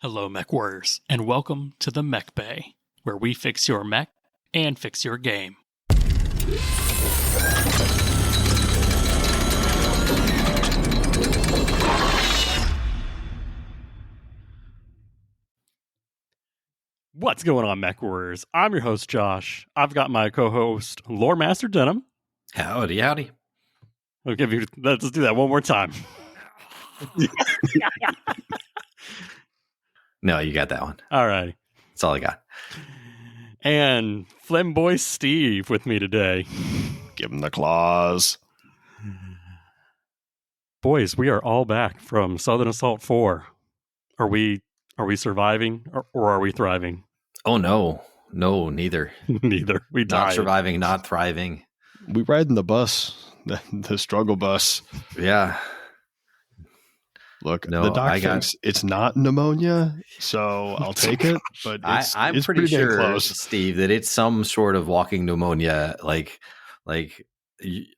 Hello, Mechwarriors, and welcome to the Mechbay, where we fix your mech and fix your game. What's going on, Mechwarriors? I'm your host, Josh. I've got my co-host, Lore Master Denim. Howdy, howdy. Let's do that one more time. No, you got that one. All right. That's all I got. And Flamboy Steve with me today. Give him the claws. Boys, we are all back from Southern Assault 4. Are we surviving or are we thriving? Oh, no. No, neither. Neither. We died. Not surviving, not thriving. We ride in the bus, the struggle bus. Yeah. Look, No, the doc thinks it's not pneumonia, so I'll take it. But I'm pretty sure, close. Steve, that it's some sort of walking pneumonia. Like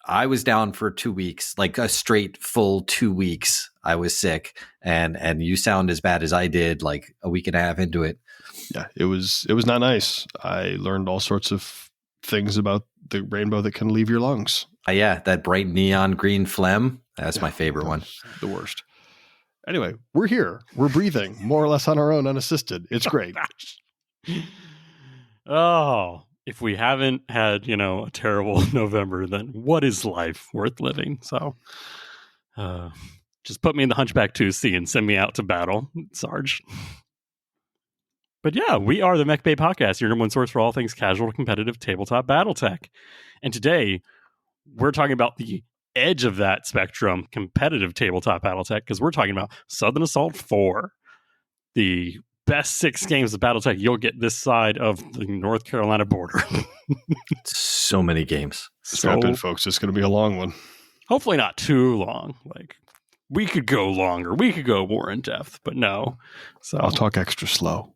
I was down for 2 weeks, like a straight full 2 weeks. I was sick, and you sound as bad as I did, like a week and a half into it. Yeah, it was not nice. I learned all sorts of things about the rainbow that can leave your lungs. Yeah, that bright neon green phlegm. That's my favorite one. The worst. Anyway, we're here. We're breathing more or less on our own, unassisted. It's great. Oh, if we haven't had, a terrible November, then what is life worth living? So just put me in the Hunchback 2C and send me out to battle, Sarge. But yeah, we are the Mechbay Podcast, your number one source for all things casual to competitive tabletop battletech. And today, we're talking about the edge of that spectrum, competitive tabletop battletech, because we're talking about Southern Assault 4, the best 6 games of battletech you'll get this side of the North Carolina border. So many games. Strap in, folks. It's going to be a long one. Hopefully not too long. Like, we could go longer. We could go more in depth, but no. So I'll talk extra slow.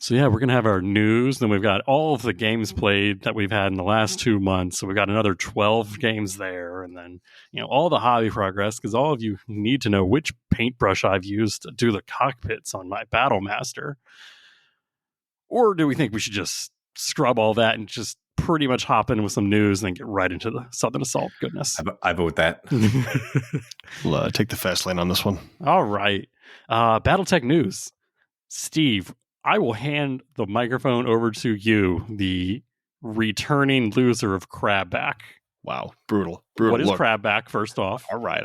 So yeah, we're going to have our news. Then we've got all of the games played that we've had in the last 2 months. So we've got another 12 games there. And then, all the hobby progress, because all of you need to know which paintbrush I've used to do the cockpits on my Battlemaster. Or do we think we should just scrub all that and just pretty much hop in with some news and then get right into the Southern Assault goodness? I vote that. We'll take the fast lane on this one. All right. Battletech news. Steve, I will hand the microphone over to you, the returning loser of Crabback. Wow. Brutal. What is Crabback, first off? All right.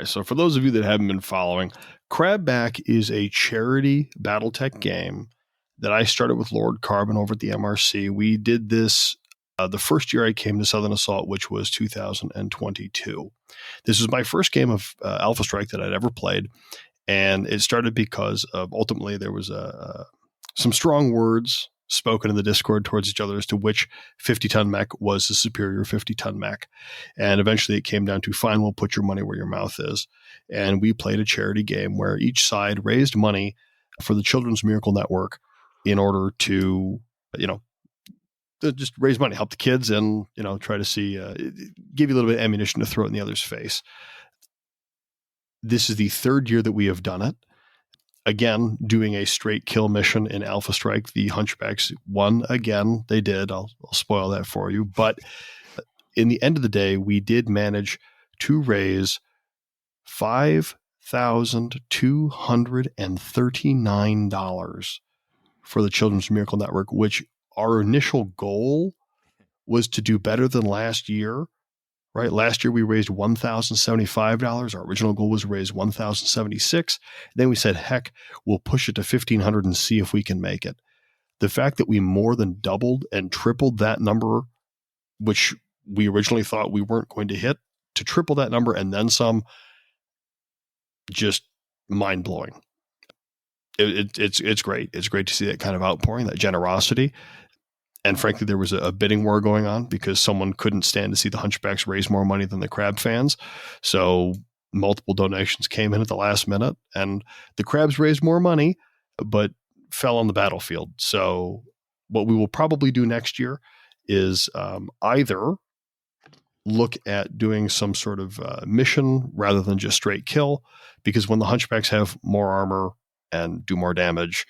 So for those of you that haven't been following, Crabback is a charity Battletech game that I started with Lord Carbon over at the MRC. We did this the first year I came to Southern Assault, which was 2022. This was my first game of Alpha Strike that I'd ever played. And it started because of ultimately there was some strong words spoken in the Discord towards each other as to which 50-ton mech was the superior 50-ton mech. And eventually it came down to, fine, we'll put your money where your mouth is. And we played a charity game where each side raised money for the Children's Miracle Network in order to, just raise money, help the kids, and, try to see, give you a little bit of ammunition to throw it in the other's face. This is the third year that we have done it. Again, doing a straight kill mission in Alpha Strike. The Hunchbacks won again. They did. I'll spoil that for you. But in the end of the day, we did manage to raise $5,239 for the Children's Miracle Network, which our initial goal was to do better than last year. Right. Last year we raised $1,075. Our original goal was to raise $1,076. Then we said, heck, we'll push it to $1,500 and see if we can make it. The fact that we more than doubled and tripled that number, which we originally thought we weren't going to hit, to triple that number and then some, just mind blowing. It's great. It's great to see that kind of outpouring, that generosity. And frankly, there was a bidding war going on because someone couldn't stand to see the Hunchbacks raise more money than the Crab fans. So multiple donations came in at the last minute, and the Crabs raised more money, but fell on the battlefield. So what we will probably do next year is either look at doing some sort of mission rather than just straight kill, because when the Hunchbacks have more armor and do more damage,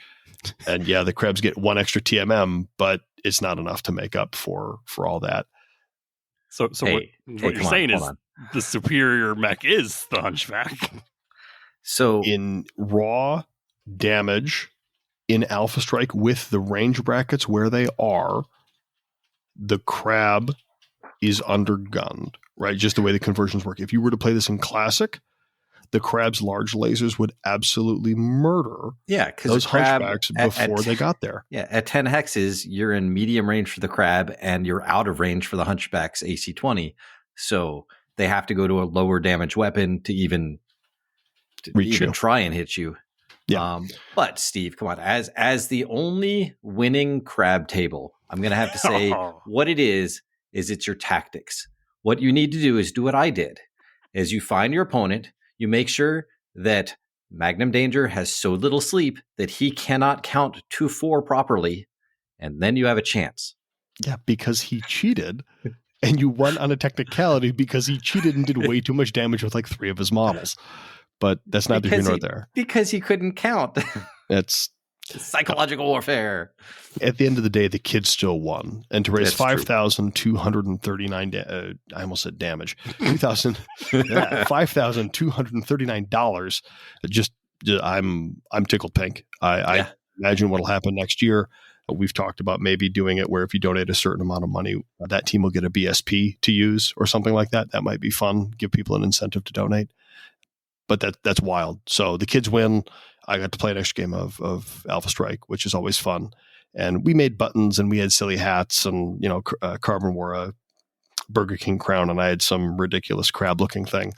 and yeah, the crabs get one extra TMM, but it's not enough to make up for all that. So what you're saying is the superior mech is the Hunchback. So in raw damage in Alpha Strike with the range brackets where they are, the crab is undergunned, right? Just the way the conversions work. If you were to play this in Classic, the crab's large lasers would absolutely murder those Hunchbacks before they got there. Yeah, at 10 hexes, you're in medium range for the crab and you're out of range for the Hunchback's AC 20. So they have to go to a lower damage weapon to even try and hit you. Yeah. But Steve, come on, as the only winning crab table, I'm going to have to say what it is it's your tactics. What you need to do is do what I did, is you find your opponent, you make sure that Magnum Danger has so little sleep that he cannot count to 4 properly, and then you have a chance. Yeah, because he cheated, and you won on a technicality because he cheated and did way too much damage with like 3 of his models. But that's neither here nor there. Because he couldn't count. It's psychological warfare. At the end of the day, the kid still won. And to raise $5,239, I almost said damage, $5,239. I'm tickled pink. I imagine what'll happen next year. We've talked about maybe doing it where if you donate a certain amount of money, that team will get a BSP to use or something like that. That might be fun. Give people an incentive to donate. But that's wild. So the kids win. I got to play an extra game of Alpha Strike, which is always fun. And we made buttons and we had silly hats, and Carbon wore a Burger King crown and I had some ridiculous crab looking thing.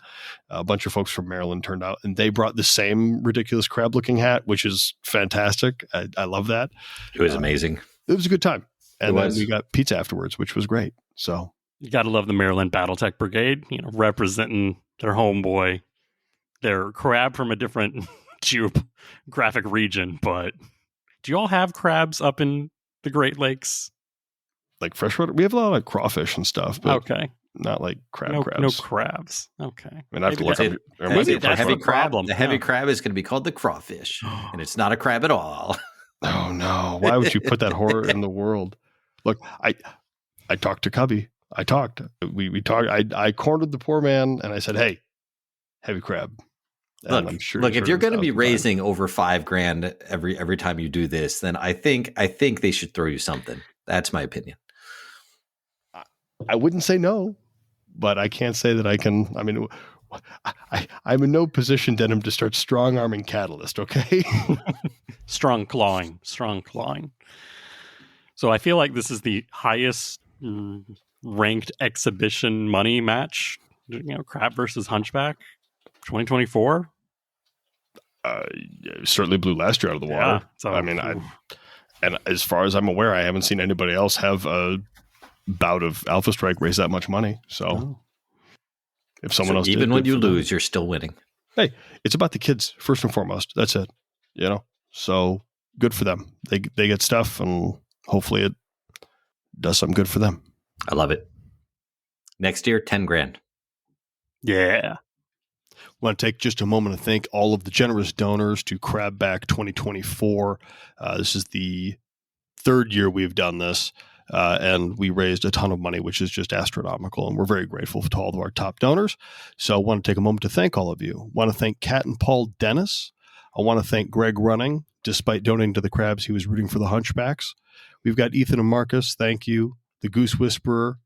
A bunch of folks from Maryland turned out and they brought the same ridiculous crab looking hat, which is fantastic. I love that. It was amazing. It was a good time. And then we got pizza afterwards, which was great. So you got to love the Maryland Battletech Brigade, representing their homeboy. They're crab from a different geographic region, but do you all have crabs up in the Great Lakes? Like freshwater? We have a lot of crawfish and stuff, but okay, not like crabs. No crabs. Okay. I mean, I have to look up. The heavy crab is going to be called the crawfish, and it's not a crab at all. Oh, no. Why would you put that horror in the world? Look, I talked to Cubby. We talked. I cornered the poor man, and I said, hey, heavy crab. Look, if you're going to be raising over $5,000 every time you do this, then I think they should throw you something. That's my opinion. I wouldn't say no, but I can't say that I can. I mean, I'm in no position, Denim, to start strong arming Catalyst. Okay, strong clawing. So I feel like this is the highest ranked exhibition money match. Crab versus Hunchback. 2024 certainly blew last year out of the water. Yeah, so, I mean, and as far as I'm aware, I haven't seen anybody else have a bout of Alpha Strike raise that much money. So if someone else even when you lose, you're still winning. Hey, it's about the kids first and foremost. That's it. So good for them. They get stuff, and hopefully it does something good for them. I love it. Next year, $10,000. Yeah. I want to take just a moment to thank all of the generous donors to Crabback 2024. This is the 3rd year we've done this, and we raised a ton of money, which is just astronomical, and we're very grateful to all of our top donors. So I want to take a moment to thank all of you. I want to thank Kat and Paul Dennis. I want to thank Greg Running. Despite donating to the Crabs, he was rooting for the Hunchbacks. We've got Ethan and Marcus. Thank you. The Goose Whisperer.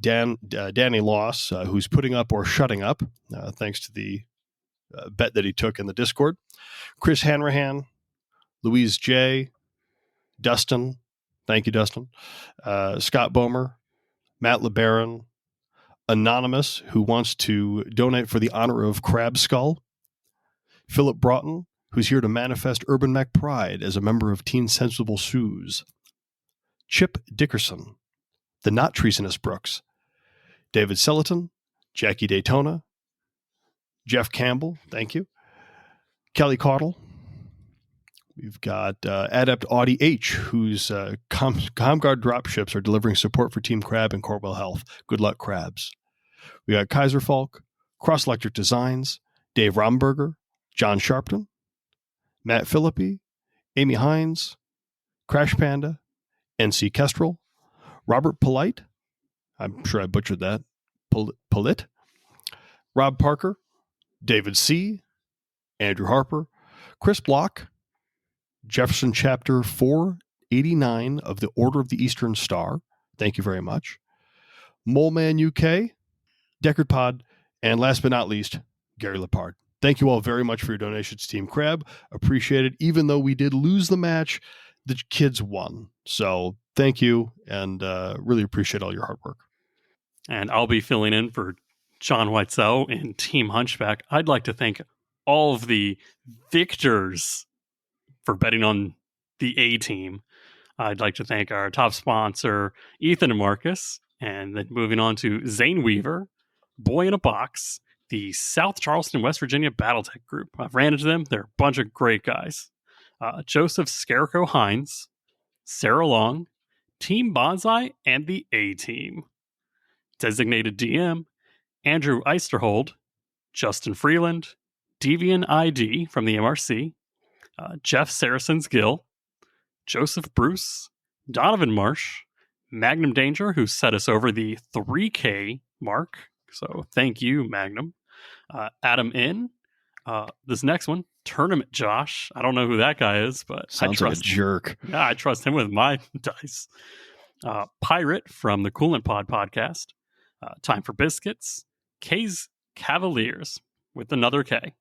Danny Loss, who's putting up or shutting up, thanks to the bet that he took in the Discord. Chris Hanrahan, Louise J, Dustin, thank you, Dustin, Scott Bomer, Matt LeBaron, Anonymous, who wants to donate for the honor of Crab Skull, Philip Broughton, who's here to manifest Urban Mech pride as a member of Teen Sensible Shoes, Chip Dickerson, the not treasonous Brooks, David Selaton, Jackie Daytona, Jeff Campbell, thank you, Kelly Caudle. We've got Adept Audie H, whose ComGuard dropships are delivering support for Team Crab and Corwell Health. Good luck, Crabs. We got Kaiser Falk, Cross Electric Designs, Dave Romberger, John Sharpton, Matt Philippi, Amy Hines, Crash Panda, NC Kestrel, Robert Polite, I'm sure I butchered that, Polit, Rob Parker, David C., Andrew Harper, Chris Block, Jefferson Chapter 489 of the Order of the Eastern Star. Thank you very much. Moleman UK, Deckard Pod, and last but not least, Gary Lepard. Thank you all very much for your donations, Team Crab. Appreciate it. Even though we did lose the match, the kids won. So thank you, and really appreciate all your hard work. And I'll be filling in for John Weitzel in Team Hunchback. I'd like to thank all of the victors for betting on the A team. I'd like to thank our top sponsor, Ethan and Marcus, and then moving on to Zane Weaver, Boy in a Box, the South Charleston, West Virginia Battletech Group. I've ran into them. They're a bunch of great guys. Joseph Scarecrow Hines, Sarah Long, Team Bonsai, and the A team. Designated DM, Andrew Eisterhold, Justin Freeland, Devian ID from the MRC, Jeff Saracens Gill, Joseph Bruce, Donovan Marsh, Magnum Danger, who set us over the 3K mark. So thank you, Magnum. Adam In. This next one, Tournament Josh. I don't know who that guy is, but sounds like a jerk. Yeah, I trust him with my dice. Pirate from the Coolant Pod podcast. Time for Biscuits. K's Cavaliers with another K.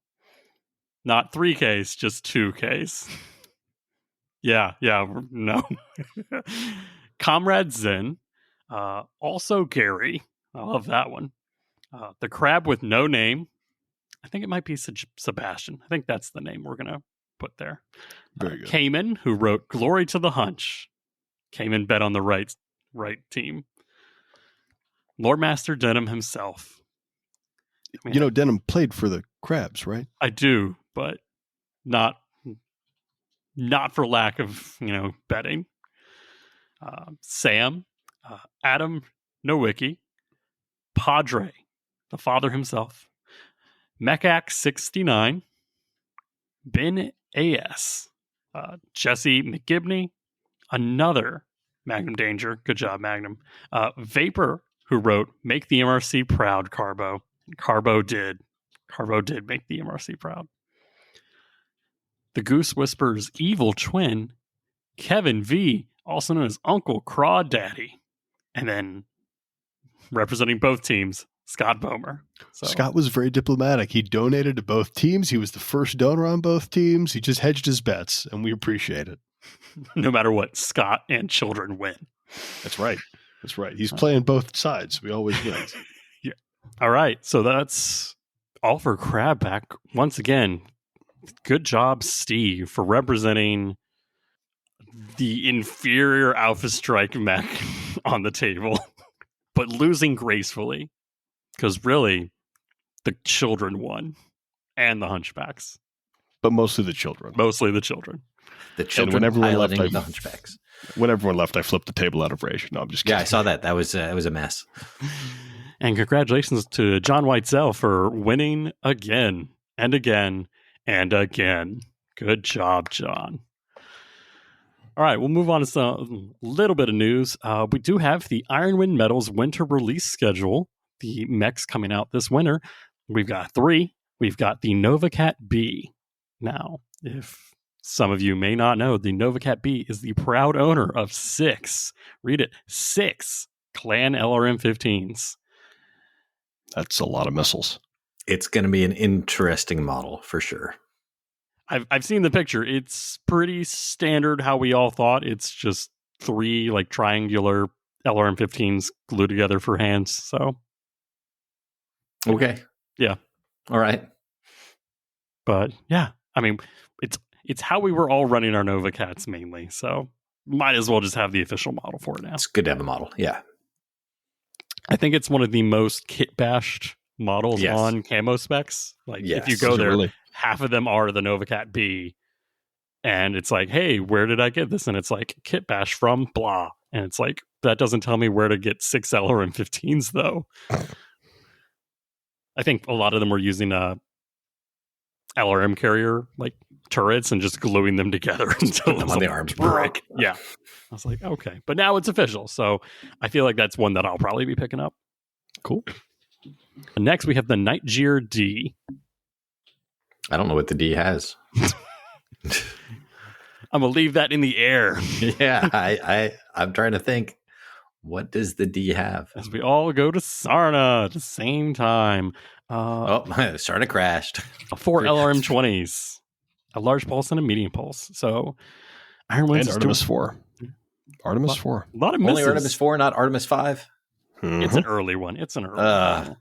Not 3 Ks, just 2 Ks. yeah, no. Comrade Zen. Also Gary. I love that one. The Crab with no name. I think it might be Sebastian. I think that's the name we're going to put there. Very good. Cayman, who wrote Glory to the Hunch. Cayman bet on the right team. Lordmaster Denham himself. I mean, Denham played for the Crabs, right? I do, but not for lack of, betting. Sam, Adam Nowicki, Padre, the father himself, Mechax 69, Ben AS, Jesse McGibney, another Magnum Danger. Good job, Magnum. Vapor, who wrote Make the MRC Proud, Carbo. Carbo did make the MRC proud. The Goose Whisperer's evil twin, Kevin V, also known as Uncle Craw Daddy. And then representing both teams, Scott Bomer. So, Scott was very diplomatic. He donated to both teams. He was the first donor on both teams. He just hedged his bets, and we appreciate it. No matter what, Scott and children win. That's right. He's playing both sides. We always win. Yeah. All right. So that's all for Crabback. Once again, good job, Steve, for representing the inferior Alpha Strike mech on the table, but losing gracefully. Because really, the children won. And the Hunchbacks. But mostly the children. The children piloting the Hunchbacks. When everyone left, I flipped the table out of rage. No, I'm just kidding. Yeah, I saw that. That was a mess. And congratulations to John Weitzel for winning again and again and again. Good job, John. All right, we'll move on to some little bit of news. We do have the Ironwind Metals winter release schedule. The mechs coming out this winter. We've got 3. We've got the Novacat B. Now, if some of you may not know, the Novacat B is the proud owner of 6. Read it, 6 Clan LRM-15s. That's a lot of missiles. It's going to be an interesting model for sure. I've seen the picture. It's pretty standard how we all thought. It's just 3 like triangular LRM-15s glued together for hands. So, okay, yeah, all right. But yeah, I mean, it's how we were all running our Nova Cats mainly. So might as well just have the official model for it now. It's good to have a model. Yeah, I think it's one of the most kit bashed models on camo specs. Like if you go there. Really? Half of them are the Novacat B, and it's like, hey, where did I get this? And it's like kit bash from blah, and it's like that doesn't tell me where to get 6 LRM-15s though. I think a lot of them were using LRM carrier like turrets and just gluing them together until them on the arms brick. Yeah. I was like, okay. But now it's official. So I feel like that's one that I'll probably be picking up. Cool. Next, we have the Nightgear D. I don't know what the D has. I'm going to leave that in the air. Yeah, I'm trying to think. What does the D have? As we all go to Sarna at the same time. Sarna crashed. 4 LRM-20s. A large pulse and a medium pulse. So Iron Winds and Artemis 4. Artemis 4. A lot of misses. Only Artemis 4, not Artemis 5? It's an early one. One.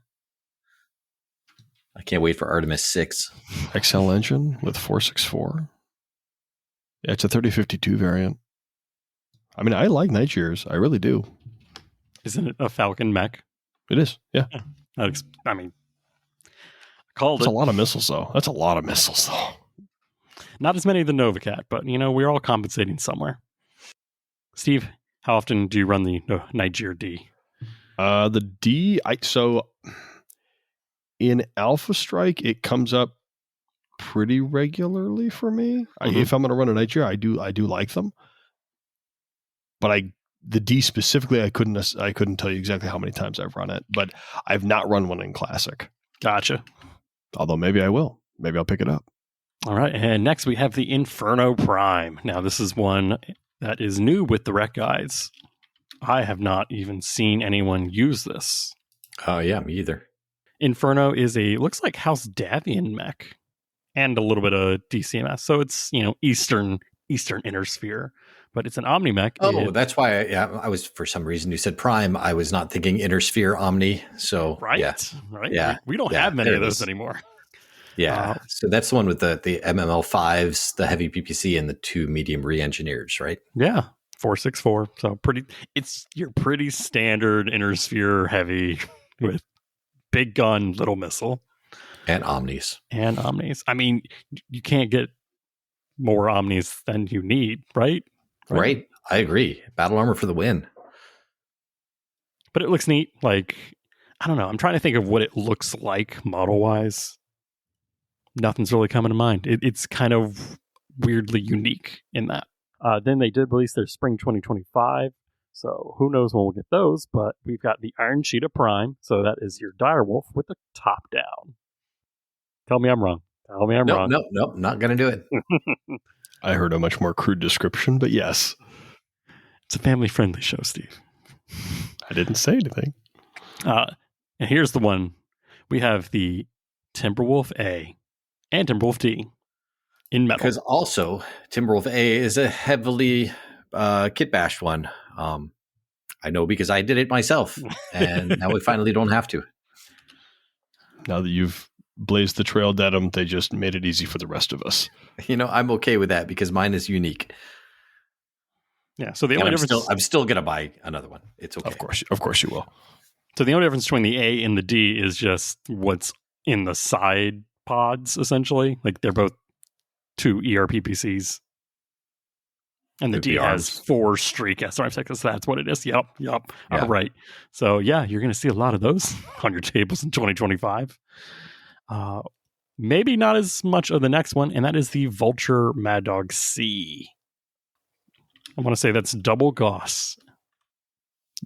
I can't wait for Artemis 6. XL engine with 464. Yeah, it's a 3052 variant. I mean, I like Nightgears. I really do. Isn't it a Falcon mech? It is, yeah. I mean, called That's it. a lot of missiles, though. Not as many as the Novacat, but, we're all compensating somewhere. Steve, how often do you run the Nightgear D? The D, so in Alpha Strike, it comes up pretty regularly for me. Mm-hmm. If I'm going to run a Nightgear, I do like them. But the D specifically, I couldn't tell you exactly how many times I've run it, but I've not run one in Classic. Gotcha. Although maybe I will. Maybe I'll pick it up. All right, and next we have the Inferno Prime. Now this is one that is new with the rec guides. I have not even seen anyone use this. Oh yeah, me either. Inferno is looks like House Davian mech and a little bit of DCMS. So it's, Eastern Inner Sphere, but it's an Omni mech. Oh, that's why I was, for some reason you said Prime. I was not thinking Inner Sphere Omni. So right. Yeah. We don't have many of those anymore. Yeah. So that's the one with the MML5s, the heavy PPC, and the 2 medium re-engineers, right? Yeah. 464. So you're pretty standard Inner Sphere heavy with big gun, little missile. And Omnis. I mean, you can't get more Omnis than you need, right? Right. I agree. Battle armor for the win. But it looks neat. Like, I don't know. I'm trying to think of what it looks like model-wise. Nothing's really coming to mind. It's kind of weirdly unique in that. Then they did release their Spring 2025. So who knows when we'll get those. But we've got the Iron Cheetah Prime. So that is your Direwolf with the top down. Tell me I'm wrong. Wrong. Nope. Not going to do it. I heard a much more crude description, but yes. It's a family-friendly show, Steve. I didn't say anything. And here's the one. We have the Timberwolf A and Timberwolf D in metal. Because also, Timberwolf A is a heavily kit bashed one. I know because I did it myself, and now we finally don't have to. Now that you've blazed the trail, Dedham, they just made it easy for the rest of us. I'm okay with that because mine is unique. Yeah, so the only difference... I'm still going to buy another one. It's okay. Of course you will. So the only difference between the A and the D is just what's in the side pods, essentially. Like, they're both 2 ERPPCs. And the D has 4 streak SRM6, so that's what it is. Yep. Yeah. All right. So, yeah, you're going to see a lot of those on your tables in 2025. Maybe not as much of the next one, and that is the Vulture Mad Dog C. I want to say that's double Gauss.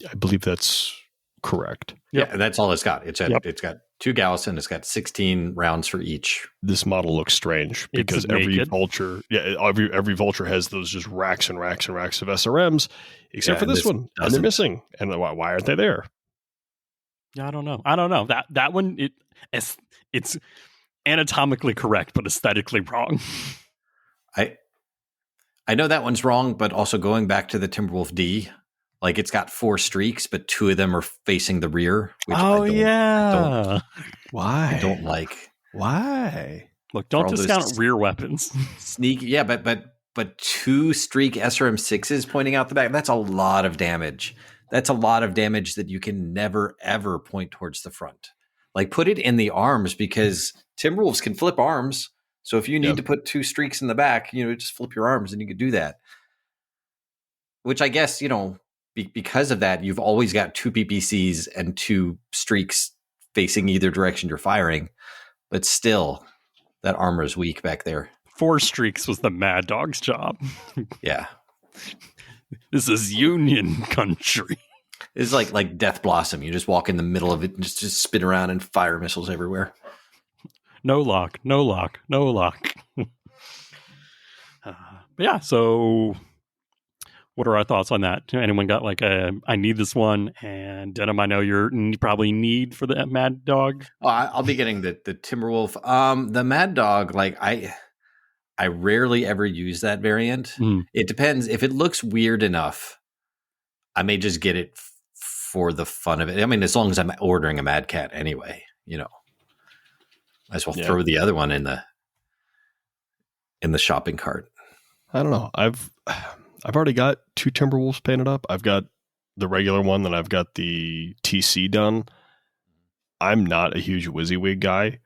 I believe that's correct. Yep. Yeah, that's all it's got. It's got 2 Gauss and it's got 16 rounds for each. This model looks strange because every Vulture, every Vulture has those just racks and racks and racks of SRMs, except for this one, and they're missing. And why aren't they there? Yeah, I don't know. That one, it's anatomically correct, but aesthetically wrong. I know that one's wrong, but also going back to the Timberwolf D, like it's got 4 streaks, but 2 of them are facing the rear. Which Why? I don't like. Why? Look, don't discount rear weapons. Sneak, yeah, but 2 streak SRM6s pointing out the back. That's a lot of damage. That's a lot of damage that you can never ever point towards the front. Like, put it in the arms because Timberwolves can flip arms. So if you need to put 2 streaks in the back, just flip your arms and you could do that. Which I guess, because of that, you've always got 2 PPCs and 2 streaks facing either direction you're firing, but still, that armor is weak back there. 4 streaks was the Mad Dog's job. Yeah. This is Union country. It's like Death Blossom. You just walk in the middle of it and just spin around and fire missiles everywhere. No lock. Yeah, so what are our thoughts on that? Anyone got like I need this one? And Denim, I know you're probably need for the Mad Dog. Oh, I'll be getting the Timberwolf. The Mad Dog, like I rarely ever use that variant. It depends. If it looks weird enough, I may just get it for the fun of it. I mean, as long as I'm ordering a Mad Cat anyway, might as well throw the other one in the shopping cart. I don't know. I've already got 2 Timberwolves painted up. I've got the regular one, then I've got the TC done. I'm not a huge WYSIWYG guy,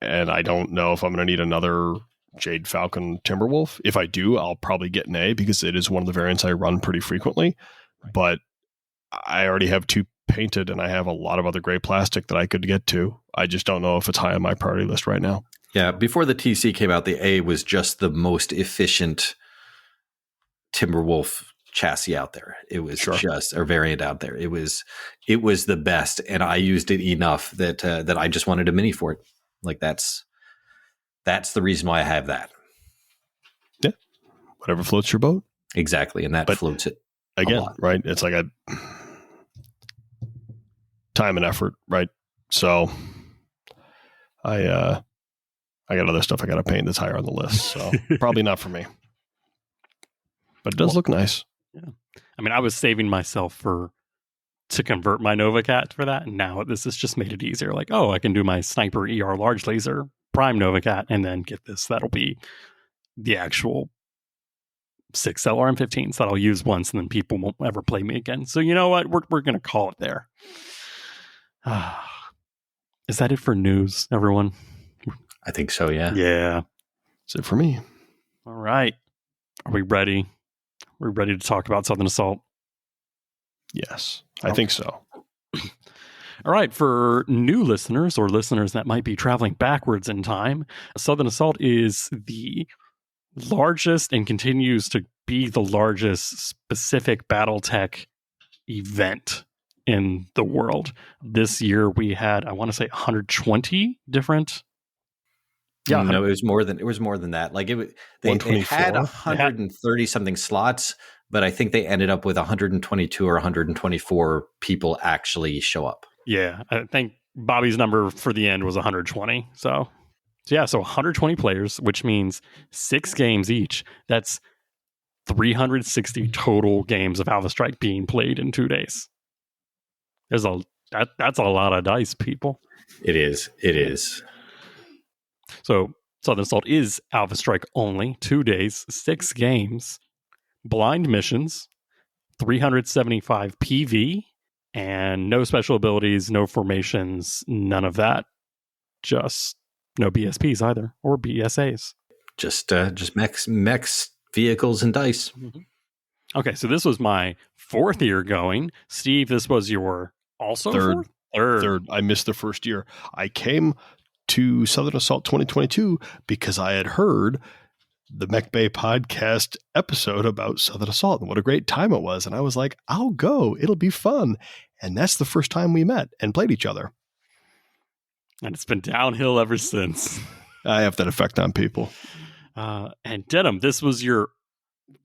and I don't know if I'm going to need another Jade Falcon Timberwolf. If I do, I'll probably get an A because it is one of the variants I run pretty frequently. Right. But I already have 2 painted, and I have a lot of other gray plastic that I could get to. I just don't know if it's high on my priority list right now. Yeah, before the TC came out, the A was just the most efficient Timberwolf chassis out there. It was just a variant out there. It was the best, and I used it enough that I just wanted a mini for it. Like that's the reason why I have that. Yeah, whatever floats your boat. Exactly, and that floats it again, right? It's like a time and effort, right? So I got other stuff I got to paint that's higher on the list, so probably not for me. But it does look nice. Yeah, I mean, I was saving myself to convert my Nova Cat for that, and now this has just made it easier. Like, I can do my Sniper ER large laser Prime Nova Cat, and then get this. That'll be the actual 6 LRM-15s that I'll use once, and then people won't ever play me again. So you know what? We're going to call it there. Is that it for news, everyone? I think so, yeah. Yeah. That's it for me. All right. Are we ready? We're ready to talk about Southern Assault? Yes, I think so. All right. For new listeners or listeners that might be traveling backwards in time, Southern Assault is the largest and continues to be the largest specific Battletech event in the world. This year we had, I want to say, 120 different. Yeah, no, it was more than that. Like they had 130 something slots, but I think they ended up with 122 or 124 people actually show up. Yeah, I think Bobby's number for the end was 120. So 120 players, which means 6 games each. That's 360 total games of Alpha Strike being played in 2 days. That's a lot of dice, people. It is. So Southern Assault is Alpha Strike only, 2 days, 6 games, blind missions, 375 PV, and no special abilities, no formations, none of that. Just no BSPs either, or BSAs. Just mechs, vehicles, and dice. Mm-hmm. Okay, so this was my 4th year going. Steve, this was your also third. I missed the first year. I came to Southern Assault 2022 because I had heard the Mechbay Podcast episode about Southern Assault and what a great time it was. And I was like, I'll go. It'll be fun. And that's the first time we met and played each other. And it's been downhill ever since. I have that effect on people. And Denim, this was your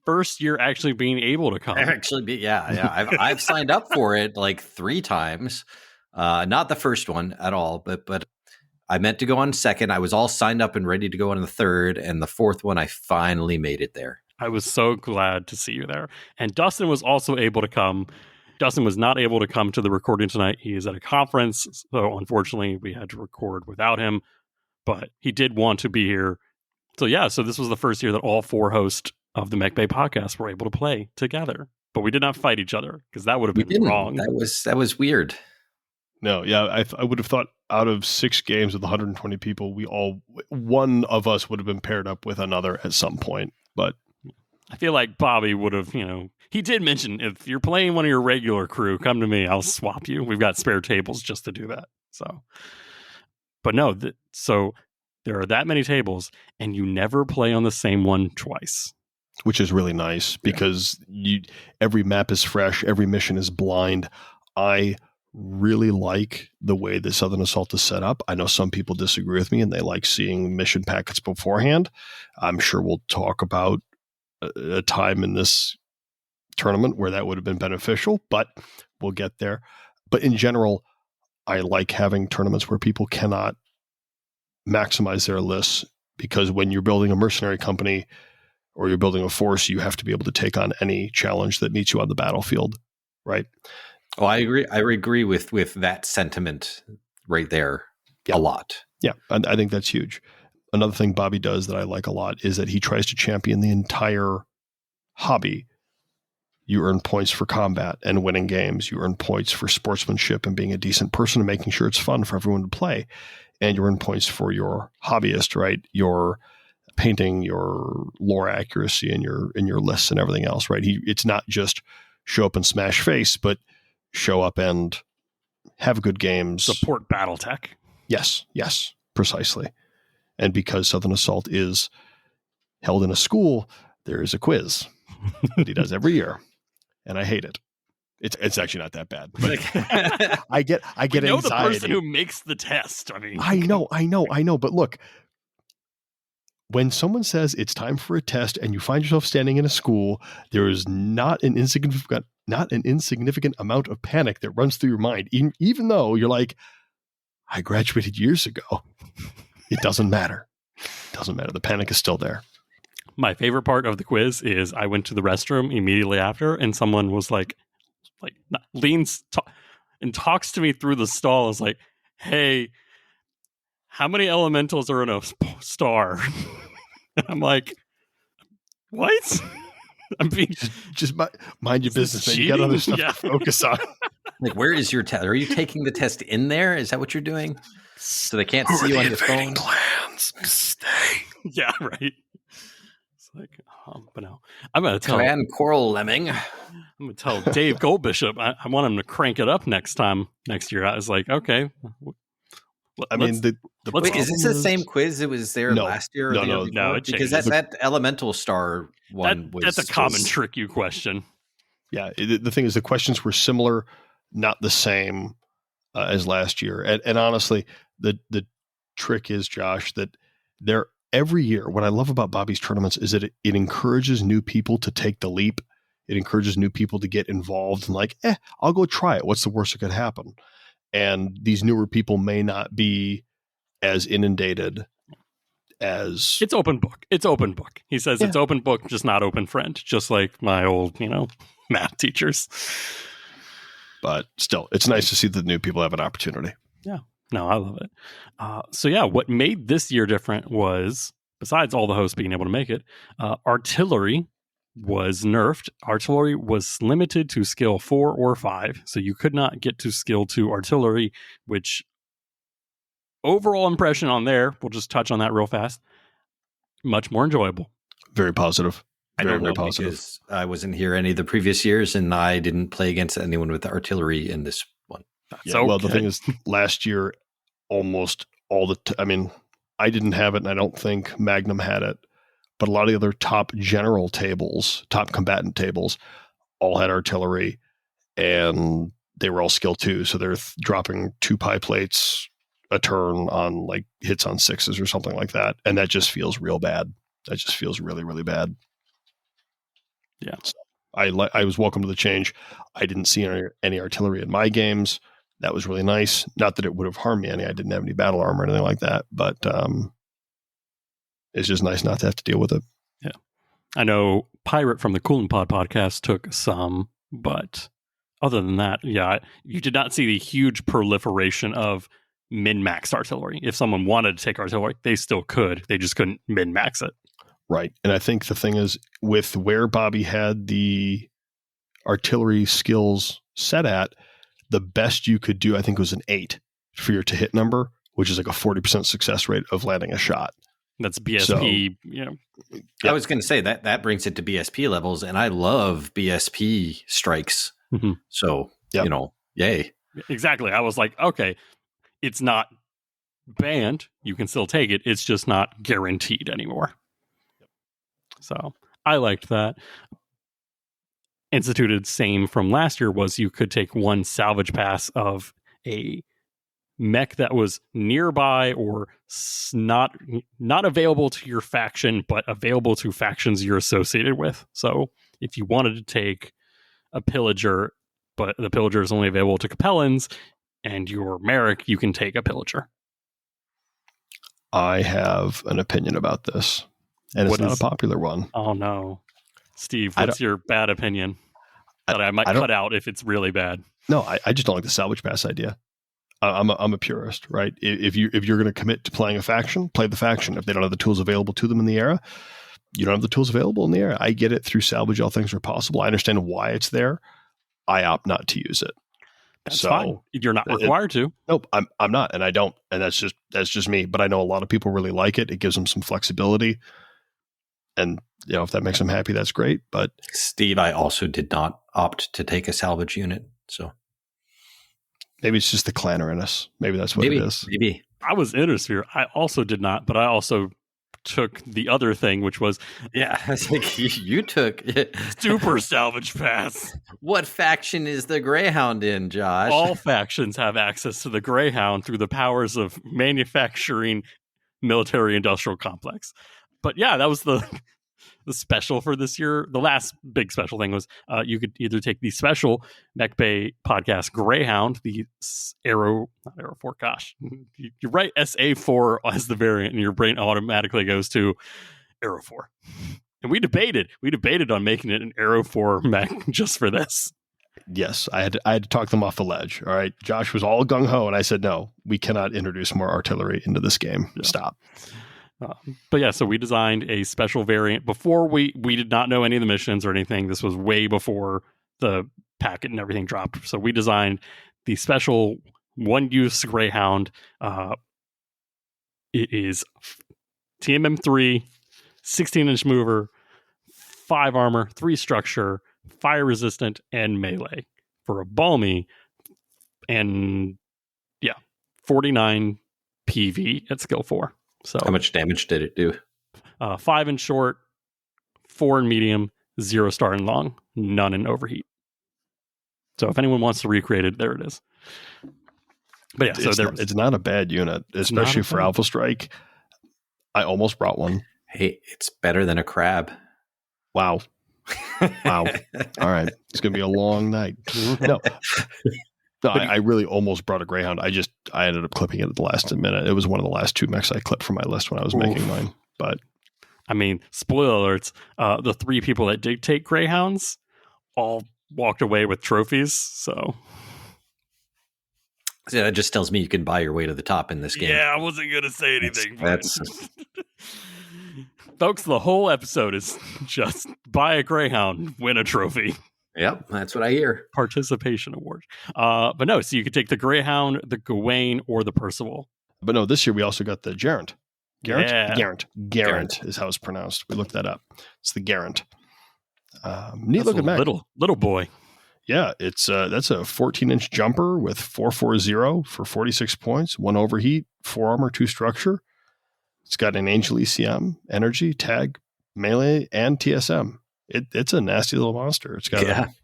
first year actually being able to come. Yeah. I've signed up for it like 3 times. Not the first one at all, but I meant to go on 2nd. I was all signed up and ready to go on the 3rd, and the 4th one, I finally made it there. I was so glad to see you there. And Dustin was also able to come. Dustin was not able to come to the recording tonight. He is at a conference, so unfortunately we had to record without him, but he did want to be here. So this was the first year that all 4 hosts of the Mechbay Podcast were able to play together. But we did not fight each other, because that would have been wrong. That was weird. No, yeah, I would have thought out of 6 games with 120 people, one of us would have been paired up with another at some point. But I feel like Bobby would have, he did mention, if you're playing one of your regular crew, come to me, I'll swap you. We've got spare tables just to do that. So, but no, so there are that many tables, and you never play on the same one twice, which is really nice because every map is fresh, every mission is blind. I really like the way the Southern Assault is set up. I know some people disagree with me and they like seeing mission packets beforehand. I'm sure we'll talk about a time in this tournament where that would have been beneficial, but we'll get there. But in general, I like having tournaments where people cannot maximize their lists, because when you're building a mercenary company or you're building a force, you have to be able to take on any challenge that meets you on the battlefield, right? Oh, I agree. I agree with that sentiment right there a lot. Yeah, I think that's huge. Another thing Bobby does that I like a lot is that he tries to champion the entire hobby. You earn points for combat and winning games. You earn points for sportsmanship and being a decent person and making sure it's fun for everyone to play. And you earn points for your hobbyist, right? Your painting, your lore accuracy, and your lists and everything else, right? It's not just show up and smash face, but show up and have good games. Support BattleTech. Yes, precisely. And because Southern Assault is held in a school, there is a quiz that he does every year, and I hate it. It's actually not that bad. But I get anxiety. The person who makes the test. I mean, I know. But look, when someone says it's time for a test and you find yourself standing in a school, there is not an insignificant amount of panic that runs through your mind, even though you're like, I graduated years ago. It doesn't matter. The panic is still there. My favorite part of the quiz is I went to the restroom immediately after, and someone was leans and talks to me through the stall. Is like, "Hey, how many elementals are in a star?" And I'm like, "What?" I'm being just mind your business, man. You got other stuff to focus on. Like, where is your test? Are you taking the test in there? Is that what you're doing? So they can't see you on your phone? Clans? Stay. Yeah, right. It's like, but no. I'm going to tell Clan Coral Lemming. I'm going to tell Dave Goldbishop I want him to crank it up next year. I was like, okay. Wait, is this the same quiz that was there last year? No, it because that elemental star one that's a common trick you question. Yeah, the thing is, the questions were similar, not the same as last year. And honestly, the trick is, Josh, that every year, what I love about Bobby's tournaments is that it encourages new people to take the leap. It encourages new people to get involved and like, I'll go try it. What's the worst that could happen? And these newer people may not be as inundated as... It's open book. He says it's open book, just not open friend, just like my old, math teachers. But still, it's nice to see that new people have an opportunity. Yeah. No, I love it. What made this year different was, besides all the hosts being able to make it, artillery was nerfed. Artillery was limited to skill 4 or 5, so you could not get to skill 2 artillery, which overall impression on there, we'll just touch on that real fast, much more enjoyable. Very positive. I don't know because I wasn't here any of the previous years and I didn't play against anyone with artillery in this one. Well, the thing is, last year, almost all I didn't have it, and I don't think Magnum had it, but a lot of the other top general tables, top combatant tables, all had artillery, and they were all skill 2, so they're dropping 2 pie plates a turn on like hits on 6s or something like that, and that just feels real bad. That just feels really, really bad. Yeah, so I was welcome to the change. I didn't see any artillery in my games. That was really nice. Not that it would have harmed me any. I didn't have any battle armor or anything like that, but it's just nice not to have to deal with it. Yeah. I know Pirate from the Coolin' Pod podcast took some, but other than that, you did not see the huge proliferation of min-max artillery. If someone wanted to take artillery, they still could. They just couldn't min-max it. Right. And I think the thing is, with where Bobby had the artillery skills set at, the best you could do, I think, was an 8 for your to hit number, which is like a 40% success rate of landing a shot. That's BSP. I was going to say that brings it to BSP levels, and I love BSP strikes. Mm-hmm. So, yay. Exactly. I was like, okay, it's not banned. You can still take it. It's just not guaranteed anymore. So I liked that. Instituted same from last year was you could take one salvage pass of a mech that was nearby or not available to your faction, but available to factions you're associated with. So if you wanted to take a pillager, but the pillager is only available to Capellans and you're Merrick, you can take a pillager. I have an opinion about this, and it's not a popular one. Oh no. Steve, what's your bad opinion that I might cut out if it's really bad? No, I just don't like the salvage pass idea. I'm a purist, right? If you're going to commit to playing a faction, play the faction. If they don't have the tools available to them in the era, you don't have the tools available in the era. I get it. Through salvage, all things are possible. I understand why it's there. I opt not to use it. That's fine. You're not required to. Nope, I'm not, and I don't. And that's just me. But I know a lot of people really like it. It gives them some flexibility. And, if that makes them happy, that's great. But Steve, I also did not opt to take a salvage unit. So maybe it's just the clanner in us. Maybe that's what it is. Maybe. I was in Intersphere. I also did not, but I also took the other thing, which was... Yeah, I was like, you took... Super salvage pass. What faction is the Greyhound in, Josh? All factions have access to the Greyhound through the powers of manufacturing military-industrial complex. But yeah, that was the special for this year. The last big special thing was you could either take the special Mechbay Podcast Greyhound, the not Arrow 4, gosh. You write SA4 as the variant and your brain automatically goes to Arrow 4. And we debated on making it an Arrow 4 mech just for this. Yes, I had to talk them off the ledge. All right. Josh was all gung-ho, and I said, no, we cannot introduce more artillery into this game. Yeah. Stop. But yeah, so we designed a special variant before we did not know any of the missions or anything. This was way before the packet and everything dropped. So we designed the special one-use Greyhound. It is TMM3, 16-inch mover, 5 armor, 3 structure, fire resistant, and melee for a balmy and 49 PV at skill 4. So how much damage did it do? 5 in short, 4 in medium, 0 star in long, none in overheat. So if anyone wants to recreate it, there it is. But yeah, it's not a bad unit, especially for Alpha Strike. I almost brought one. Hey, it's better than a crab. Wow. All right. It's going to be a long night. No, I really almost brought a Greyhound. I ended up clipping it at the last minute. It was one of the last 2 mechs I clipped from my list when I was making mine. But I mean, spoiler alerts, the 3 people that did take Greyhounds all walked away with trophies. So that just tells me you can buy your way to the top in this game. Yeah, I wasn't going to say anything. That's folks, the whole episode is just buy a Greyhound, win a trophy. Yep, that's what I hear. Participation award. But no, so you could take the Greyhound, the Gawain, or the Percival. But no, this year we also got the Gerant. Gerant? Yeah. Gerant is how it's pronounced. We looked that up. It's the Gerant. Neat looking mech. Little boy. Yeah, it's that's a 14-inch jumper with 440 for 46 points, 1 overheat, 4 armor, 2 structure. It's got an Angel ECM, energy, tag, melee, and TSM. It's a nasty little monster. It's got a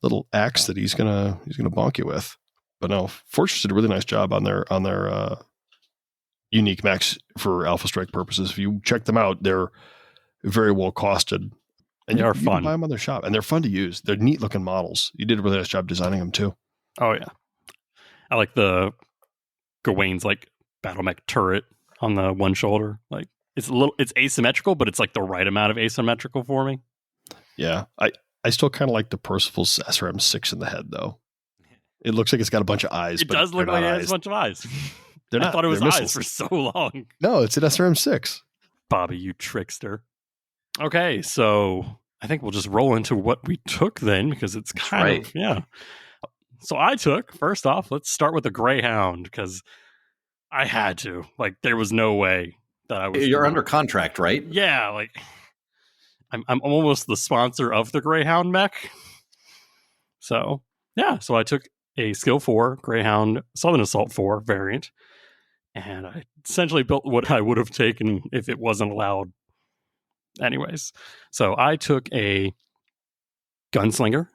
little axe that he's gonna bonk you with. But no, Fortress did a really nice job on their unique mechs for Alpha Strike purposes. If you check them out, they're very well costed. And they are you fun. Can buy them on their shop, and they're fun to use. They're neat looking models. You did a really nice job designing them too. Oh yeah, I like the Gawain's like battle mech turret on the one shoulder. Like it's asymmetrical, but it's like the right amount of asymmetrical for me. Yeah, I still kind of like the Percival's SRM6 in the head though. It looks like it's got a bunch of eyes. It does look like it has a bunch of eyes. They're not. I thought it was eyes missiles for so long. No, it's an SRM6. Bobby, you trickster. Okay, so I think we'll just roll into what we took then, because it's kind of, yeah. So I took, first off, let's start with the Greyhound, because I had to. Like, there was no way that I was... You're under contract, right? Yeah, like, I'm almost the sponsor of the Greyhound mech. So, yeah, so I took a Skill 4 Greyhound Southern Assault 4 variant. And I essentially built what I would have taken if it wasn't allowed. Anyways, so I took a Gunslinger,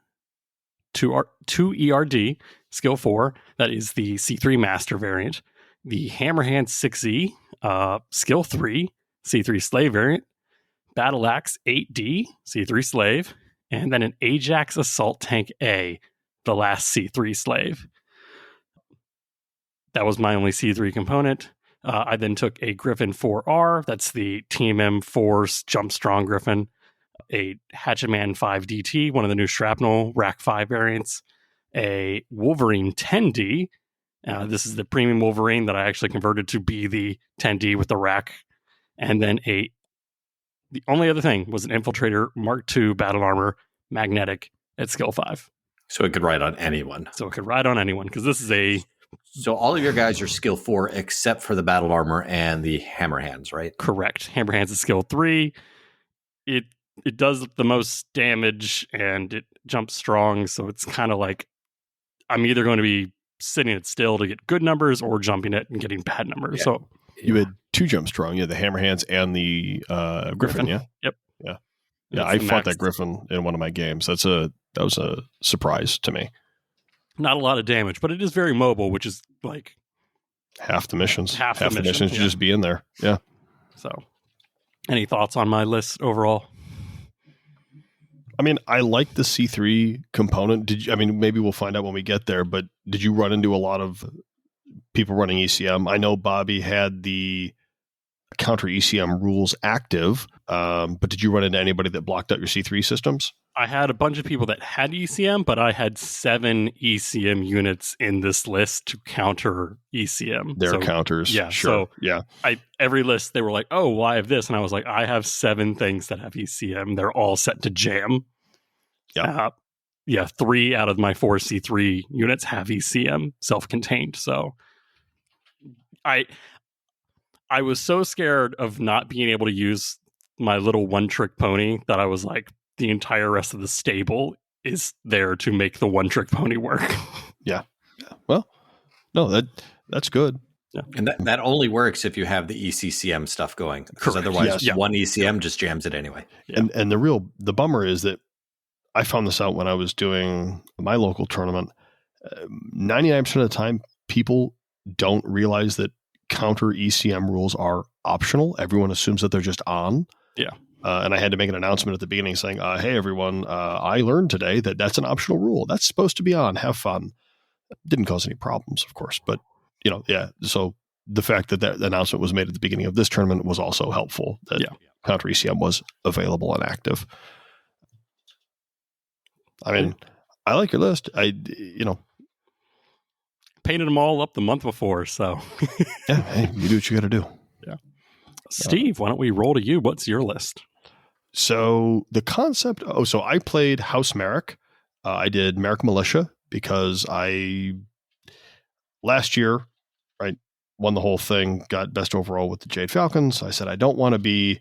2 ERD, Skill 4. That is the C3 Master variant. The Hammerhand 6E, Skill 3, C3 Slave variant. Battle Axe 8D, C3 Slave. And then an Ajax Assault Tank A, the last C3 Slave. That was my only C3 component. I then took a Griffin 4R, that's the TMM Force Jump Strong Griffin, a Hatchetman 5DT, one of the new Shrapnel Rack 5 variants, a Wolverine 10D. This is the premium Wolverine that I actually converted to be the 10D with the rack. And then the only other thing was an Infiltrator Mark II Battle Armor Magnetic at Skill 5. So it could ride on anyone. Because this is So all of your guys are Skill 4 except for the Battle Armor and the Hammerhands, right? Correct. Hammerhands is Skill 3. It does the most damage and it jumps strong, so it's kind of like I'm either going to be sitting it still to get good numbers or jumping it and getting bad numbers. Yeah. So you had 2 jump strong. You had the Hammerhands and the Griffin, yeah? Yep. Yeah, I fought that Griffin in one of my games. That was a surprise to me. Not a lot of damage, but it is very mobile, which is like half the missions. Half the missions yeah. to just be in there. Yeah. So, any thoughts on my list overall? I mean, I like the C3 component. Maybe we'll find out when we get there, but did you run into a lot of people running ECM? I know Bobby had the counter ECM rules active, but did you run into anybody that blocked out your C3 systems? I had a bunch of people that had ECM, but I had 7 ECM units in this list to counter ECM. Their counters. Yeah. Sure. So yeah. Every list, they were like, oh, well, I have this. And I was like, I have 7 things that have ECM. They're all set to jam. Yeah. 3 out of my 4 C3 units have ECM self-contained. So I was so scared of not being able to use my little one-trick pony that I was like, the entire rest of the stable is there to make the one-trick pony work. Yeah. Well, no, that's good. Yeah. And that only works if you have the ECCM stuff going. Because otherwise, one ECM just jams it anyway. Yeah. And the bummer is that I found this out when I was doing my local tournament. 99% of the time, people don't realize that counter ECM rules are optional. Everyone assumes that they're just on. Yeah. And I had to make an announcement at the beginning saying, hey, everyone, I learned today that that's an optional rule. That's supposed to be on. Have fun. Didn't cause any problems, of course. But, so the fact that announcement was made at the beginning of this tournament was also helpful. That counter ECM was available and active. I mean, I like your list. Painted them all up the month before, so. Yeah, hey, you do what you got to do. Yeah. Steve, why don't we roll to you? What's your list? So the concept, so I played House Merrick. I did Merrick Militia because last year, won the whole thing, got best overall with the Jade Falcons. I said, I don't want to be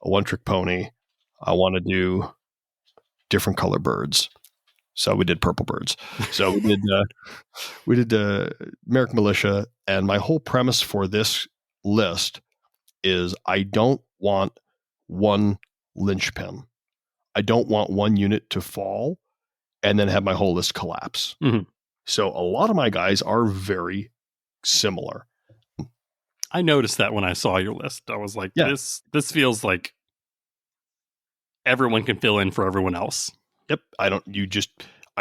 a one-trick pony. I want to do different color birds. So we did purple birds. So we did Merrick Militia, and my whole premise for this list is I don't want one linchpin. I don't want one unit to fall and then have my whole list collapse. Mm-hmm. So a lot of my guys are very similar. I noticed that when I saw your list. I was like, this feels like everyone can fill in for everyone else. Yep. I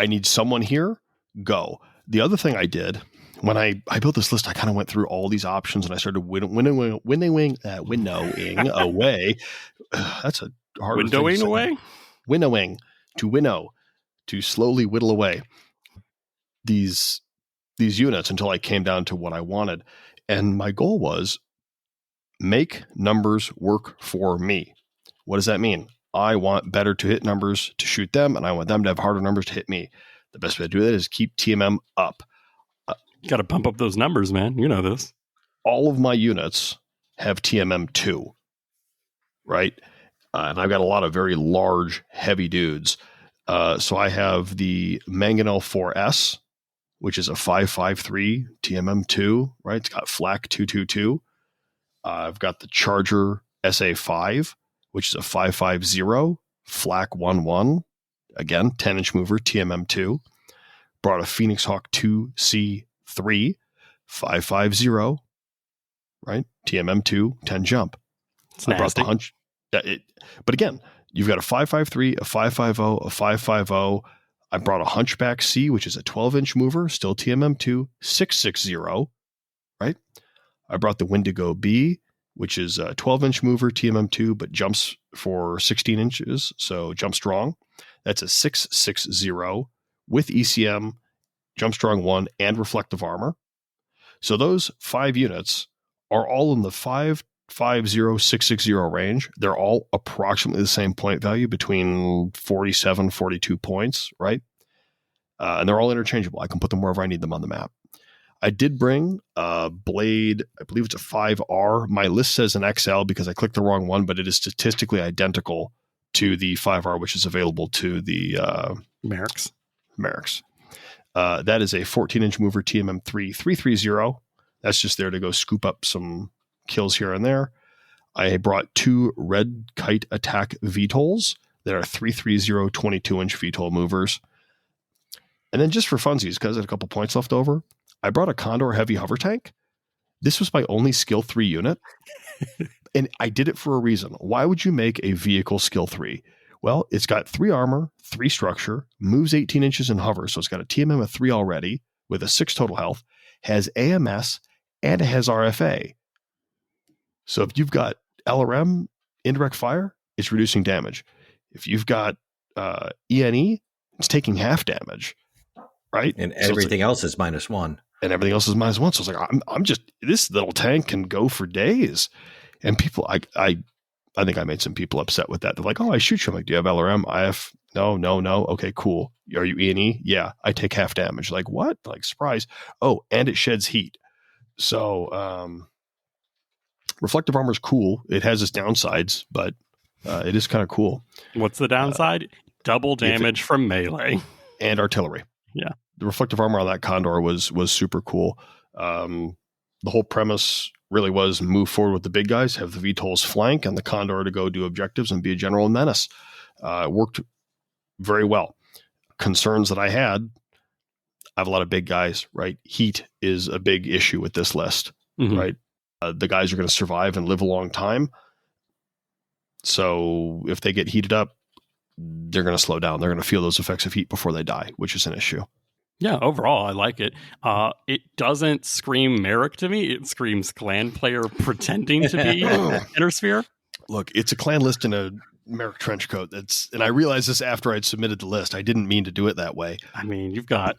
need someone here. Go. The other thing I did when I built this list, I kind of went through all these options and I started winnowing away. That's a hard windowing away. Winnowing, to winnow, to slowly whittle away these units until I came down to what I wanted. And my goal was make numbers work for me. What does that mean? I want better to hit numbers to shoot them, and I want them to have harder numbers to hit me. The best way to do that is keep TMM up. You got to pump up those numbers, man. You know this. All of my units have TMM 2, right? And I've got a lot of very large, heavy dudes. So I have the Mangonel 4S which is a 5.53 TMM2, right? It's got flak 222. I've got the Charger SA5, which is a 5.50 flak 1.1. Again, 10-inch mover, TMM2. Brought a Phoenix Hawk 2C3, 5.50, right? TMM2, 10 jump. It's I brought the nasty. hunch. But again, you've got a 5.53, a 5.50, a 5.50. I brought a Hunchback C, which is a 12-inch mover, still TMM2, 6.60, right? I brought the Wendigo B, which is a 12-inch mover, TMM2, but jumps for 16 inches, so jump strong. That's a 6.60 with ECM, jump strong 1, and reflective armor. So those 5 units are all in the 5.50, 6.60 range. They're all approximately the same point value, between 47, 42 points, right? And they're all interchangeable. I can put them wherever I need them on the map. I did bring a Blade, I believe it's a 5R. My list says an XL because I clicked the wrong one, but it is statistically identical to the 5R, which is available to the Merrick's. That is a 14-inch mover, TMM3, 330. That's just there to go scoop up some kills here and there. I brought 2 Red Kite Attack VTOLs that are 330 22-inch VTOL movers. And then just for funsies, because I had a couple points left over, I brought a Condor Heavy Hover Tank. This was my only skill 3 unit. And I did it for a reason. Why would you make a vehicle skill 3? Well, it's got 3 armor, 3 structure, moves 18 inches and hovers. So it's got a TMM of 3 already with a 6 total health, has AMS, and it has RFA. So if you've got LRM, indirect fire, it's reducing damage. If you've got ENE, it's taking half damage, right? And everything else is -1. And everything else is -1. So it's like, I'm just, this little tank can go for days. And people, I think I made some people upset with that. They're like, oh, I shoot you. I'm like, do you have LRM? IF? No. Okay, cool. Are you ENE? Yeah, I take half damage. Like, what? Like, surprise. Oh, and it sheds heat. So, reflective armor is cool. It has its downsides, but it is kind of cool. What's the downside? Double damage from melee. And artillery. Yeah. The reflective armor on that Condor was super cool. The whole premise really was move forward with the big guys, have the VTOLs flank, and the Condor to go do objectives and be a general menace. It worked very well. Concerns that I had, I have a lot of big guys, right? Heat is a big issue with this list, right? The guys are going to survive and live a long time. So if they get heated up, they're going to slow down. They're going to feel those effects of heat before they die, which is an issue. Yeah, overall, I like it. It doesn't scream Merrick to me. It screams clan player pretending to be Intersphere. Look, it's a clan list in a Merrick trench coat. And I realized this after I'd submitted the list. I didn't mean to do it that way. I mean, you've got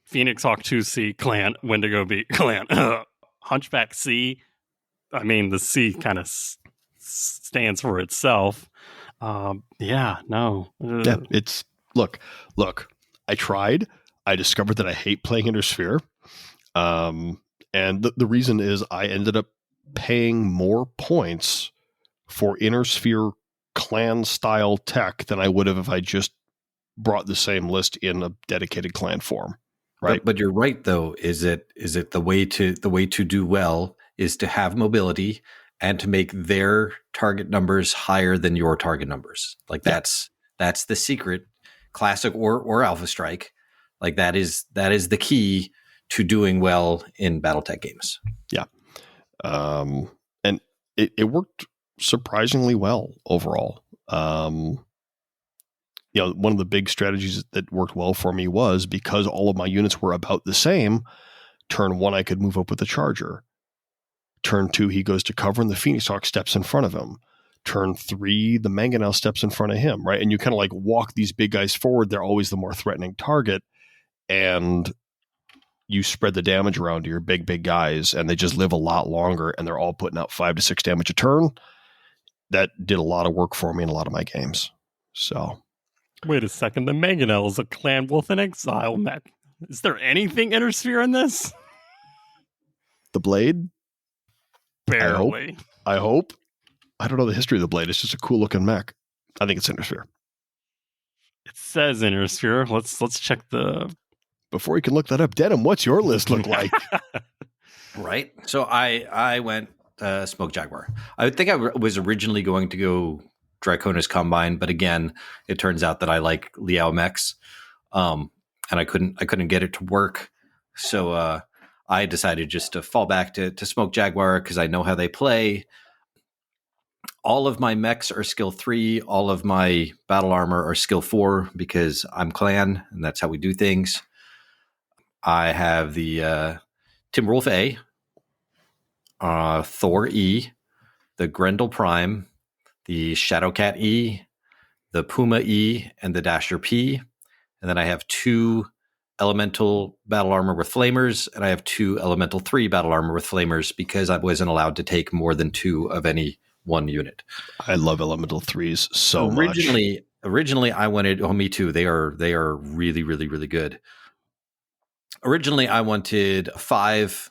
Phoenix Hawk 2C, clan, Wendigo B, clan, Hunchback C. I mean, the C kind of stands for itself. Yeah, it's look. I tried. I discovered that I hate playing Intersphere. And the reason is I ended up paying more points for Intersphere clan style tech than I would have if I just brought the same list in a dedicated clan form. Right. But you're right though. Is it the way to do well is to have mobility and to make their target numbers higher than your target numbers. Like that's the secret. Classic or Alpha Strike, like that is the key to doing well in BattleTech games. Yeah, and it worked surprisingly well overall. One of the big strategies that worked well for me was because all of my units were about the same. Turn 1, I could move up with the Charger. Turn 2, he goes to cover, and the Phoenix Hawk steps in front of him. Turn 3, the Mangonel steps in front of him, right? And you kind of like walk these big guys forward. They're always the more threatening target. And you spread the damage around to your big guys, and they just live a lot longer, and they're all putting out 5 to 6 damage a turn. That did a lot of work for me in a lot of my games. So, wait a second. The Mangonel is a clan wolf in exile mech. Is there anything Intersphere in this? The Blade? Barely. I hope. I don't know the history of the Blade. It's just a cool looking mech. I think it's Intersphere. It says Intersphere. Let's check the before you can look that up, Denim, what's your list look like? Right. So I went Smoke Jaguar. I think I was originally going to go Draconis Combine, but again, it turns out that I like Liao mechs, and I couldn't get it to work. So I decided just to fall back to Smoke Jaguar because I know how they play. All of my mechs are skill 3. All of my battle armor are skill 4 because I'm clan, and that's how we do things. I have the Timberwolf A, Thor E, the Grendel Prime, the Shadowcat E, the Puma E, and the Dasher P. And then I have 2 Elemental battle armor with flamers, and I have 2 Elemental 3 battle armor with flamers because I wasn't allowed to take more than 2 of any one unit. I love Elemental 3s so much. Originally, I wanted. Oh, me too. They are really, really, really good. Originally, I wanted 5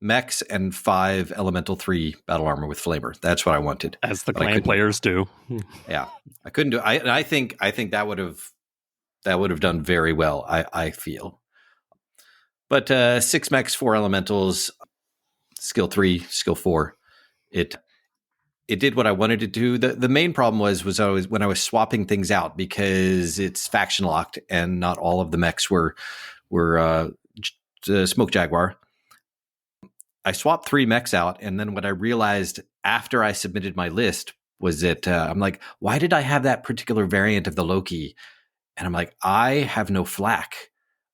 mechs and 5 Elemental 3 battle armor with flamer. That's what I wanted, as the clan players do. Yeah, I couldn't do. I think that would have done very well. I feel, but 6 mechs, 4 elementals, skill 3, skill 4. It did what I wanted to do. The main problem was when I was swapping things out because it's faction locked and not all of the mechs were Smoke Jaguar. I swapped 3 mechs out, and then what I realized after I submitted my list was that I'm like, why did I have that particular variant of the Loki? And I'm like, I have no flak.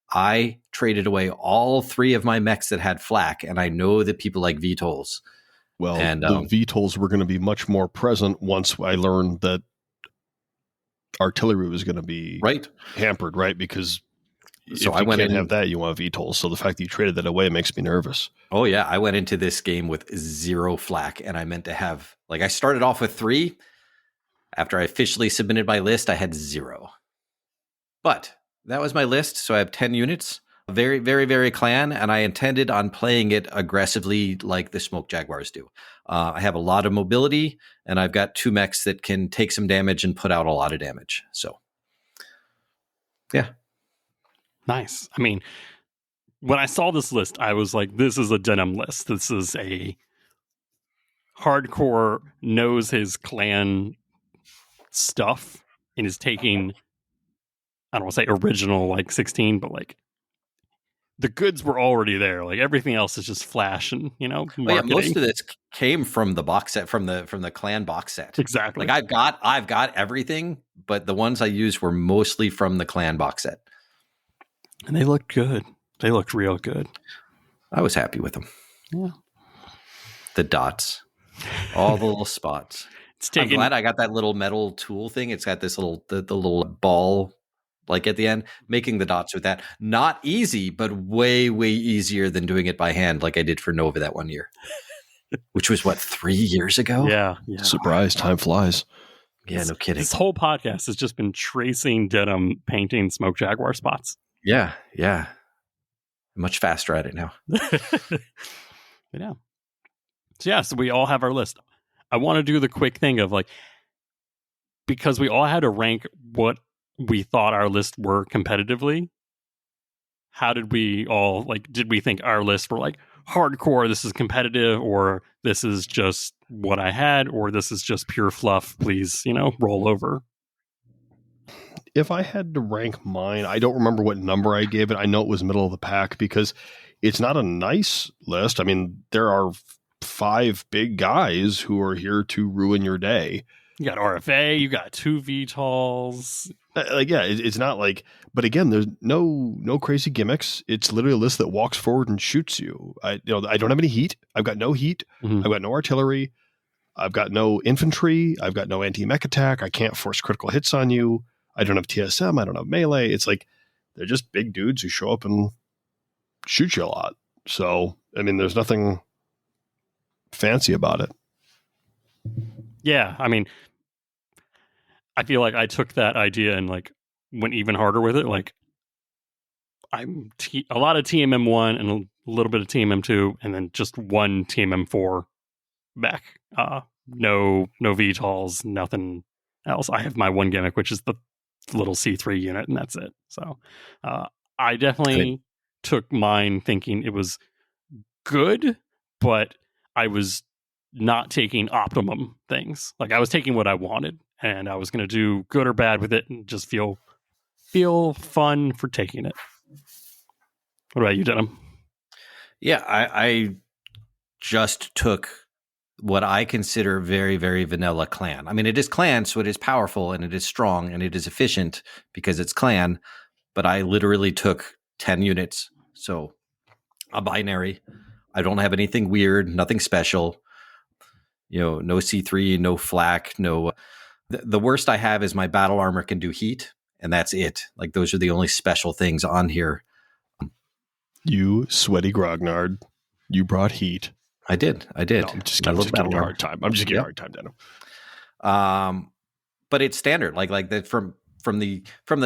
I traded away all 3 of my mechs that had flak, and I know that people like VTOLs. Well, and the VTOLs were going to be much more present once I learned that artillery was going to be hampered, right? Because so if you can't have that, you want VTOLs. So the fact that you traded that away makes me nervous. Oh, yeah. I went into this game with 0 flak, and I meant to have, I started off with 3. After I officially submitted my list, I had 0. But that was my list. So I have 10 units. Very, very, very clan, and I intended on playing it aggressively like the Smoke Jaguars do. I have a lot of mobility, and I've got 2 mechs that can take some damage and put out a lot of damage. So, yeah. Nice. I mean, when I saw this list, I was like, this is a Denim list. This is a hardcore, knows his clan stuff, and is taking, I don't want to say original 16, but the goods were already there. Everything else is just flash and marketing. Yeah, most of this came from the box set, from the clan box set. Exactly. I've got everything, but the ones I used were mostly from the clan box set. And they looked good. They looked real good. I was happy with them. Yeah. The dots, all the little spots. I'm glad I got that little metal tool thing. It's got this little the little ball. At the end, making the dots with that. Not easy, but way, way easier than doing it by hand like I did for Nova that one year. Which was, 3 years ago? Yeah. Surprise, time flies. Yeah, no kidding. This whole podcast has just been tracing Denim painting Smoke Jaguar spots. Yeah. Much faster at it now. Yeah. So we all have our list. I want to do the quick thing of because we all had to rank what we thought our list were competitively. How did we all did we think our lists were hardcore, this is competitive, or this is just what I had, or this is just pure fluff, please roll over? If I had to rank mine, I don't remember what number I gave it. I know it was middle of the pack because it's not a nice list. I mean, there are 5 big guys who are here to ruin your day. You got RFA, you got 2 VTOLs. It's not but again, there's no crazy gimmicks. It's literally a list that walks forward and shoots you. I don't have any heat. I've got no heat. Mm-hmm. I've got no artillery. I've got no infantry. I've got no anti-mech attack. I can't force critical hits on you. I don't have TSM. I don't have melee. It's they're just big dudes who show up and shoot you a lot. So, I mean, there's nothing fancy about it. Yeah, I mean, I feel like I took that idea and went even harder with it. I'm a lot of TMM1 and a little bit of TMM2, and then just 1 TMM4 back. No VTOLs, nothing else. I have my 1 gimmick, which is the little C3 unit, and that's it. So I definitely took mine thinking it was good, but I was not taking optimum things. Like I was taking what I wanted, and I was going to do good or bad with it, and just feel fun for taking it. What about you, Denim? Yeah, I just took what I consider very, very vanilla clan. I mean, it is clan, so it is powerful and it is strong and it is efficient because it's clan. But I literally took 10 units, so a binary. I don't have anything weird, nothing special. No C3, no flak, no. The worst I have is my battle armor can do heat, and that's it. Like those are the only special things on here. You sweaty grognard, you brought heat. I did. No, I'm just giving you a hard time. I'm just giving you a hard time, Denim. But it's standard. Like that from the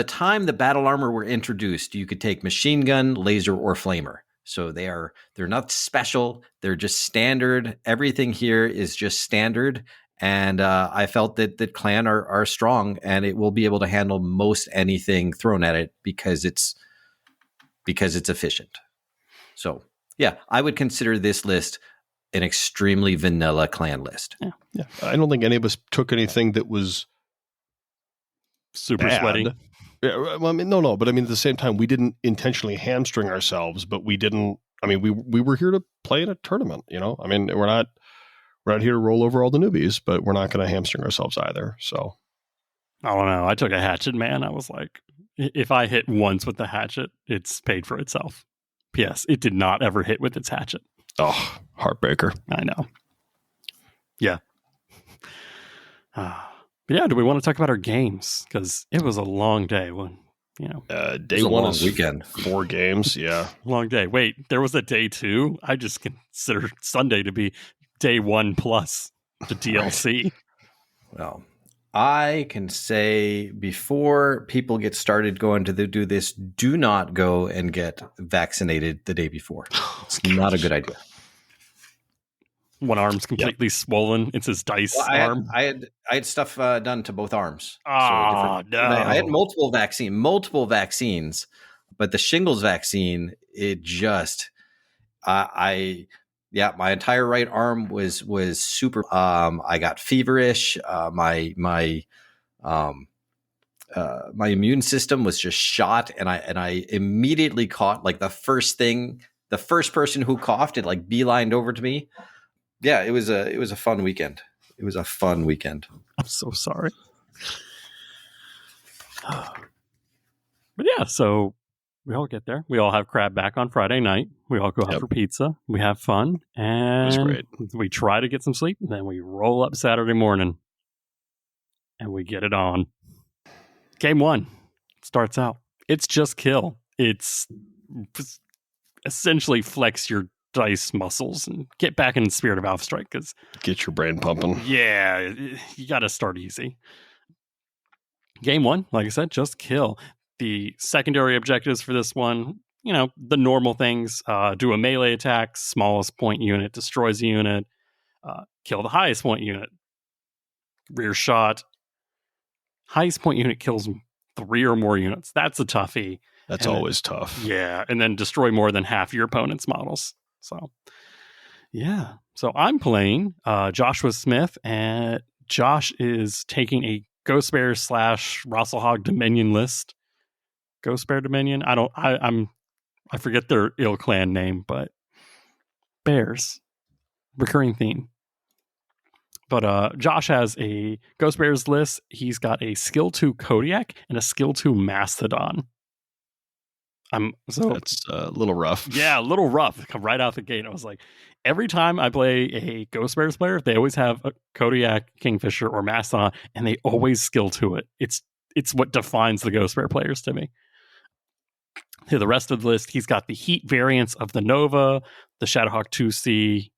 time the battle armor were introduced, you could take machine gun, laser, or flamer. So they're not special. They're just standard. Everything here is just standard. And I felt that clan are strong, and it will be able to handle most anything thrown at it because it's efficient. So yeah, I would consider this list an extremely vanilla clan list. Yeah. I don't think any of us took anything that was super bad. Sweaty. Yeah, well, I mean, no, but I mean, at the same time, we didn't intentionally hamstring ourselves, but we didn't. I mean, we were here to play in a tournament. I mean, we're not here to roll over all the newbies, but we're not going to hamstring ourselves either. So I don't know. I took a Hatchetman. I was like, if I hit once with the hatchet, it's paid for itself. P.S. It did not ever hit with its hatchet. Oh, heartbreaker. I know. Yeah. But yeah, do we want to talk about our games? Because it was a long day. Day one is weekend. 4 games. Yeah. Long day. Wait, there was a day 2? I just consider Sunday to be day 1 plus the DLC. Well, I can say before people get started going to do this, do not go and get vaccinated the day before. It's not a good idea. One arm's completely swollen. It's his dice arm. I had stuff done to both arms. No. I had multiple vaccines, but the shingles vaccine, it just, my entire right arm was super. I got feverish. My immune system was just shot, and I immediately caught like the first person who coughed, it like beelined over to me. Yeah, it was a fun weekend. It was a fun weekend. I'm so sorry. But yeah, so we all get there. We all have crab back on Friday night. We all go out for pizza. We have fun. And great. We try to get some sleep. And then we roll up Saturday morning. And we get it on. Game 1 starts out. It's just kill. It's essentially flex your dice muscles and get back in the spirit of Alpha Strike. Because get your brain pumping. Yeah, you got to start easy. Game 1, like I said, just kill. The secondary objectives for this one, the normal things. Do a melee attack, smallest point unit destroys a unit. Kill the highest point unit. Rear shot. Highest point unit kills 3 or more units. That's a toughie. That's always tough. Yeah, and then destroy more than half your opponent's models. So, yeah. So I'm playing Joshua Smith, and Josh is taking a Ghost Bear / Rosselhog Dominion list. Ghost Bear Dominion. I forget their ill clan name, but bears, recurring theme. But Josh has a Ghost Bears list. He's got a skill 2 Kodiak and a skill 2 Mastodon. That's a little rough. Yeah, a little rough. Come right out the gate. I was like, every time I play a Ghost Bears player, they always have a Kodiak, Kingfisher, or Mastodon, and they always skill 2 it. It's what defines the Ghost Bear players to me. To the rest of the list, he's got the Heat variants of the Nova, the Shadowhawk 2C,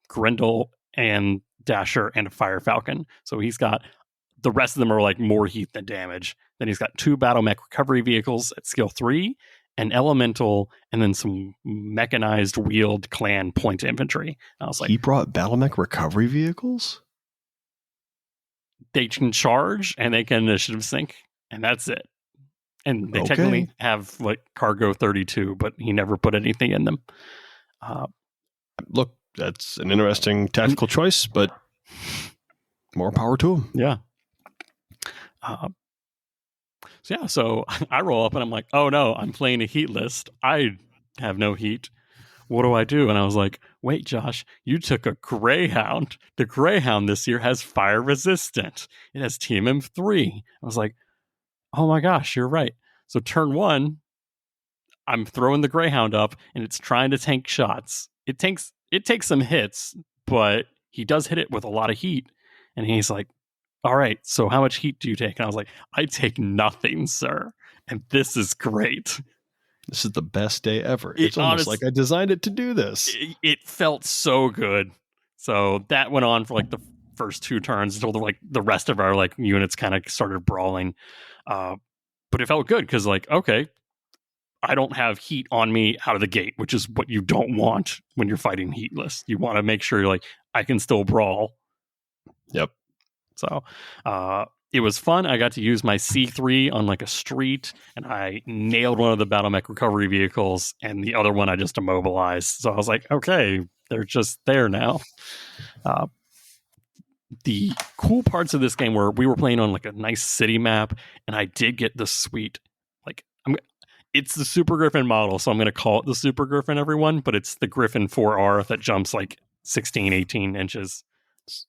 Grendel, and Dasher, and a Fire Falcon. So he's got the rest of them are like more heat than damage. Then he's got 2 battle mech recovery vehicles at skill 3, an elemental, and then some mechanized wheeled clan point infantry. And I was like, he brought battle mech recovery vehicles? They can charge and they can initiative sync, and that's it. And they technically have like cargo 32, but he never put anything in them. Look, that's an interesting tactical choice, but more power to him. Yeah. So I roll up and I'm like, oh no, I'm playing a heat list. I have no heat. What do I do? And I was like, wait, Josh, you took a Greyhound. The Greyhound this year has fire resistant. It has TMM 3. I was like, oh my gosh, you're right. So turn 1, I'm throwing the Greyhound up and it's trying to tank shots. It takes some hits, but he does hit it with a lot of heat. And he's like, all right, so how much heat do you take? And I was like, I take nothing, sir. And this is great. This is the best day ever. It's almost like I designed it to do this. It felt so good. So that went on for like the first 2 turns until the rest of our like units kind of started brawling. But it felt good because like, okay, I don't have heat on me out of the gate, which is what you don't want when you're fighting heatless. You want to make sure you're like, I can still brawl. Yep. So it was fun. I got to use my C3 on like a street, and I nailed one of the battle mech recovery vehicles, and the other one I just immobilized. So I was like, okay, they're just there now. The cool parts of this game were we were playing on like a nice city map, and I did get the sweet, like, it's the Super Griffin model, so I'm going to call it the Super Griffin, everyone, but it's the Griffin 4R that jumps like 16, 18 inches.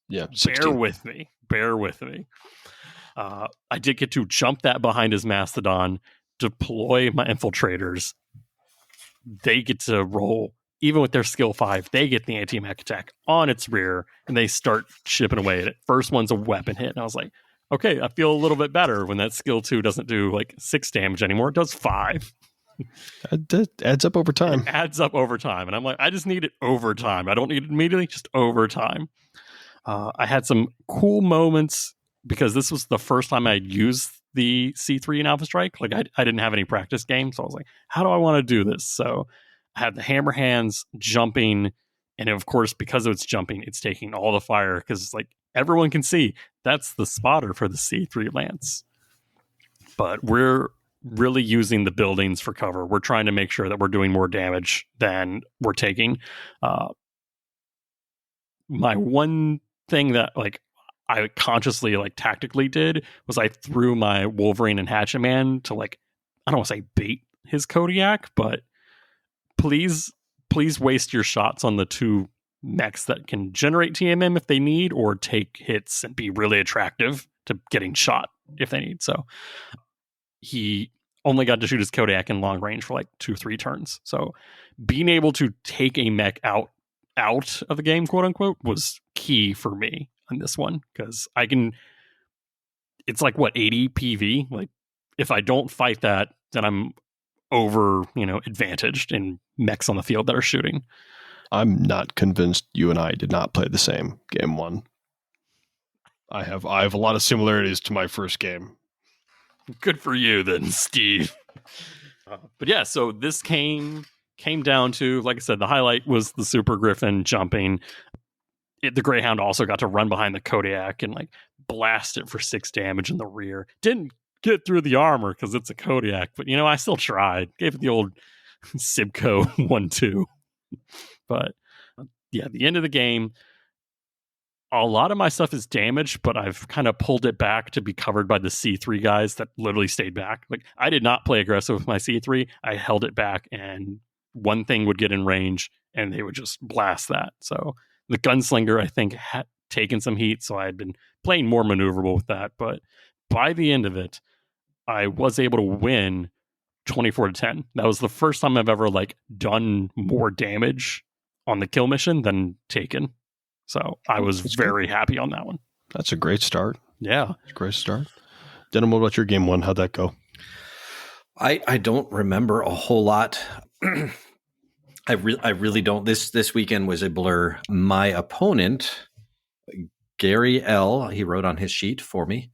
Yeah, 16. Bear with me. I did get to jump that behind his Mastodon, deploy my infiltrators. They get to roll, even with their skill 5, they get the anti-mech attack on its rear, and they start chipping away at it. First one's a weapon hit, and I was like, okay, I feel a little bit better when that skill 2 doesn't do like 6 damage anymore. It does 5. That adds up over time. It adds up over time. And I'm like, I just need it over time. I don't need it immediately, just over time. I had some cool moments because this was the first time I'd used the C3 in Alpha Strike. Like I didn't have any practice game. So I was like, how do I want to do this? So I had the hammer hands jumping. And of course, because it's jumping, it's taking all the fire because it's like everyone can see that's the spotter for the C3 Lance. But we're really using the buildings for cover. We're trying to make sure that we're doing more damage than we're taking. My one thing that like I consciously like tactically did was I threw my Wolverine and Hatchetman to like, I don't want to say bait his Kodiak, but please waste your shots on the 2 mechs that can generate TMM if they need, or take hits and be really attractive to getting shot if they need. So he only got to shoot his Kodiak in long range for like 2-3 turns. So being able to take a mech out of the game, quote unquote, was key for me on this one, because it's like what, 80 PV? Like if I don't fight that, then I'm over, advantaged in mechs on the field that are shooting. I'm not convinced you and I did not play the same game 1. I have a lot of similarities to my first game. Good for you then, Steve. But yeah, so this came down to, like I said, the highlight was the Super Griffin jumping. The Greyhound also got to run behind the Kodiak and like blast it for 6 damage in the rear. Didn't get through the armor because it's a Kodiak, but I still tried. Gave it the old Sibco 1-2. But yeah, at the end of the game, a lot of my stuff is damaged, but I've kind of pulled it back to be covered by the C3 guys that literally stayed back. Like I did not play aggressive with my C3. I held it back, and one thing would get in range and they would just blast that. So the Gunslinger, I think, had taken some heat, so I had been playing more maneuverable with that. But by the end of it, I was able to win 24-10. That was the first time I've ever like done more damage on the kill mission than taken. So I was very happy on that one. That's a great start. Yeah. It's a great start. Denim, what about your game 1? How'd that go? I don't remember a whole lot. I really don't. This weekend was a blur. My opponent, Gary L., he wrote on his sheet for me.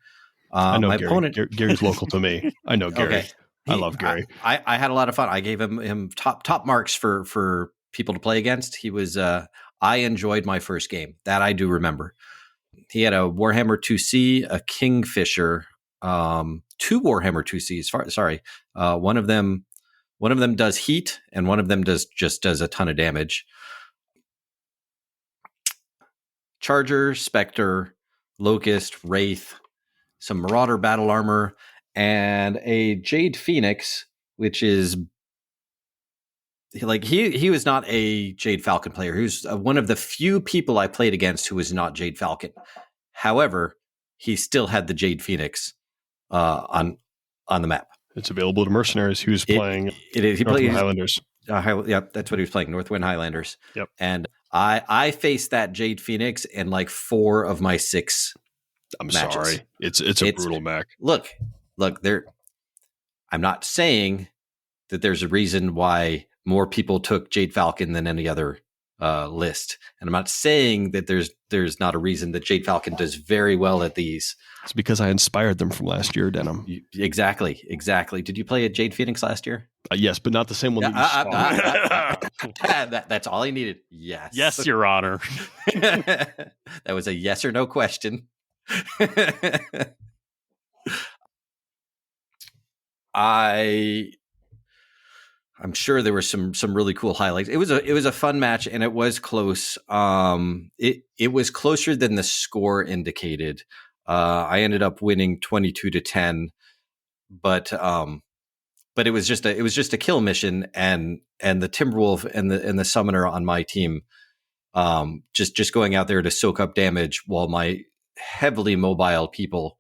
I know my Gary. opponent. Gary's local to me. I know Gary. Okay. I love Gary. I had a lot of fun. I gave him top marks for people to play against. He was. I enjoyed my first game. That I do remember. He had a Warhammer 2C, a Kingfisher, two Warhammer 2Cs. Sorry, one of them does heat, and one of them does a ton of damage. Charger, Spectre, Locust, Wraith, some Marauder battle armor, and a Jade Phoenix, which is like he was not a Jade Falcon player. He was one of the few people I played against who was not Jade Falcon. However, he still had the Jade Phoenix on the map. It's available to mercenaries. He was playing Northwind Highlanders. Yep, that's what he was playing, Northwind Highlanders. Yep. And I faced that Jade Phoenix in like 4 of my 6 matches. Sorry. It's a brutal mech. Look, I'm not saying that there's a reason why more people took Jade Falcon than any other list. And I'm not saying that there's not a reason that Jade Falcon does very well at these. It's because I inspired them from last year, Denim. Exactly. Did you play a Jade Phoenix last year? Yes, but not the same one that you saw. That's all I needed. Yes. Yes, Your Honor. That was a yes or no question. I'm sure there were some really cool highlights. It was a fun match, and it was close. It was closer than the score indicated. I ended up winning 22-10, but it was just a kill mission, and the Timberwolf and the Summoner on my team just going out there to soak up damage while my heavily mobile people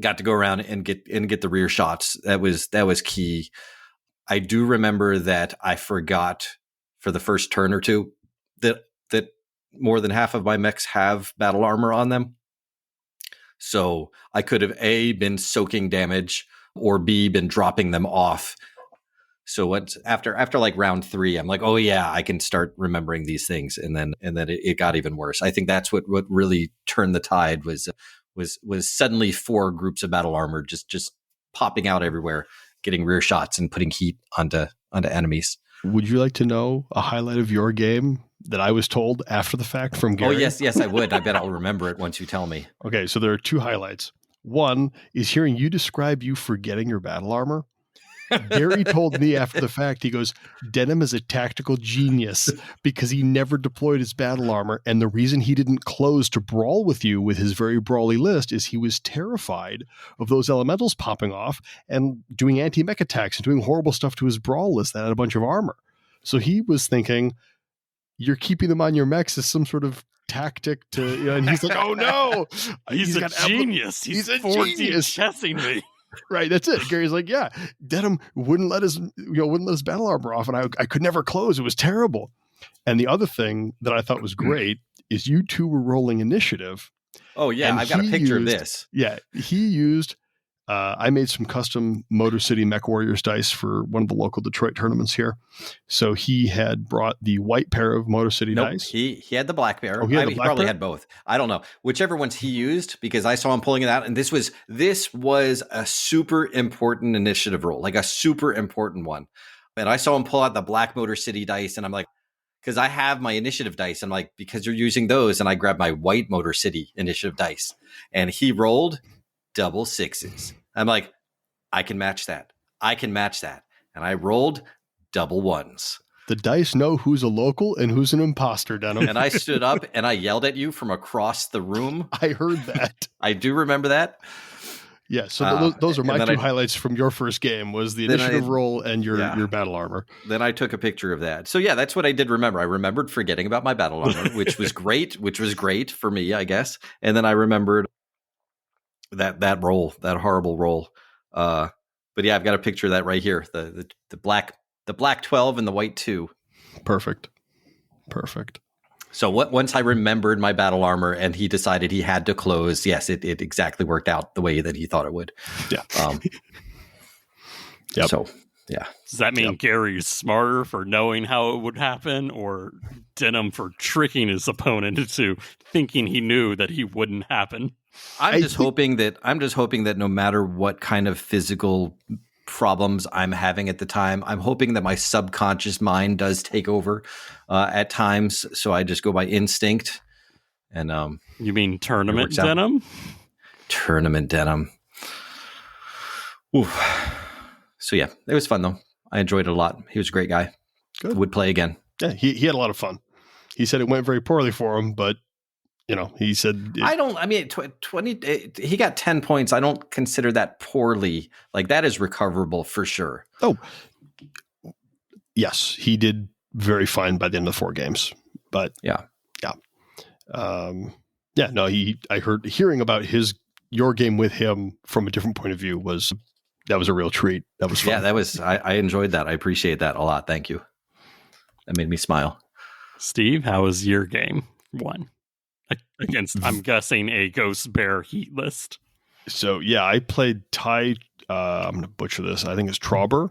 got to go around and get the rear shots. That was key. I do remember that I forgot for the first turn or two that more than half of my mechs have battle armor on them. So I could have A, been soaking damage, or B, been dropping them off. So after like round 3, I'm like, oh yeah, I can start remembering these things. And then it got even worse. I think that's what really turned the tide was suddenly 4 groups of battle armor just popping out everywhere, getting rear shots and putting heat onto enemies. Would you like to know a highlight of your game that I was told after the fact from Gary? Oh, yes, I would. I bet I'll remember it once you tell me. Okay, so there are 2 highlights. One is hearing you describe you forgetting your battle armor. Gary told me after the fact, he goes, Denim is a tactical genius because he never deployed his battle armor. And the reason he didn't close to brawl with you with his very brawly list is he was terrified of those elementals popping off and doing anti-mech attacks and doing horrible stuff to his brawl list that had a bunch of armor. So he was thinking, you're keeping them on your mechs as some sort of tactic to, and he's like, oh no, he's a genius. He's a genius chessing me. Right, that's it. Gary's like, yeah, Denim wouldn't let his battle armor off, and I could never close. It was terrible. And the other thing that I thought was great is you 2 were rolling initiative. Oh yeah, I've got a picture of this. Yeah, he used. I made some custom Motor City Mechwarriors dice for one of the local Detroit tournaments here. So he had brought the white pair of Motor City dice. He had the black pair. Oh, he probably had both. I don't know. Whichever ones he used, because I saw him pulling it out. And this was a super important initiative roll, like a super important one. And I saw him pull out the black Motor City dice, and I'm like, because I have my initiative dice. I'm like, because you're using those, and I grabbed my white Motor City initiative dice. And he rolled double 6s. I'm like, I can match that. And I rolled double 1s. The dice know who's a local and who's an imposter, Denim. And I stood up and I yelled at you from across the room. I heard that. I do remember that. Yeah, so those are my 2 highlights from your first game, was the initiative roll and your battle armor. Then I took a picture of that. So yeah, that's what I did remember. I remembered forgetting about my battle armor, which was great for me, I guess. And then I remembered that horrible roll. But yeah, I've got a picture of that right here. The black 12 and the white 2. Perfect. So once I remembered my battle armor and he decided he had to close, yes, it exactly worked out the way that he thought it would. Yeah. Yep. So yeah. Does that mean Gary's smarter for knowing how it would happen, or Denim for tricking his opponent into thinking he knew that he wouldn't happen? I'm just hoping that no matter what kind of physical problems I'm having at the time, I'm hoping that my subconscious mind does take over at times. So I just go by instinct. And you mean tournament Denim? Tournament denim. Oof. So yeah, it was fun though. I enjoyed it a lot. He was a great guy. Good. Would play again. Yeah, he had a lot of fun. He said it went very poorly for him, but he said he got 10 points. I don't consider that poorly. Like, that is recoverable for sure. Oh, yes, he did very fine by the end of the 4 games. But yeah. I heard hearing about your game with him from a different point of view was a real treat. That was fun. Yeah, I enjoyed that. I appreciate that a lot. Thank you. That made me smile. Steve, how was your game 1? Against, I'm guessing, a Ghost Bear Heat list. So, yeah, I played Ty, I'm going to butcher this, I think it's Trauber.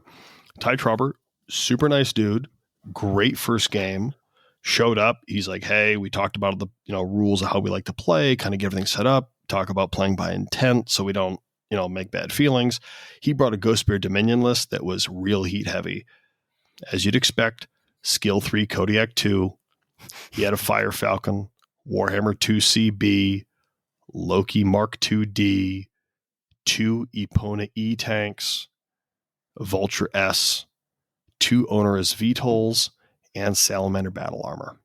Ty Trauber, super nice dude, great first game, showed up, he's like, hey, we talked about the rules of how we like to play, kind of get everything set up, talk about playing by intent so we don't, make bad feelings. He brought a Ghost Bear Dominion list that was real heat heavy. As you'd expect, Skill 3 Kodiak 2, he had a Fire Falcon, Warhammer 2CB, Loki Mark 2D, 2 Epona E tanks, Vulture S, 2 Onerous VTOLs, and Salamander battle armor.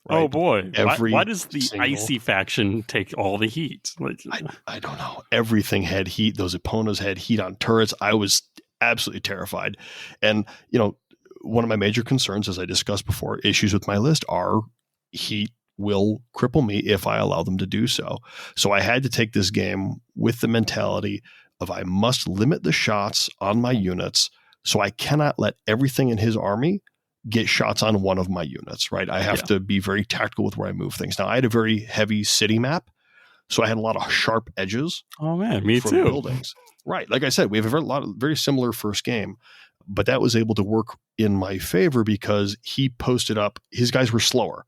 Right? Oh boy! Why does the icy faction take all the heat? I don't know. Everything had heat. Those Eponas had heat on turrets. I was absolutely terrified. And one of my major concerns, as I discussed before, issues with my list are heat will cripple me if I allow them to do so. So I had to take this game with the mentality of I must limit the shots on my units, so I cannot let everything in his army get shots on one of my units, right? I have to be very tactical with where I move things. Now, I had a very heavy city map, so I had a lot of sharp edges. Oh man, me too. Buildings. Right. Like I said, we have a lot of very similar first game, but that was able to work in my favor because he posted up, his guys were slower.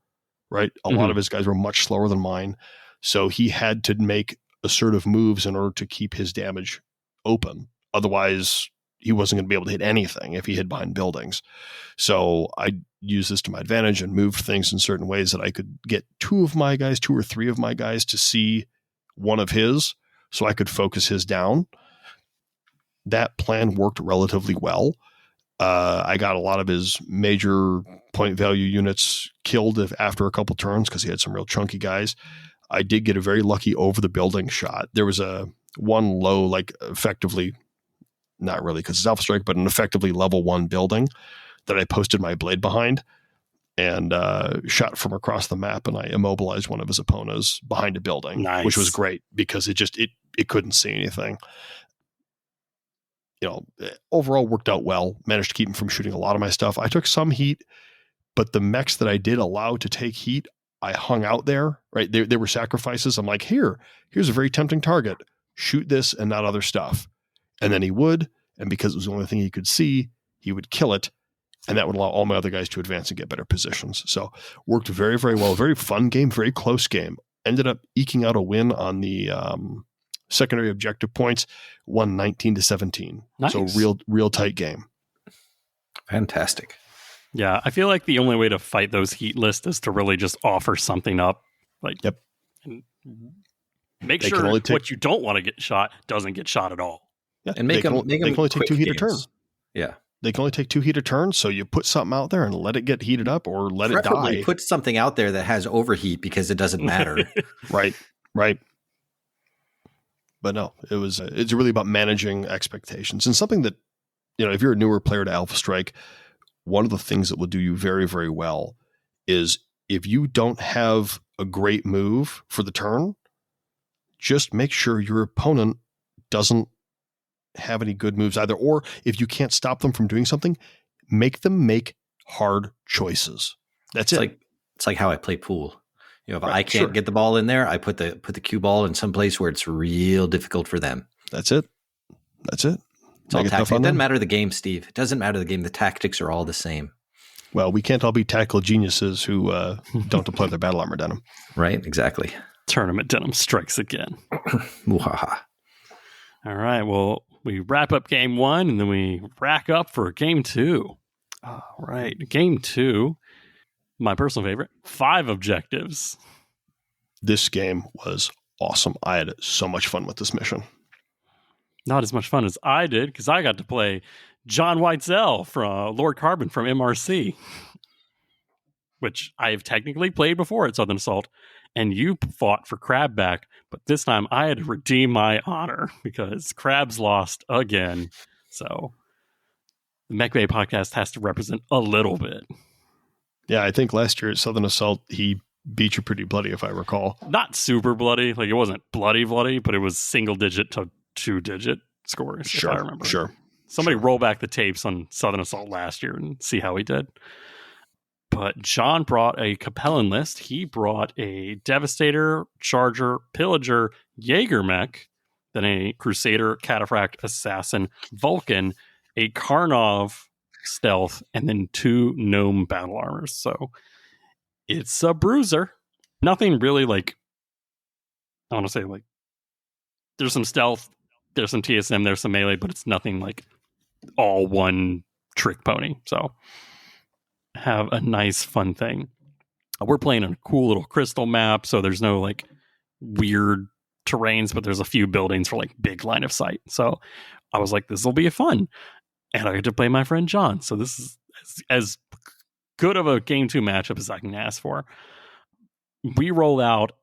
Right. A lot of his guys were much slower than mine. So he had to make assertive moves in order to keep his damage open. Otherwise, he wasn't going to be able to hit anything if he hid behind buildings. So I used this to my advantage and moved things in certain ways that I could get 2 or 3 of my guys to see one of his so I could focus his down. That plan worked relatively well. I got a lot of his major point value units killed after a couple turns because he had some real chunky guys. I did get a very lucky over the building shot. There was one low, effectively, not really because it's Alpha Strike, but an effectively level 1 building that I posted my blade behind and shot from across the map, and I immobilized one of his opponents behind a building, which was great because it couldn't see anything. Overall worked out well, managed to keep him from shooting a lot of my stuff. I took some heat, but the mechs that I did allow to take heat, I hung out there, right? They were sacrifices. I'm like, here's a very tempting target. Shoot this and not other stuff. And then he would, and because it was the only thing he could see, he would kill it. And that would allow all my other guys to advance and get better positions. So worked very, very well. Very fun game, very close game. Ended up eking out a win on the secondary objective points, won 19-17. Nice. So real tight game. Fantastic. Yeah, I feel like the only way to fight those heat lists is to really just offer something up. Yep. And make sure what you don't want to get shot doesn't get shot at all. Yeah, and they can only take 2 heat a turn. Yeah. They can only take 2 heat a turn, so you put something out there and let it get heated up or let it die. Put something out there that has overheat because it doesn't matter. Right. But no, it's really about managing expectations. And something that, if you're a newer player to Alpha Strike, one of the things that will do you very, very well is if you don't have a great move for the turn, just make sure your opponent doesn't have any good moves either. Or if you can't stop them from doing something, make them make hard choices. That's it. It's like how I play pool. If I can't get the ball in there, I put the cue ball in some place where it's real difficult for them. That's it. It's all tactics. It doesn't matter the game, Steve. It doesn't matter the game. The tactics are all the same. Well, we can't all be tactical geniuses who don't deploy their battle armor denim. Right, exactly. Tournament denim strikes again. All right, well, we wrap up game 1 and then we rack up for game 2. All right, game 2, my personal favorite, 5 objectives. This game was awesome. I had so much fun with this mission. Not as much fun as I did, because I got to play John Weitzel from Lord Carbon from MRC, which I have technically played before at Southern Assault, and you fought for Crab back, but this time I had to redeem my honor because Crab's lost again. So the Mechbay podcast has to represent a little bit. Yeah, I think last year at Southern Assault, he beat you pretty bloody, if I recall. Not super bloody. Like, it wasn't bloody, but it was single-digit to two-digit scores, sure, if I remember. Sure. Somebody roll back the tapes on Southern Assault last year and see how he did. But John brought a Capellan list. He brought a Devastator, Charger, Pillager, Jaeger mech, then a Crusader, Cataphract, Assassin, Vulcan, a Karnov stealth, and then 2 Gnome battle armors. So it's a bruiser. Nothing really like, I want to say like, there's some stealth, there's some TSM, there's some melee, but it's nothing like all one trick pony. So have a nice fun thing. We're playing on a cool little crystal map, so there's no like weird terrains, but there's a few buildings for like big line of sight. So I was like, this will be fun. And I get to play my friend John. So this is as good of a game 2 matchup as I can ask for. We roll out.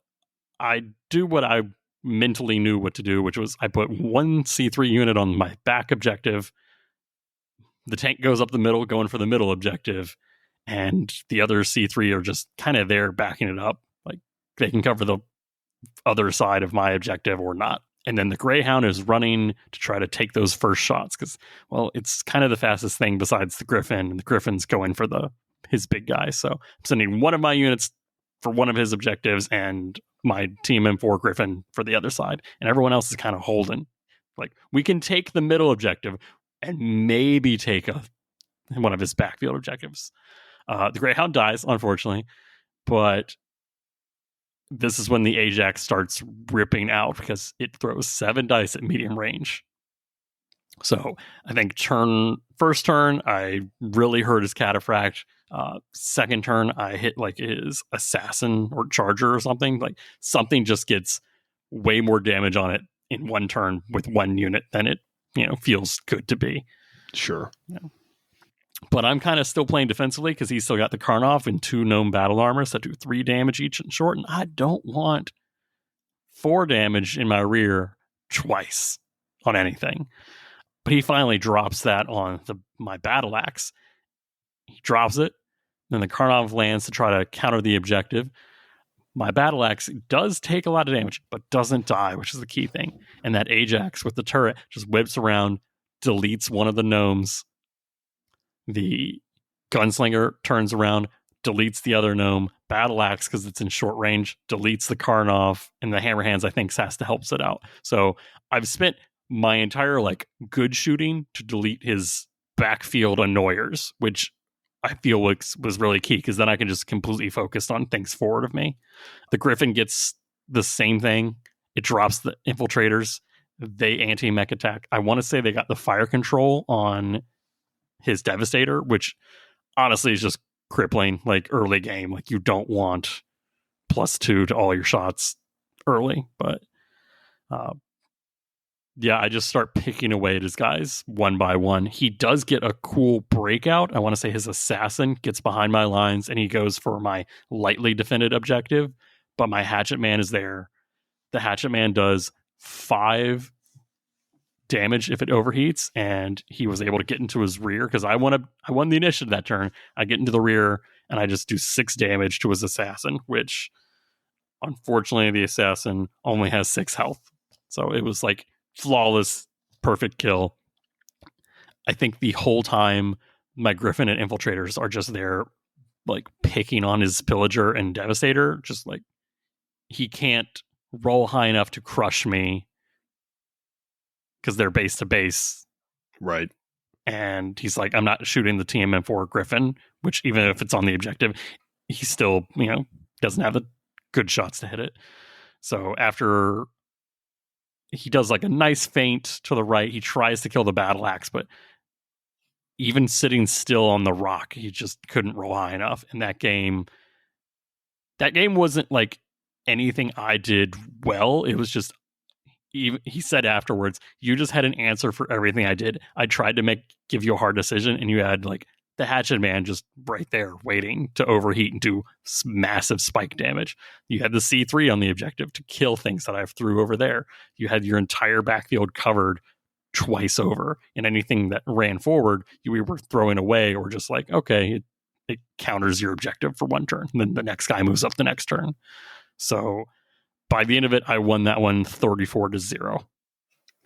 I do what I mentally knew what to do, which was I put 1 C3 unit on my back objective. The tank goes up the middle, going for the middle objective. And the other C3 are just kind of there backing it up. Like, they can cover the other side of my objective or not. And then the Greyhound is running to try to take those first shots because, well, it's kind of the fastest thing besides the Griffin. And the Griffin's going for his big guy. So I'm sending one of my units for one of his objectives and my Team M4 Griffin for the other side. And everyone else is kind of holding. Like, we can take the middle objective and maybe take one of his backfield objectives. The Greyhound dies, unfortunately, but this is when the Ajax starts ripping out because it throws 7 dice at medium range. So I think first turn, I really hurt his Cataphract. Second turn, I hit like his Assassin or Charger or something. Like, something just gets way more damage on it in one turn with one unit than it feels good to be. Sure. Yeah. But I'm kind of still playing defensively because he's still got the Karnov and 2 Gnome battle armors that do 3 damage each in short. And I don't want 4 damage in my rear twice on anything. But he finally drops that on my battle axe. He drops it. Then the Karnov lands to try to counter the objective. My battle axe does take a lot of damage, but doesn't die, which is the key thing. And that Ajax with the turret just whips around, deletes one of the gnomes. The Gunslinger turns around, deletes the other gnome. Battle axe, because it's in short range, deletes the Karnov. And the Hammerhands, I think, has to help it out. So I've spent my entire good shooting to delete his backfield annoyers, which I feel was really key because then I can just completely focus on things forward of me. The Griffin gets the same thing. It drops the infiltrators. They anti-mech attack. I want to say they got the fire control on his Devastator, which honestly is just crippling, early game. You don't want +2 to all your shots early, but yeah, I just start picking away at his guys one by one. He does get a cool breakout. I want to say his Assassin gets behind my lines and he goes for my lightly defended objective, but my Hatchetman is there. The Hatchetman does 5 damage if it overheats, and he was able to get into his rear because I won the initiative that turn. I get into the rear and I just do 6 damage to his Assassin, which unfortunately the Assassin only has 6 health. So it was flawless, perfect kill. I think the whole time my Griffin and Infiltrators are just there picking on his Pillager and Devastator, just he can't roll high enough to crush me because they're base to base. Right. And he's I'm not shooting the TMM4 Griffin, which even if it's on the objective, he still, doesn't have the good shots to hit it. So after he does a nice feint to the right, he tries to kill the battle axe, but even sitting still on the rock, he just couldn't roll high enough. And that game wasn't anything I did well. It was just, he said afterwards, you just had an answer for everything I did. I tried to give you a hard decision, and you had like the Hatchetman just right there waiting to overheat and do massive spike damage. You had the C3 on the objective to kill things that I threw over there. You had your entire backfield covered twice over, and anything that ran forward, you were throwing away or just like, okay, it counters your objective for one turn. And then the next guy moves up the next turn. So by the end of it, I won that one 34-0.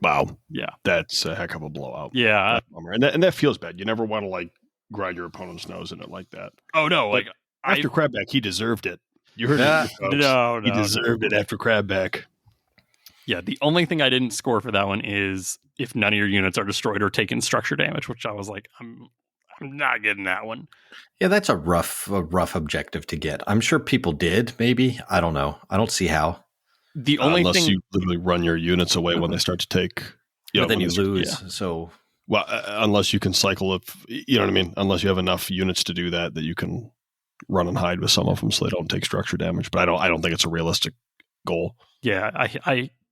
Wow. Yeah. That's a heck of a blowout. Yeah. And that feels bad. You never want to like grind your opponent's nose in it like that. Oh, no. But like after Crabback, he deserved it. You heard it, folks. No. He deserved it after Crabback. Yeah, the only thing I didn't score for that one is if none of your units are destroyed or taking structure damage, which I was like, I'm not getting that one. Yeah, that's a rough objective to get. I'm sure people did, maybe. I don't know. I don't see how. The only unless thing, you literally run your units away when they start to take. But then you lose. Yeah. So, well, unless you can cycle it, you know what I mean. Unless you have enough units to do that you can run and hide with some of them, so they don't take structure damage. But I don't think it's a realistic goal. Yeah,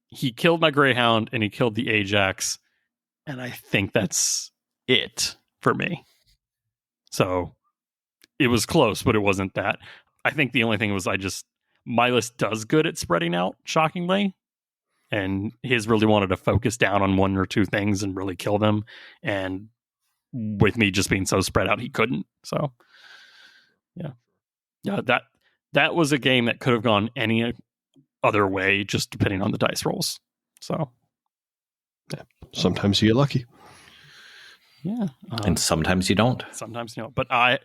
he killed my Greyhound and he killed the Ajax, and I think that's it for me. So it was close, but it wasn't that. I think the only thing was my list does good at spreading out, shockingly. And his really wanted to focus down on one or two things and really kill them. And with me just being so spread out, he couldn't. So, yeah, that was a game that could have gone any other way, just depending on the dice rolls. So, yeah, sometimes you get lucky. Yeah, and sometimes you don't. Sometimes you don't. But I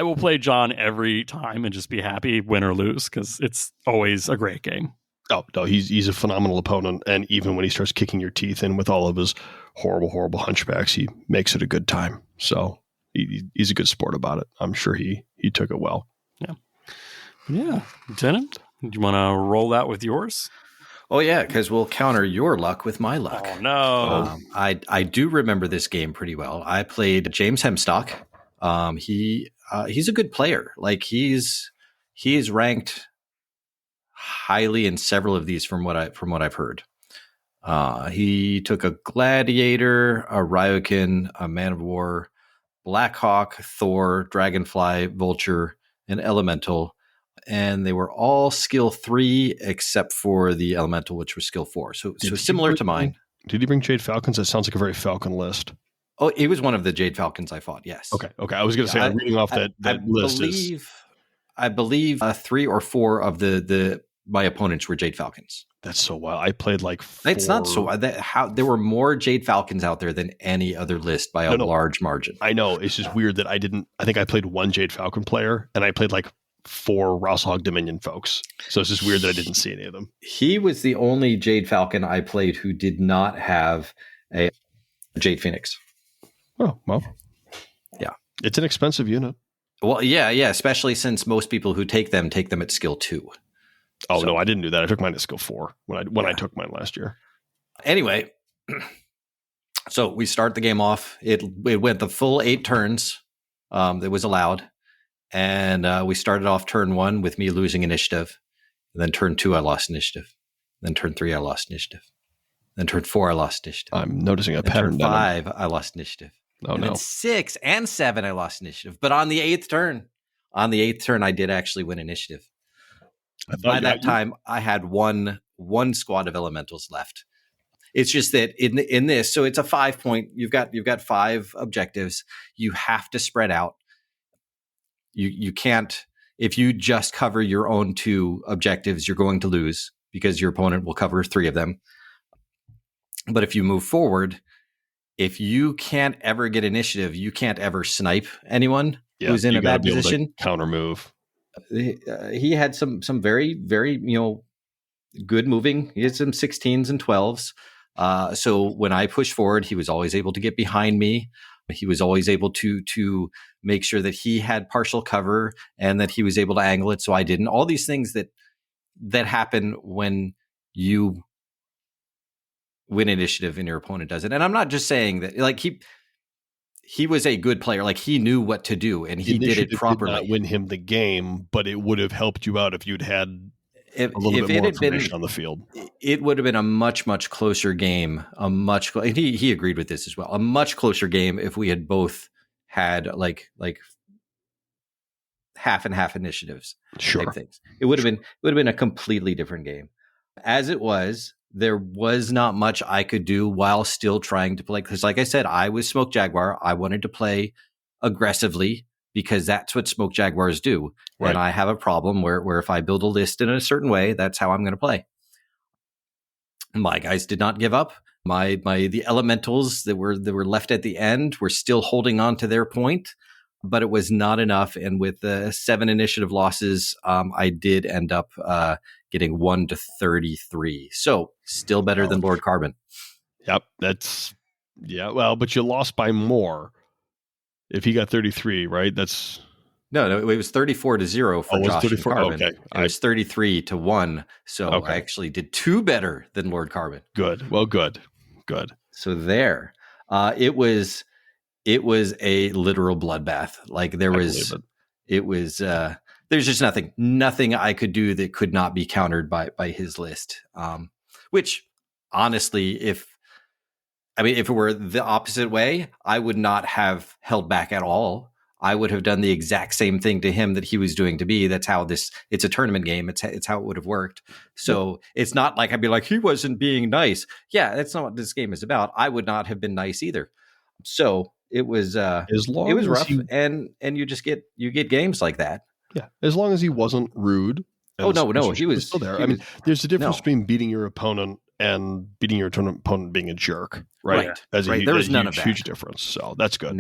will play John every time and just be happy, win or lose, because it's always a great game. Oh, no, he's a phenomenal opponent. And even when he starts kicking your teeth in with all of his horrible, horrible hunchbacks, he makes it a good time. So he's a good sport about it. I'm sure he took it well. Yeah. Yeah. Lieutenant, do you want to roll that with yours? Oh, yeah, because we'll counter your luck with my luck. Oh, no. I do remember this game pretty well. I played James Hemstock. He's a good player. Like he's ranked highly in several of these from what I've heard. He took a Gladiator, a Ryokan, a Man of War, Blackhawk, Thor, Dragonfly, Vulture, and Elemental, and they were all skill 3 except for the Elemental, which was skill 4. So similar to mine. Did he bring Jade Falcons? That sounds like a very Falcon list. Oh, he was one of the Jade Falcons I fought. Yes. Okay. I was going to say, I'm reading off that list. I believe 3 or 4 of my opponents were Jade Falcons. That's so wild. I played like 4. It's not so there were more Jade Falcons out there than any other list by a large margin. I know. It's just weird that I think I played 1 Jade Falcon player and I played like 4 Roughshog Dominion folks. So it's just weird that I didn't see any of them. He was the only Jade Falcon I played who did not have a Jade Phoenix. Oh, well. Yeah. It's an expensive unit. Well, yeah, especially since most people who take them at skill 2. Oh, so, no, I didn't do that. I took mine at skill 4 when I took mine last year. Anyway, so we start the game off. It went the full 8 turns that was allowed. And we started off turn 1 with me losing initiative. And then turn 2, I lost initiative. Then turn 3, I lost initiative. Then turn 4, I lost initiative. I'm noticing a pattern. Turn 5, I lost initiative. Oh, and no. Then 6 and 7, I lost initiative. But on the 8th turn, I did actually win initiative. By that time, I had one squad of elementals left. It's just that in this, so it's a 5-point. You've got 5 objectives. You have to spread out. You can't, if you just cover your own 2 objectives, you're going to lose because your opponent will cover 3 of them. But if you move forward, if you can't ever get initiative, you can't ever snipe anyone who's in a bad position. Counter move. He had some very, very, good moving. He had some 16s and 12s. So when I pushed forward, he was always able to get behind me. He was always able to make sure that he had partial cover and that he was able to angle it. So I didn't. All these things that happen when you win initiative and your opponent does it. And I'm not just saying that, like, he was a good player. Like, he knew what to do and he did it properly. Did not win him the game, but it would have helped you out if you'd had if a little if bit it more had been information on the field. It would have been a much closer game. And he agreed with this as well. A much closer game if we had both had like half and half initiatives type things. It would have been a completely different game. As it was, there was not much I could do while still trying to play. Because like I said, I was Smoke Jaguar. I wanted to play aggressively because that's what Smoke Jaguars do. Right. And I have a problem where if I build a list in a certain way, that's how I'm going to play. My guys did not give up. The elementals that were left at the end were still holding on to their point, but it was not enough. And with the 7 initiative losses, I did end up getting 1-33. So still better than Lord Carbon. Yep, well, but you lost by more. If he got 33, right? That's no. It was 34-0 for Josh and Carbon. Okay. It was 33-1. So I actually did 2 better than Lord Carbon. Good. Well, good. So there, it was a literal bloodbath. Like there's just nothing I could do that could not be countered by his list. Which honestly, if it were the opposite way, I would not have held back at all. I would have done the exact same thing to him that he was doing to me. That's how it's a tournament game. It's how it would have worked. So It's not like I'd be like, he wasn't being nice. Yeah, that's not what this game is about. I would not have been nice either. So it was rough. And you get games like that. Yeah. As long as he wasn't rude. No, he was still there. There's a difference between beating your opponent and beating your opponent being a jerk, right? There was none of that. Huge difference. So that's good.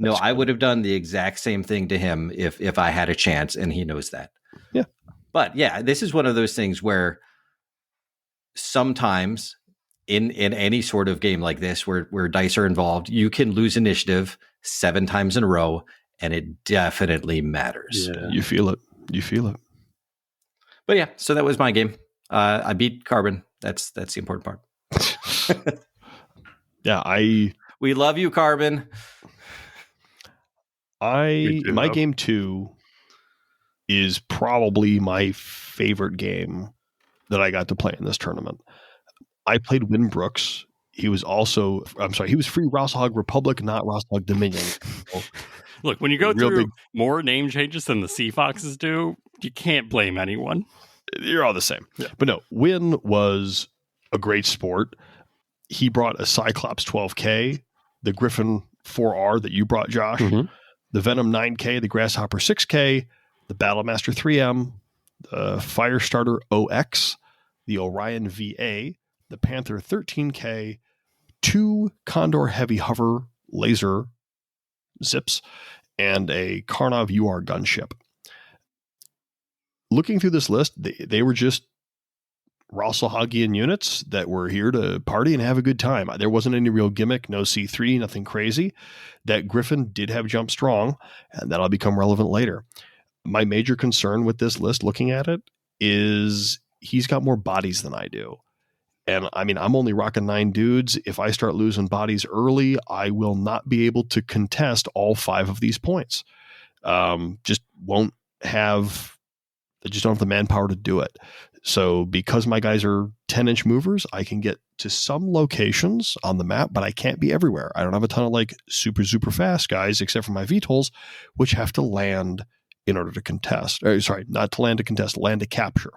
No, I would have done the exact same thing to him if I had a chance, and he knows that. Yeah. But yeah, this is one of those things where sometimes in any sort of game like this where dice are involved, you can lose initiative 7 times in a row, and it definitely matters. Yeah. You feel it. But yeah, so that was my game. I beat Carbon. That's the important part. Yeah, we love you, Carbon. My game 2 is probably my favorite game that I got to play in this tournament. I played Win Brooks. He was Free Roughshog Republic, not Roughshog Dominion. Look, when you go through more name changes than the Sea Foxes do, you can't blame anyone. You're all the same. Yeah. But no, Win was a great sport. He brought a Cyclops 12K, the Griffin 4R that you brought, Josh, the Venom 9K, the Grasshopper 6K, the Battlemaster 3M, the Firestarter OX, the Orion VA, the Panther 13K, 2 Condor Heavy Hover laser zips, and a Karnov UR gunship. Looking through this list, they were just Roughshagian units that were here to party and have a good time. There wasn't any real gimmick, no C3, nothing crazy. That Griffin did have Jump Strong, and that'll become relevant later. My major concern with this list, looking at it, is he's got more bodies than I do. And I'm only rocking 9 dudes. If I start losing bodies early, I will not be able to contest all 5 of these points. Just don't have the manpower to do it. So because my guys are 10-inch movers, I can get to some locations on the map, but I can't be everywhere. I don't have a ton of super, super fast guys, except for my VTOLs, which have to land in order to contest. Not to land to contest, land to capture,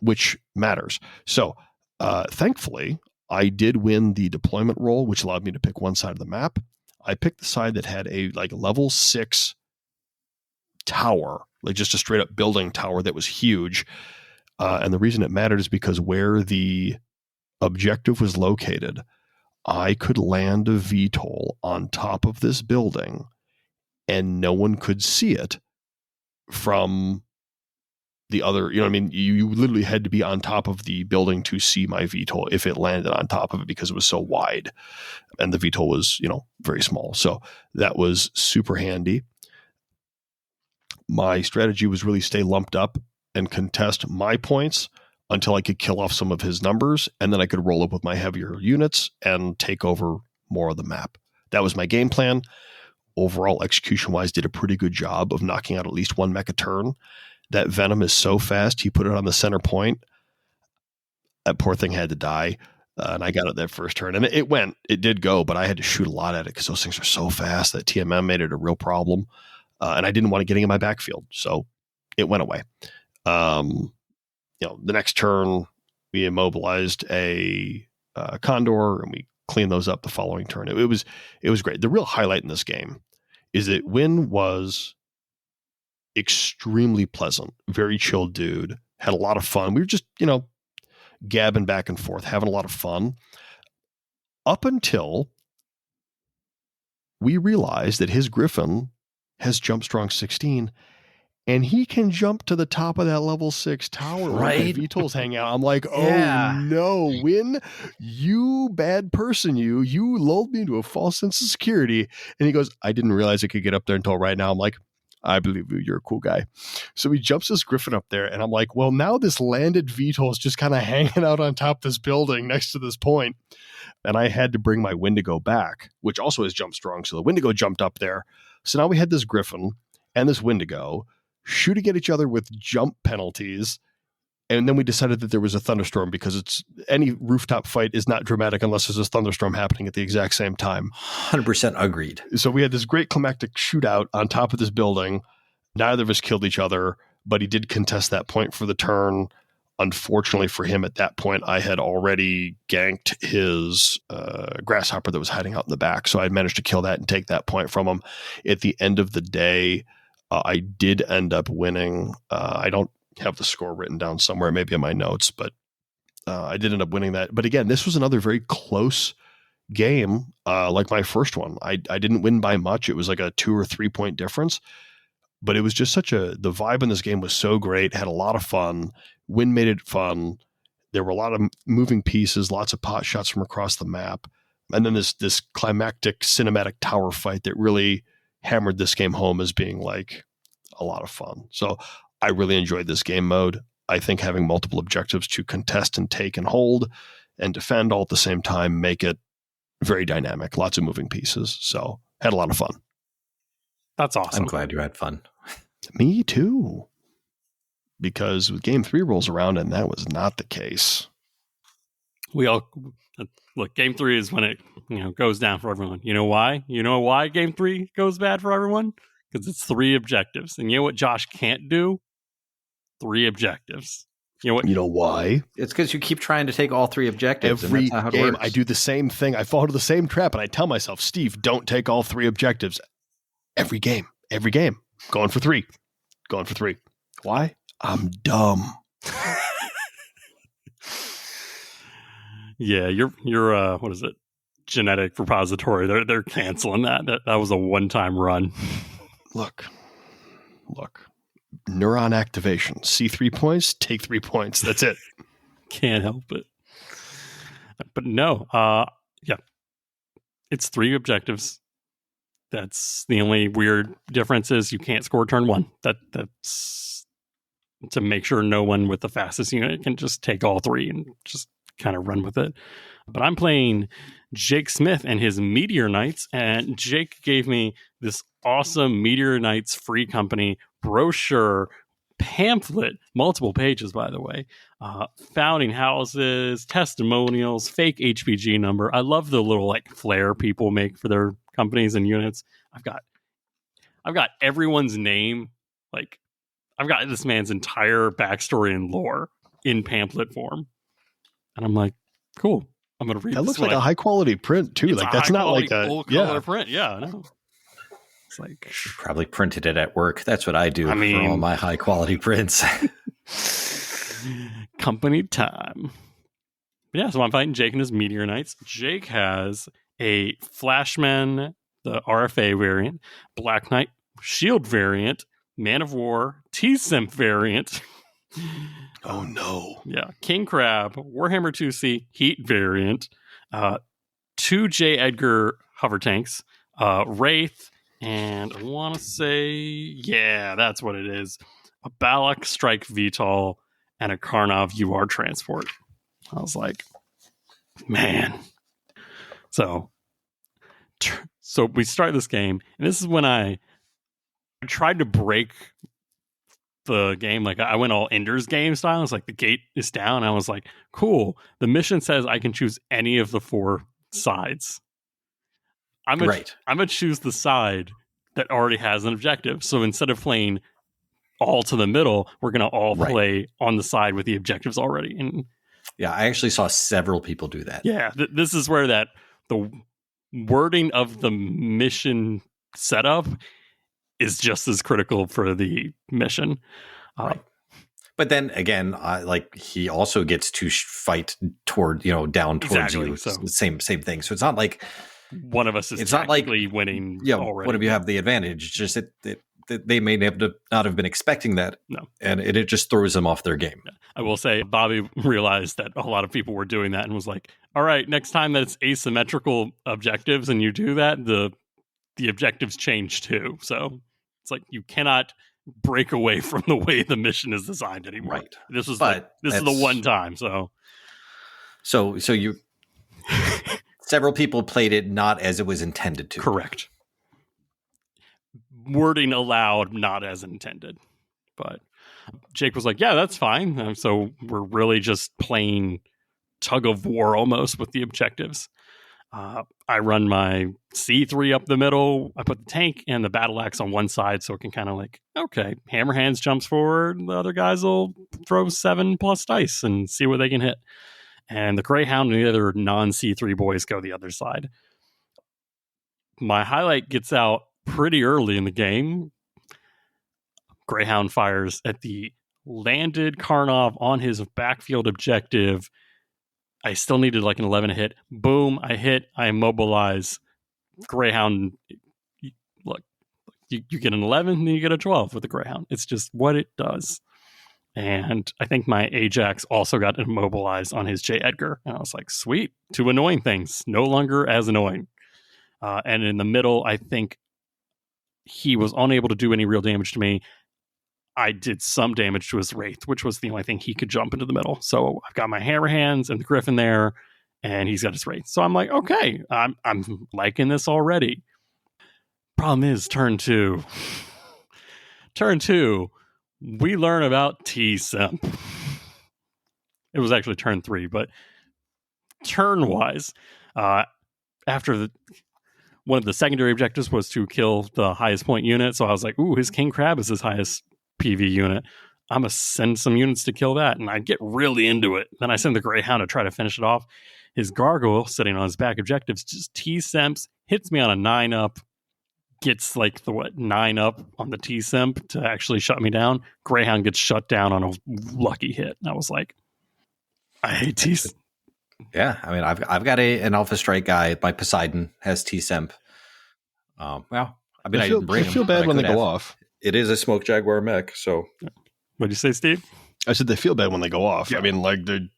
which matters. So thankfully, I did win the deployment roll, which allowed me to pick one side of the map. I picked the side that had a level 6 tower, just a straight up building tower that was huge. And the reason it mattered is because where the objective was located, I could land a VTOL on top of this building and no one could see it from the other, you literally had to be on top of the building to see my VTOL if it landed on top of it because it was so wide and the VTOL was, very small. So that was super handy. My strategy was really stay lumped up and contest my points until I could kill off some of his numbers, and then I could roll up with my heavier units and take over more of the map. That was my game plan. Overall, execution-wise, did a pretty good job of knocking out at least 1 mech a turn. that venom is so fast. He put it on the center point. That poor thing had to die. And I got it that first turn. And it did go, but I had to shoot a lot at it because those things are so fast that TMM made it a real problem. And I didn't want it getting in my backfield. So it went away. The next turn, we immobilized a Condor and we cleaned those up the following turn. It was great. The real highlight in this game is that Win was extremely pleasant, very chill dude, had a lot of fun. We were just, gabbing back and forth, having a lot of fun up until we realized that his Griffin has jump strong 16 and he can jump to the top of that level 6 tower where the VTOLs hang out. I'm like, no, Win, you bad person, you lulled me into a false sense of security. And he goes, I didn't realize I could get up there until right now. I'm like, I believe you. You're a cool guy. So he jumps this Griffin up there, and I'm like, well, now this landed VTOL is just kind of hanging out on top of this building next to this point. And I had to bring my Wendigo back, which also is jump strong. So the Wendigo jumped up there. So now we had this Griffin and this Wendigo shooting at each other with jump penalties. And then we decided that there was a thunderstorm because any rooftop fight is not dramatic unless there's a thunderstorm happening at the exact same time. 100% agreed. So we had this great climactic shootout on top of this building. Neither of us killed each other, but he did contest that point for the turn. Unfortunately for him, at that point, I had already ganked his grasshopper that was hiding out in the back. So I managed to kill that and take that point from him. At the end of the day, I did end up winning. I don't have the score written down somewhere, maybe in my notes, but I did end up winning that. But again, this was another very close game, like my first one. I didn't win by much. It was like a 2 or 3 point difference, but it was just the vibe in this game was so great, had a lot of fun. Win made it fun. There were a lot of moving pieces, lots of pot shots from across the map. And then this climactic cinematic tower fight that really hammered this game home as being like a lot of fun. So I really enjoyed this game mode. I think having multiple objectives to contest and take and hold and defend all at the same time make it very dynamic. Lots of moving pieces. So had a lot of fun. That's awesome. I'm glad you had fun. Me too. Because game 3 rolls around and that was not the case. We all look. Game 3 is when it goes down for everyone. You know why? You know why game 3 goes bad for everyone? Because it's 3 objectives. And you know what Josh can't do? 3 objectives. You know what? You know why? It's because you keep trying to take all 3 objectives. Every and that's how it game, works. I do the same thing. I fall into the same trap, and I tell myself, Steve, don't take all 3 objectives. Every game. Going for 3. Why? I'm dumb. Yeah, you're what is it? Genetic repository. They're canceling that. That was a one-time run. Look. Neuron activation. See 3 points, take 3 points. That's it. Can't help it. But no, yeah. It's 3 objectives. That's the only weird difference is you can't score turn 1. That's to make sure no one with the fastest unit can just take all 3 and just kind of run with it. But I'm playing Jake Smith and his Meteor Knights, and Jake gave me this awesome Meteor Knights free company brochure pamphlet, multiple pages, by the way, founding houses, testimonials, fake HPG number. I love the little flair people make for their companies and units. I've got everyone's name. I've got this man's entire backstory and lore in pamphlet form. And I'm like, cool. I'm going to read that. This Looks like a high quality print too. That's not like a full color print. Yeah, I know. It's like you probably printed it at work. That's what I do for all my high quality prints. Company time. But yeah, so I'm fighting Jake and his Meteor Knights. Jake has a Flashman, the RFA variant, Black Knight Shield variant, Man of War, T-Simp variant. Oh no. Yeah. King Crab, Warhammer 2C, Heat variant, 2 J. Edgar hover tanks, Wraith, and I want to say, yeah, that's what it is. A Balak Strike VTOL and a Karnov UR transport. I was like, man. So we start this game, and this is when I tried to break the game. Like I went all Ender's Game style. It's like the gate is down. I was like, cool. The mission says I can choose any of the 4 sides. I'm gonna choose the side that already has an objective. So instead of playing all to the middle, we're gonna all play on the side with the objectives already. And yeah, I actually saw several people do that. Yeah, this is where the wording of the mission setup is just as critical for the mission. Right. But then again, he also gets to fight toward, down towards you. So same thing. So it's not like one of us is winning. Yeah, already. One of you have the advantage. It's just they may not have been expecting that. No, and it just throws them off their game. Yeah. I will say, Bobby realized that a lot of people were doing that and was like, "All right, next time that it's asymmetrical objectives and you do that, the objectives change too." So it's like you cannot break away from the way the mission is designed anymore. Right. This is the one time. So you several people played it not as it was intended to. Correct. Wording allowed, not as intended. But Jake was like, "Yeah, that's fine." So we're really just playing tug of war almost with the objectives. I run my C3 up the middle. I put the tank and the battle axe on one side so it can kind of Hammer Hands jumps forward. The other guys will throw 7+ dice and see what they can hit. And the Greyhound and the other non-C3 boys go the other side. My highlight gets out pretty early in the game. Greyhound fires at the landed Karnov on his backfield objective. I still needed an 11 to hit. Boom, I hit, I immobilize. Greyhound, look, you get an 11 and then you get a 12 with the Greyhound. It's just what it does. And I think my Ajax also got immobilized on his J. Edgar. And I was like, sweet, 2 annoying things. No longer as annoying. And in the middle, I think he was unable to do any real damage to me. I did some damage to his Wraith, which was the only thing he could jump into the middle. So I've got my Hammer Hands and the Griffin there, and he's got his Wraith. So I'm like, okay, I'm liking this already. Problem is, turn 2. Turn 2, we learn about T-Simp. It was actually turn 3, but turn-wise, after one of the secondary objectives was to kill the highest point unit. So I was like, ooh, his King Crab is his highest PV unit. I'm going to send some units to kill that. And I get really into it. Then I send the Greyhound to try to finish it off. His Gargoyle, sitting on his back objectives, just T-Simps, hits me on a 9-up, gets the 9-up on the T-Simp to actually shut me down. Greyhound gets shut down on a lucky hit. And I was like, I hate T-Simp. Yeah, I mean, I've got an Alpha Strike guy. My Poseidon has T-Simp. Well, I mean, I didn't bring him. I feel bad when they go off. It is a Smoke Jaguar mech, so. What'd you say, Steve? I said they feel bad when they go off. Yeah. I mean, the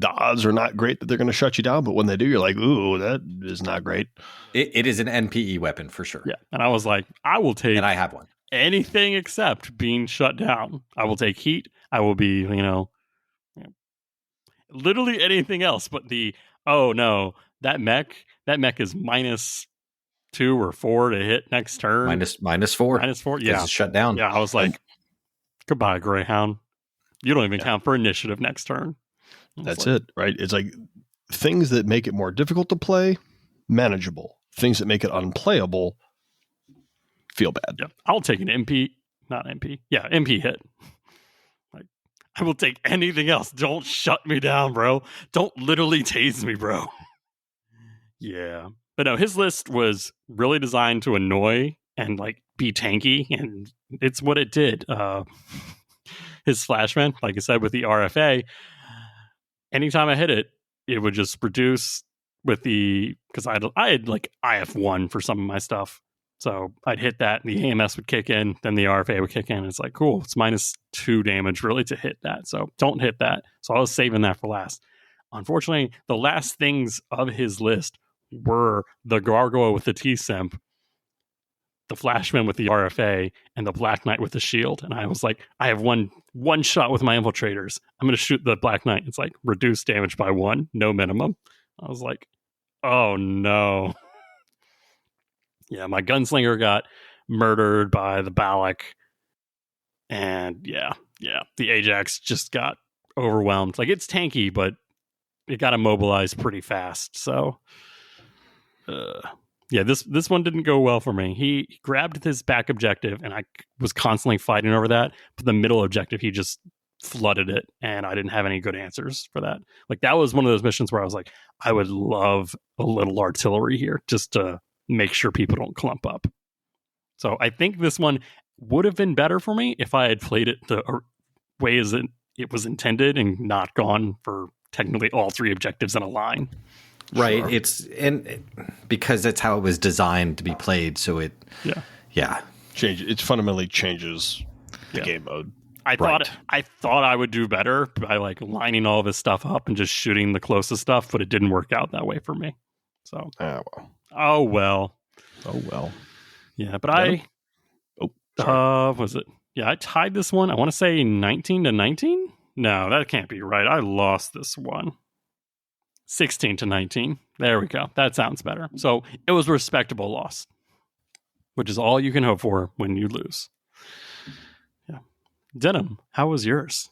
odds are not great that they're going to shut you down, but when they do, you're like, ooh, that is not great. It is an NPE weapon for sure. Yeah, and I was like, I will take. And I have one. Anything except being shut down. I will take heat. I will be, literally anything else. But oh no, that mech is -2 or 4 to hit next turn. -4. -4. Yeah. It's shut down. Yeah. I was like, goodbye, Greyhound. You don't even count for initiative next turn. That's it, right? It's like things that make it more difficult to play, manageable. Things that make it unplayable, feel bad. Yeah. I'll take an MP, not MP. Yeah, MP hit. I will take anything else. Don't shut me down, bro. Don't literally tase me, bro. Yeah. But no, his list was really designed to annoy and be tanky, and it's what it did. His Flashman, like I said, with the RFA, anytime I hit it, it would just reduce with because I had IF1 for some of my stuff. So I'd hit that, and the AMS would kick in, then the RFA would kick in. It's like, cool, it's -2 damage really to hit that. So don't hit that. So I was saving that for last. Unfortunately, the last things of his list were the Gargoyle with the T-Simp, the Flashman with the RFA, and the Black Knight with the shield. And I was like, I have one shot with my infiltrators. I'm going to shoot the Black Knight. It's like, reduce damage by 1, no minimum. I was like, oh no. Yeah, my Gunslinger got murdered by the Balak. And the Ajax just got overwhelmed. Like, it's tanky, but it got immobilized pretty fast. So, this one didn't go well for me. He grabbed his back objective, and I was constantly fighting over that. But the middle objective, he just flooded it, and I didn't have any good answers for that. Like, that was one of those missions where I was like, I would love a little artillery here just to make sure people don't clump up. So I think this one would have been better for me if I had played it the way as it was intended and not gone for technically all three objectives in a line. Right. Sure. Because that's how it was designed to be played. So it it fundamentally changes the game mode. I thought I would do better by like lining all of his stuff up and just shooting the closest stuff, but it didn't work out that way for me. So oh well. Yeah, but was it? Yeah, I tied this one. I want to say 19-19. No, that can't be right. I lost this one. 16-19. There we go. That sounds better. So it was a respectable loss, which is all you can hope for when you lose. Yeah. Denim, how was yours?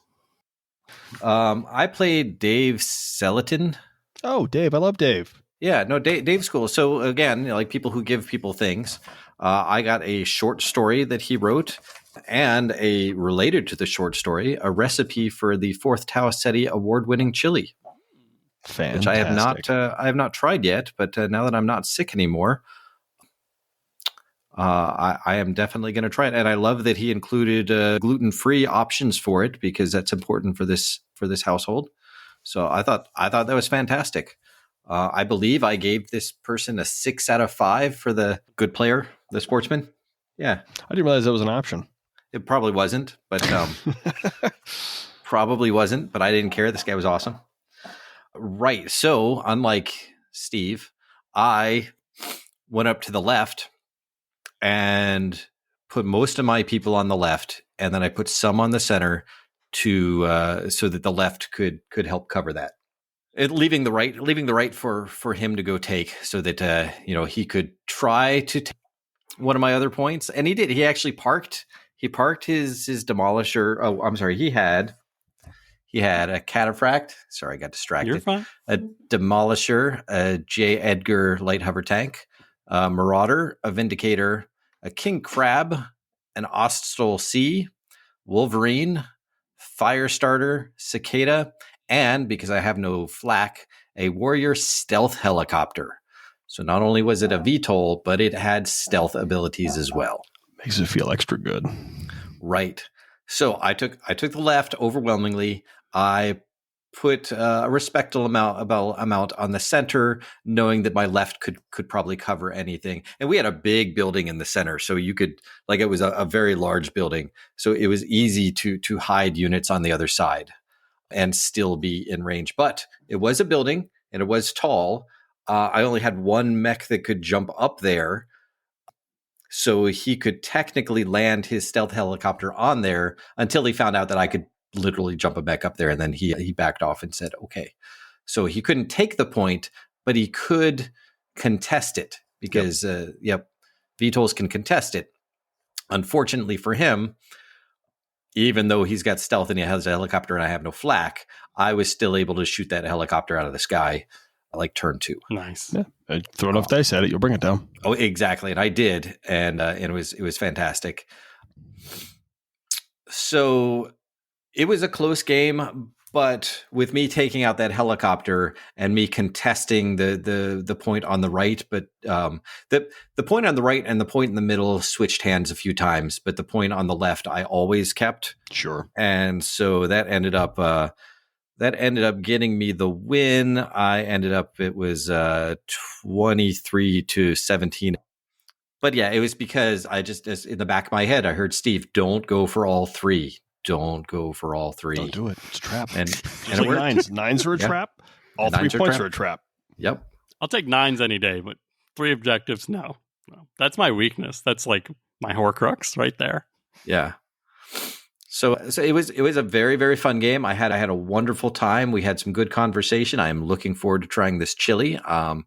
I played Dave Selatin. Oh, Dave. I love Dave. Yeah, no, Dave's cool. So again, like people who give people things, I got a short story that he wrote and related to the short story, a recipe for the 4th Tau Ceti award-winning chili. Fantastic. Which I have not tried yet, but now that I'm not sick anymore, I am definitely going to try it. And I love that he included gluten-free options for it because that's important for this household. So I thought that was fantastic. I believe I gave this person a 6 out of 5 for the good player, the sportsman. Yeah, I didn't realize that was an option. It probably wasn't, but probably wasn't. But I didn't care. This guy was awesome. Right. So, unlike Steve, I went up to the left and put most of my people on the left, and then I put some on the center to so that the left could help cover that. Leaving the right for him to go take, so that he could try to take one of my other points, and he did. He actually parked. He parked his demolisher. Oh, I'm sorry. He had a Cataphract. Sorry, I got distracted. You're fine. A Demolisher, a J. Edgar light hover tank, a Marauder, a Vindicator, a King Crab, an Oststol C, Wolverine, Firestarter, Cicada, and because I have no flak, a Warrior stealth helicopter. So not only was it a VTOL, but it had stealth abilities as well. Makes it feel extra good. Right. So I took the left overwhelmingly. I put a respectable amount on the center, knowing that my left could probably cover anything. And we had a big building in the center, so you could, like, it was a very large building, so it was easy to hide units on the other side and still be in range. But it was a building and it was tall. I only had one mech that could jump up there, so he could technically land his stealth helicopter on there until he found out that I could literally jump a mech up there, and then he backed off and said, okay. So he couldn't take the point, but he could contest it because, VTOLs can contest it. Unfortunately for him, even though he's got stealth and he has a helicopter and I have no flak, I was still able to shoot that helicopter out of the sky like turn 2. Nice. Yeah. Throw enough dice at it, you'll bring it down. Oh, exactly. And I did. And it was fantastic. So it was a close game, but with me taking out that helicopter and me contesting the point on the right, but the point on the right and the point in the middle switched hands a few times, but the point on the left I always kept. Sure. And so that ended up getting me the win. It was 23-17. But yeah, it was because I just in the back of my head, I heard Steve, don't go for all 3. Don't go for all 3. Don't do it. It's a trap. And it worked. Nines are a trap. All 3 points are a trap. Yep. I'll take 9s any day, but 3 objectives, no. That's my weakness. That's like my Horcrux right there. Yeah. So it was a very, very fun game. I had a wonderful time. We had some good conversation. I am looking forward to trying this chili. And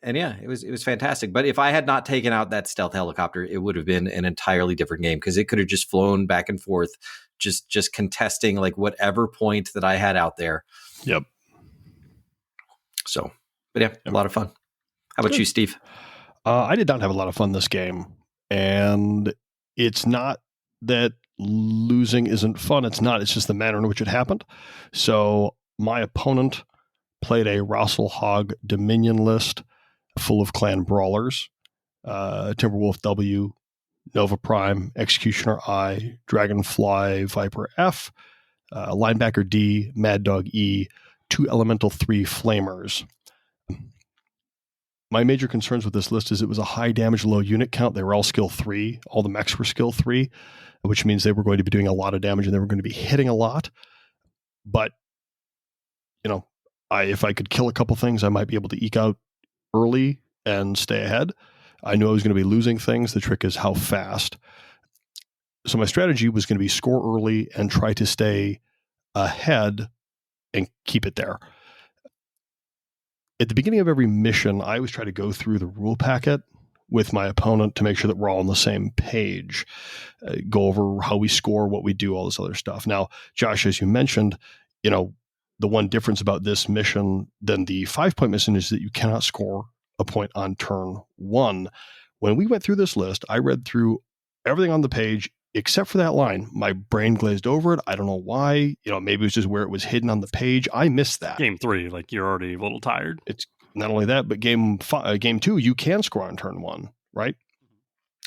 yeah, it was fantastic. But if I had not taken out that stealth helicopter, it would have been an entirely different game because it could have just flown back and forth, just contesting like whatever point that I had out there. Yep. So, but yeah, a lot of fun. How about you, Steve? I did not have a lot of fun this game, and it's not that losing isn't fun. It's not. It's just the manner in which it happened. So my opponent played a Rasselhog Dominion list full of clan brawlers, Timberwolf W, Nova Prime, Executioner I, Dragonfly Viper F, Linebacker D, Mad Dog E, 2 Elemental 3 Flamers. My major concerns with this list is it was a high damage, low unit count. They were all skill 3. All the mechs were skill 3, which means they were going to be doing a lot of damage and they were going to be hitting a lot. But, if I could kill a couple things, I might be able to eke out early and stay ahead. I knew I was going to be losing things. The trick is how fast. So my strategy was going to be score early and try to stay ahead and keep it there. At the beginning of every mission, I always try to go through the rule packet with my opponent to make sure that we're all on the same page, go over how we score, what we do, all this other stuff. Now, Josh, as you mentioned, the one difference about this mission than the 5-point mission is that you cannot score a point on turn 1. When we went through this list, I read through everything on the page except for that line. My brain glazed over it. I don't know why. Maybe it was just where it was hidden on the page. I missed that. Game 3, like you're already a little tired. It's not only that, but game 2, you can score on turn 1, right?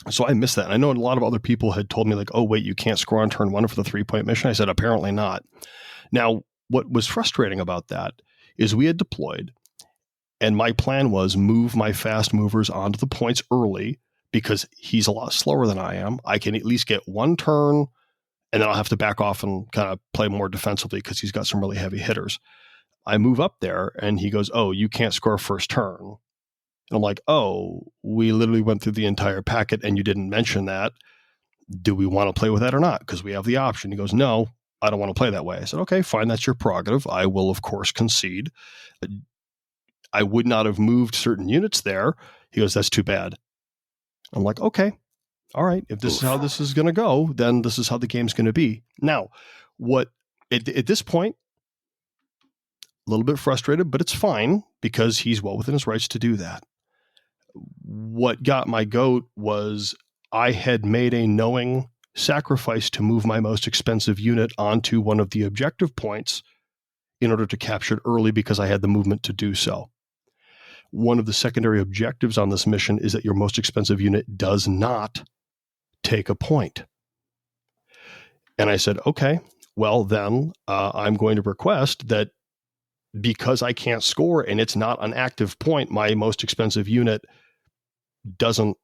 So I missed that. And I know a lot of other people had told me like, oh, wait, you can't score on turn 1 for the 3-point mission. I said, apparently not. Now, what was frustrating about that is we had deployed, and my plan was move my fast movers onto the points early because he's a lot slower than I am. I can at least get one turn, and then I'll have to back off and kind of play more defensively because he's got some really heavy hitters. I move up there, and he goes, oh, you can't score first turn. And I'm like, oh, we literally went through the entire packet, and you didn't mention that. Do we want to play with that or not? Because we have the option. He goes, no, I don't want to play that way. I said, okay, fine, that's your prerogative. I will, of course, concede. I would not have moved certain units there. He goes, that's too bad. I'm like, okay, all right. If this is how this is going to go, then this is how the game's going to be. Now, at this point, a little bit frustrated, but it's fine because he's well within his rights to do that. What got my goat was I had made a knowing sacrifice to move my most expensive unit onto one of the objective points in order to capture it early because I had the movement to do so. One of the secondary objectives on this mission is that your most expensive unit does not take a point. And I said, okay, well then I'm going to request that because I can't score and it's not an active point, my most expensive unit doesn't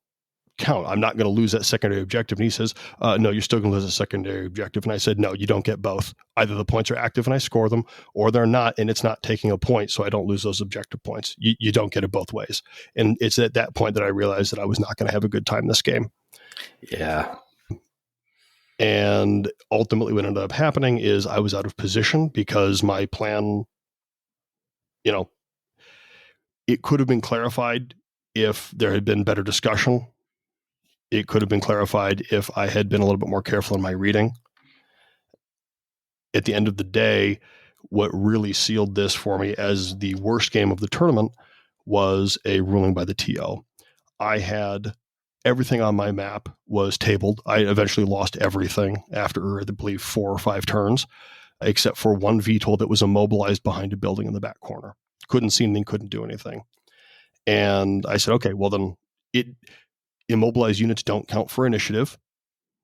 count. I'm not going to lose that secondary objective. And he says, no, you're still going to lose a secondary objective. And I said, no, you don't get both. Either the points are active and I score them, or they're not and it's not taking a point, so I don't lose those objective points. You don't get it both ways. And it's at that point that I realized that I was not going to have a good time this game. Yeah. And ultimately what ended up happening is I was out of position because my plan, it could have been clarified if there had been better discussion. It could have been clarified if I had been a little bit more careful in my reading. At the end of the day, what really sealed this for me as the worst game of the tournament was a ruling by the TO. I had everything on my map was tabled. I eventually lost everything after, I believe, 4 or 5 turns, except for one VTOL that was immobilized behind a building in the back corner. Couldn't see anything, couldn't do anything. And I said, okay, well then immobilized units don't count for initiative,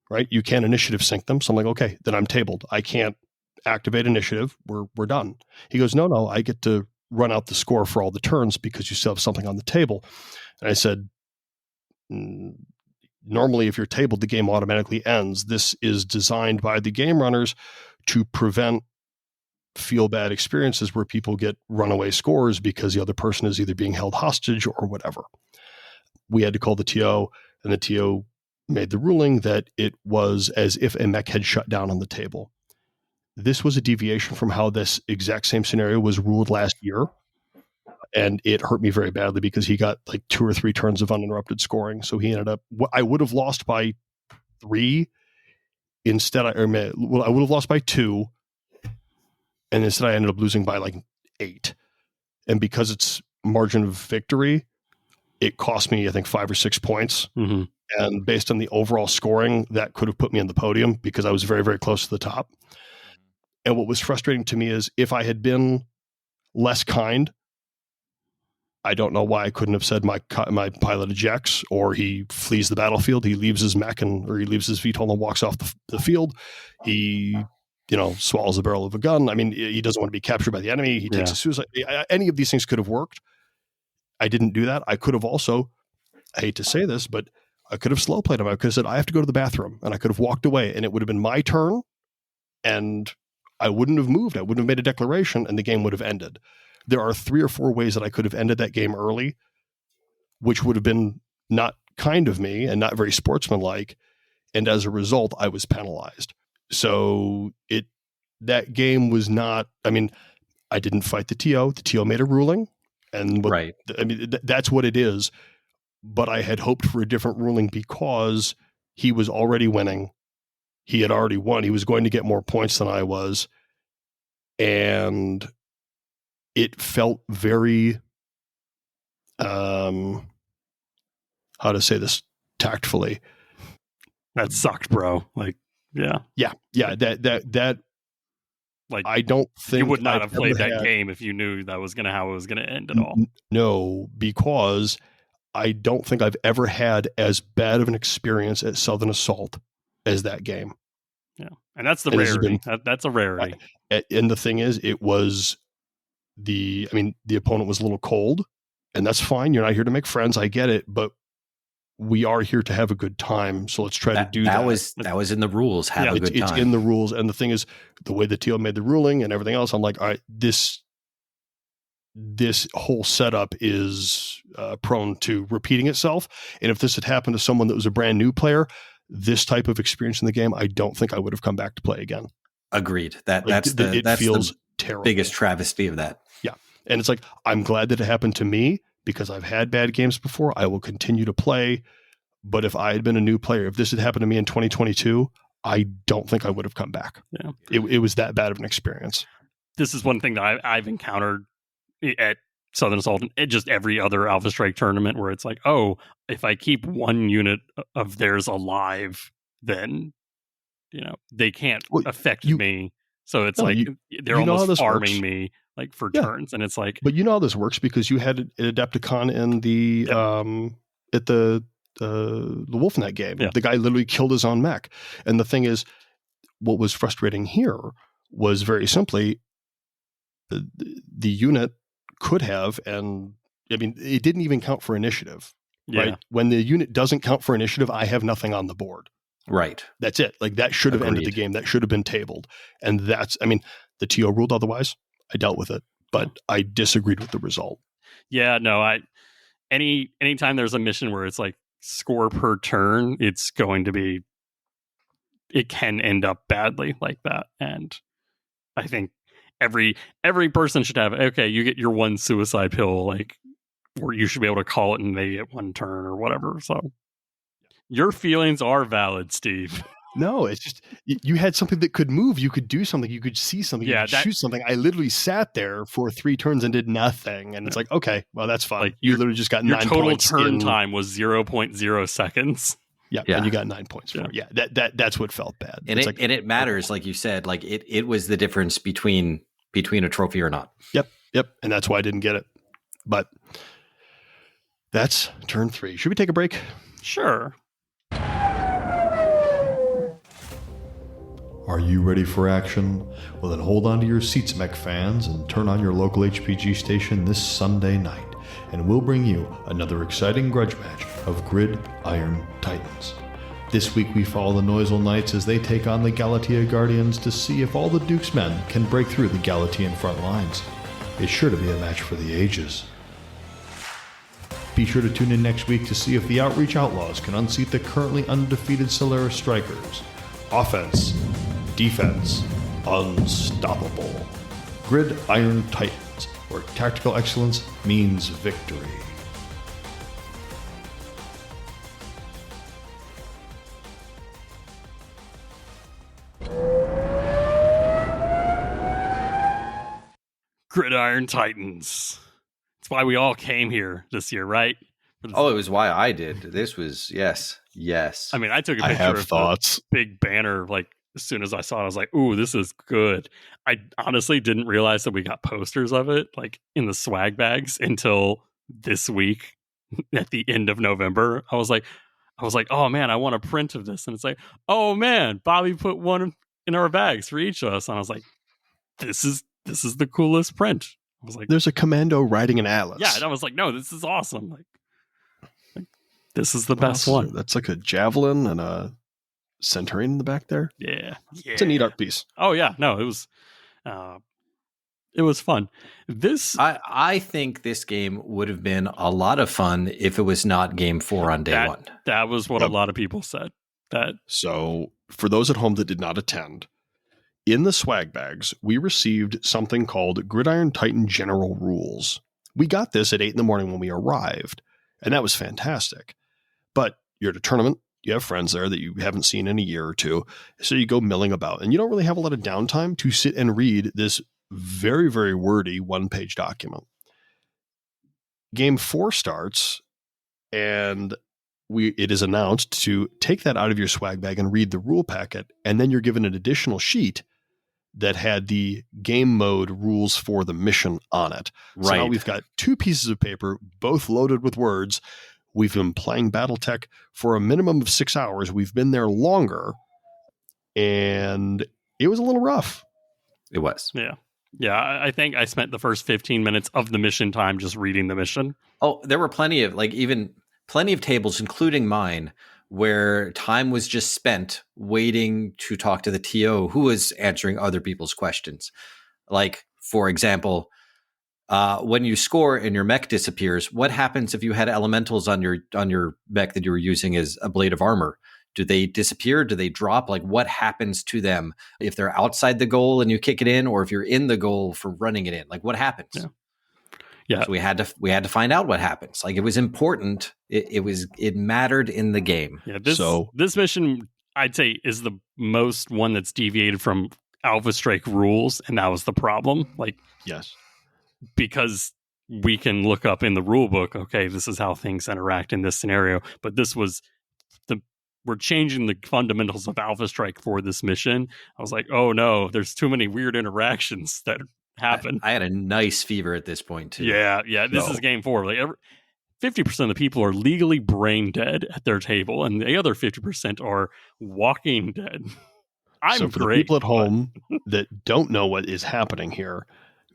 right? You can initiative sync them. So I'm like, okay, then I'm tabled. I can't activate initiative. We're done. He goes, no, I get to run out the score for all the turns because you still have something on the table. And I said, normally if you're tabled, the game automatically ends. This is designed by the game runners to prevent feel bad experiences where people get runaway scores because the other person is either being held hostage or whatever. We had to call the TO, and the TO made the ruling that it was as if a mech had shut down on the table. This was a deviation from how this exact same scenario was ruled last year. And it hurt me very badly because he got like 2 or 3 turns of uninterrupted scoring. So he ended up, I would have lost by 3. Instead, I would have lost by 2. And instead I ended up losing by like 8. And because it's margin of victory, it cost me, I think, 5 or 6 points. Mm-hmm. And based on the overall scoring, that could have put me in the podium because I was very, very close to the top. And what was frustrating to me is if I had been less kind, I don't know why I couldn't have said my pilot ejects, or he flees the battlefield. He leaves his mech or he leaves his VTOL and walks off the field. He, swallows the barrel of a gun. I mean, he doesn't want to be captured by the enemy. He takes a suicide. Any of these things could have worked. I didn't do that. I could have also, I hate to say this, but I could have slow played him. I could have said, I have to go to the bathroom, and I could have walked away, and it would have been my turn, and I wouldn't have moved. I wouldn't have made a declaration, and the game would have ended. There are 3 or 4 ways that I could have ended that game early, which would have been not kind of me and not very sportsmanlike. And as a result, I was penalized. So that game was not, I mean, I didn't fight the TO. The TO made a ruling. And right. I mean, that's what it is. But I had hoped for a different ruling because he was already winning. He had already won. He was going to get more points than I was. And it felt very, how to say this tactfully. That sucked, bro. Like, yeah. That like, I don't think you would not have played that game if you knew that was how it was going to end at all. No, because I don't think I've ever had as bad of an experience at Southern Assault as that game. Yeah. And that's the rarity. That's a rarity. And the thing is, it was the opponent was a little cold, and that's fine. You're not here to make friends. I get it, but we are here to have a good time. So let's try to do that. That was in the rules. Have a good time. It's in the rules. And the thing is, the way the TO made the ruling and everything else, I'm like, all right, this whole setup is prone to repeating itself. And if this had happened to someone that was a brand new player, this type of experience in the game, I don't think I would have come back to play again. Agreed. That's the terrible. Biggest travesty of that. Yeah. And it's like, I'm glad that it happened to me because I've had bad games before. I will continue to play. But if I had been a new player, if this had happened to me in 2022, I don't think I would have come back. Yeah. It was that bad of an experience. This is one thing that I've encountered at Southern Assault and just every other Alpha Strike tournament where it's like, oh, if I keep one unit of theirs alive, then, they can't affect me. So it's they're almost farming me like for turns. And it's like, but you know how this works because you had an Adepticon in the, at the Wolfnet game. Yeah. The guy literally killed his own mech. And the thing is, what was frustrating here was very simply the unit could have, and I mean, it didn't even count for initiative, right? When the unit doesn't count for initiative, I have nothing on the board. Right. That's it. Like that should have ended the game. That should have been tabled. And the TO ruled otherwise. I dealt with it, but I disagreed with the result. Yeah, no, anytime there's a mission where it's like score per turn, it's going to be, it can end up badly like that. And I think every person should have, okay, you get your one suicide pill, like, or you should be able to call it and they get one turn or whatever. So your feelings are valid, Steve. No, it's just, you had something that could move. You could do something. You could see something. You could shoot something. I literally sat there for 3 turns and did nothing. And it's like, okay, well, that's fine. Like, you literally just got 9 points. Your total turn time was 0.0 seconds. Yeah, and you got 9 points for it. Yeah, that's what felt bad. And it matters, like you said, like it was the difference between a trophy or not. Yep. And that's why I didn't get it. But that's turn 3. Should we take a break? Sure. Are you ready for action? Well, then hold on to your seats, mech fans, and turn on your local HPG station this Sunday night, and we'll bring you another exciting grudge match of Grid Iron Titans. This week we follow the Noisel Knights as they take on the Galatea Guardians to see if all the Duke's men can break through the Galatean front lines. It's sure to be a match for the ages. Be sure to tune in next week to see if the Outreach Outlaws can unseat the currently undefeated Solaris Strikers. Offense, defense, unstoppable. Grid Iron Titans where tactical excellence means victory. Gridiron Titans. That's why we all came here this year, right? Oh, it was why I did. This was, yes. I mean, I took a picture of thoughts. The big banner, like, as soon as I saw it, I was like, ooh, this is good. I honestly didn't realize that we got posters of it, like, in the swag bags until this week at the end of November. I was like, oh, man, I want a print of this. And it's like, oh, man, Bobby put one in our bags for each of us. And I was like, this is the coolest print. I was like, there's a commando riding an atlas. Yeah, and I was like, no, this is awesome. Like this is the best one. That's like a javelin and a centurion in the back there. Yeah. It's a neat art piece. Oh yeah, no, it was fun. I think this game would have been a lot of fun if it was not game 4 on day 1. That was what a lot of people said. So for those at home that did not attend, in the swag bags, we received something called Gridiron Titan General Rules. We got this at 8 a.m. when we arrived, and that was fantastic. But you're at a tournament, you have friends there that you haven't seen in a year or two, so you go milling about, and you don't really have a lot of downtime to sit and read this very, very wordy one-page document. Game 4 starts, and it is announced to take that out of your swag bag and read the rule packet, and then you're given an additional sheet that had the game mode rules for the mission on it. Right. So now we've got 2 pieces of paper, both loaded with words. We've been playing Battletech for a minimum of 6 hours. We've been there longer, and it was a little rough. It was. Yeah. Yeah, I think I spent the first 15 minutes of the mission time just reading the mission. Oh, there were plenty of tables, including mine, where time was just spent waiting to talk to the TO who was answering other people's questions. Like, for example, when you score and your mech disappears, what happens if you had elementals on your mech that you were using as a blade of armor? Do they disappear? Do they drop? Like, what happens to them if they're outside the goal and you kick it in, or if you're in the goal for running it in? Like, what happens? Yeah. So we had to find out what happens. Like, it was important. It mattered in the game. Yeah. This mission, I'd say, is the most one that's deviated from Alpha Strike rules, and that was the problem. Like, yes, because we can look up in the rule book, okay, this is how things interact in this scenario. But this was we're changing the fundamentals of Alpha Strike for this mission. I was like, oh no, there's too many weird interactions that happen. I had a nice fever at this point too. Yeah. This is game 4. Like 50% of the people are legally brain dead at their table, and the other 50% are walking dead. So for the people at home that don't know what is happening here,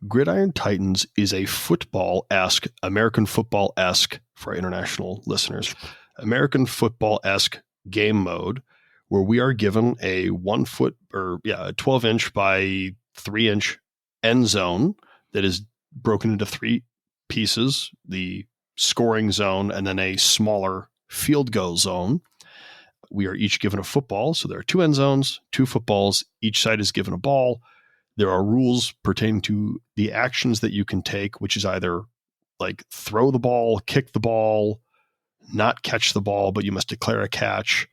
Gridiron Titans is a football-esque, American football-esque, for our international listeners, American football-esque game mode where we are given a 12-inch by 3-inch end zone that is broken into 3 pieces, the scoring zone and then a smaller field goal zone. We are each given a football. So there are 2 end zones, 2 footballs. Each side is given a ball. There are rules pertaining to the actions that you can take, which is either like throw the ball, kick the ball, not catch the ball, but you must declare a catch.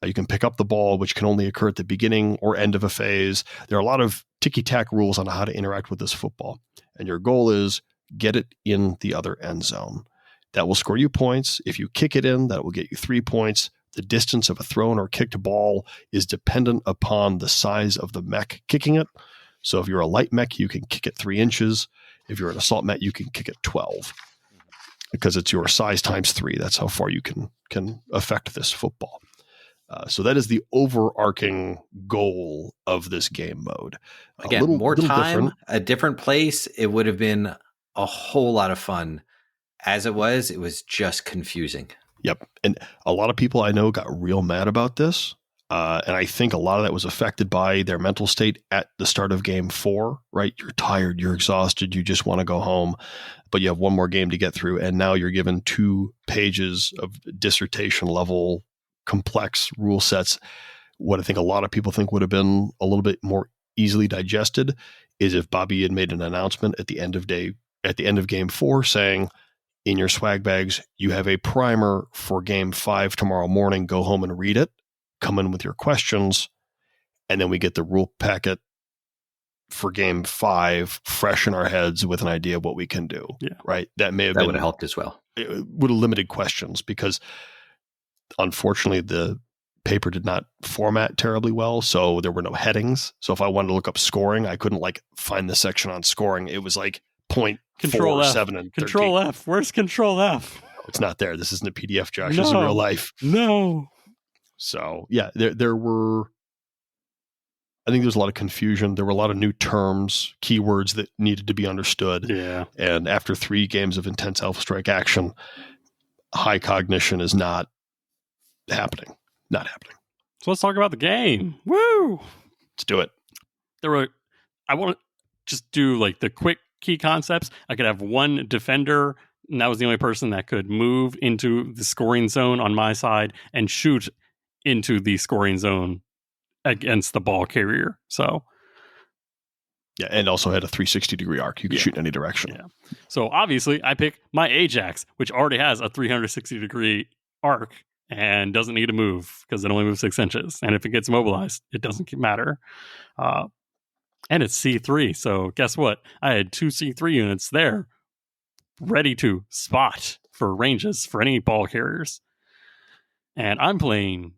You can pick up the ball, which can only occur at the beginning or end of a phase. There are a lot of ticky-tack rules on how to interact with this football. And your goal is get it in the other end zone. That will score you points. If you kick it in, that will get you 3 points. The distance of a thrown or kicked ball is dependent upon the size of the mech kicking it. So if you're a light mech, you can kick it 3 inches. If you're an assault mech, you can kick it 12. Because it's your size times 3. That's how far you can affect this football. So that is the overarching goal of this game mode. Again, more time, a different place. It would have been a whole lot of fun. As it was just confusing. Yep. And a lot of people I know got real mad about this. And I think a lot of that was affected by their mental state at the start of game 4, right? You're tired, you're exhausted, you just want to go home, but you have one more game to get through. And now you're given 2 pages of dissertation level complex rule sets. What I think a lot of people think would have been a little bit more easily digested is if Bobby had made an announcement at the end of day at the end of game 4 saying, in your swag bags, you have a primer for game 5 tomorrow morning. Go home and read it. Come in with your questions. And then we get the rule packet for game 5 fresh in our heads with an idea of what we can do. Yeah. Right. That would have helped as well. It would have limited questions because unfortunately the paper did not format terribly well. So there were no headings. So if I wanted to look up scoring, I couldn't find the section on scoring. It was point Control 4, F. 7, and 13. Control F. Where's Control F? It's not there. This isn't a PDF, Josh. This is real life. No. So yeah, there were, I think there's a lot of confusion. There were a lot of new terms, keywords that needed to be understood. Yeah. And after 3 games of intense Alpha Strike action, high cognition is not happening. Not happening. So let's talk about the game. Woo! Let's do it. I want to just do the quick key concepts. I could have one defender, and that was the only person that could move into the scoring zone on my side and shoot into the scoring zone against the ball carrier. So yeah, and also had a 360-degree arc. You could shoot in any direction. Yeah. So obviously, I pick my Ajax, which already has a 360-degree arc and doesn't need to move because it only moves 6 inches. And if it gets mobilized, it doesn't matter. And it's C3. So guess what? I had 2 C3 units there ready to spot for ranges for any ball carriers. And I'm playing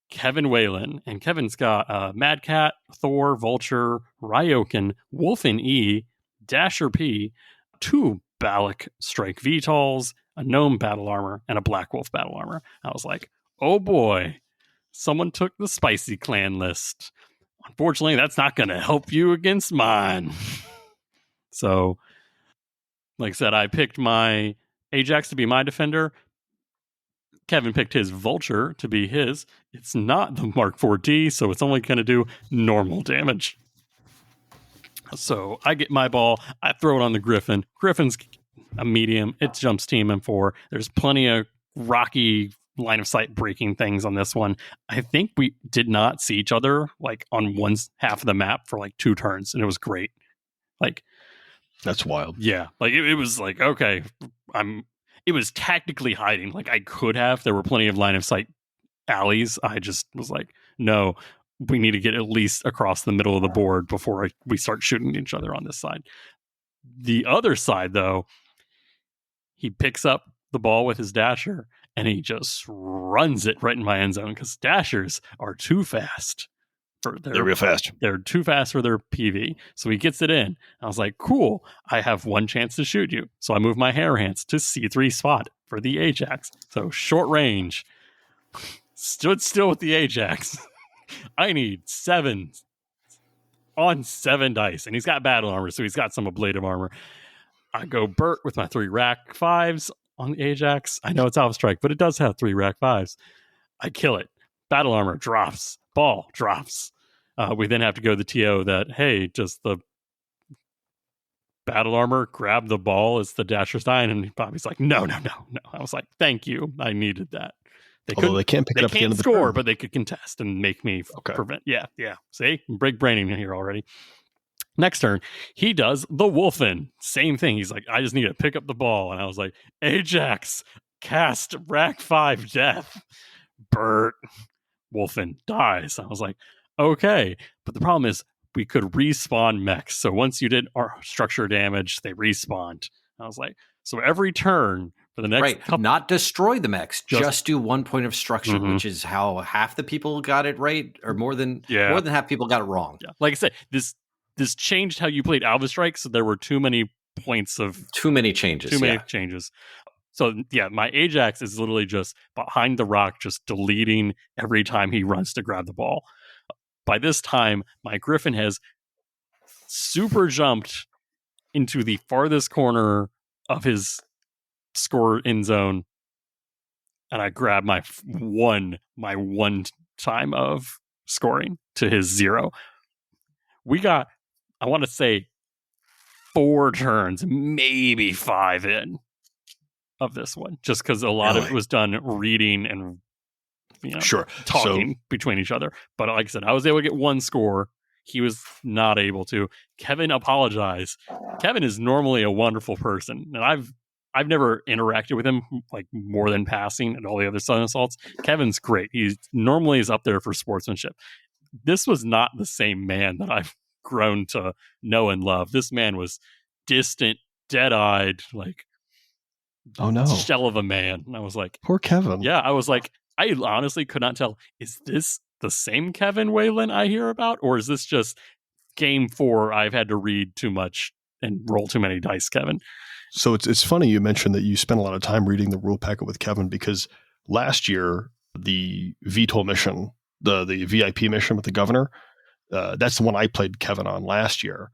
Kevin Whalen. And Kevin's got Mad Cat, Thor, Vulture, Ryokan, Wolfen E, Dasher P, 2 Balak Strike VTOLs, a Gnome Battle Armor, and a Black Wolf Battle Armor. I was like, oh boy, someone took the Spicy Clan list. Unfortunately, that's not going to help you against mine. So, like I said, I picked my Ajax to be my defender. Kevin picked his Vulture to be his. It's not the Mark 4D, so it's only going to do normal damage. So I get my ball, I throw it on the Griffin. Griffin's a medium. It jumps team in 4. There's plenty of rocky line of sight breaking things on this one. I think we did not see each other on one half of the map for 2 turns, and it was great. That's wild. Yeah. It was okay, it was tactically hiding. I could have. There were plenty of line of sight alleys. I just was no, we need to get at least across the middle of the board before we start shooting each other on this side. The other side, though, he picks up the ball with his Dasher and he just runs it right in my end zone because Dashers are too fast. They're real fast. They're too fast for their PV. So he gets it in. I was like, cool, I have one chance to shoot you. So I move my hair hands to C3 spot for the Ajax. So short range. Stood still with the Ajax. I need 7 on 7 dice. And he's got battle armor, so he's got some ablative armor. I go Burt with my 3 rack 5s on the Ajax. I know it's Alpha Strike, but it does have 3 rack 5s. I kill it. Battle armor drops. Ball drops. We then have to go to the TO that, hey, just the battle armor grab the ball as the Dasher sign. And Bobby's like, no. I was like, thank you. I needed that. They can't pick it up at the end of the score, turn. but they could contest and make me prevent. Yeah. See, break braining here already. Next turn, he does the Wolfen. Same thing. He's like, I just need to pick up the ball. And I was like, Ajax, cast rack 5 death. Burt. Wolfen dies. I was like, okay. But the problem is we could respawn mechs. So once you did our structure damage, they respawned. I was like, so every turn for the next couple... Not destroy the mechs, just do 1 point of structure, which is how half the people got it right, or more than half people got it wrong. Yeah. Like I said, this changed how you played Alpha Strike, so there were too many points of... Too many changes. So, yeah, my Ajax is literally just behind the rock, just deleting every time he runs to grab the ball. By this time, my Griffin has super jumped into the farthest corner of his score end zone, and I grab my one time of scoring to his 0. We got, I want to say, 4 turns, maybe 5 in of this one, just because a lot of it was done reading and talking between each other. But like I said, I was able to get 1 score. He was not able to. Kevin apologized. Kevin is normally a wonderful person, and I've never interacted with him like more than passing at all the other Sun Assaults. Kevin's great. He normally is up there for sportsmanship. This was not the same man that I've grown to know and love. This man was distant, dead-eyed, like oh no, shell of a man. And I was like, poor Kevin. Yeah, I was like, I honestly could not tell. Is this the same Kevin Whalen I hear about, or is this just game 4? I've had to read too much and roll too many dice, Kevin. So it's funny you mentioned that you spent a lot of time reading the rule packet with Kevin, because last year the VTOL mission, the VIP mission with the governor, that's the one I played Kevin on last year.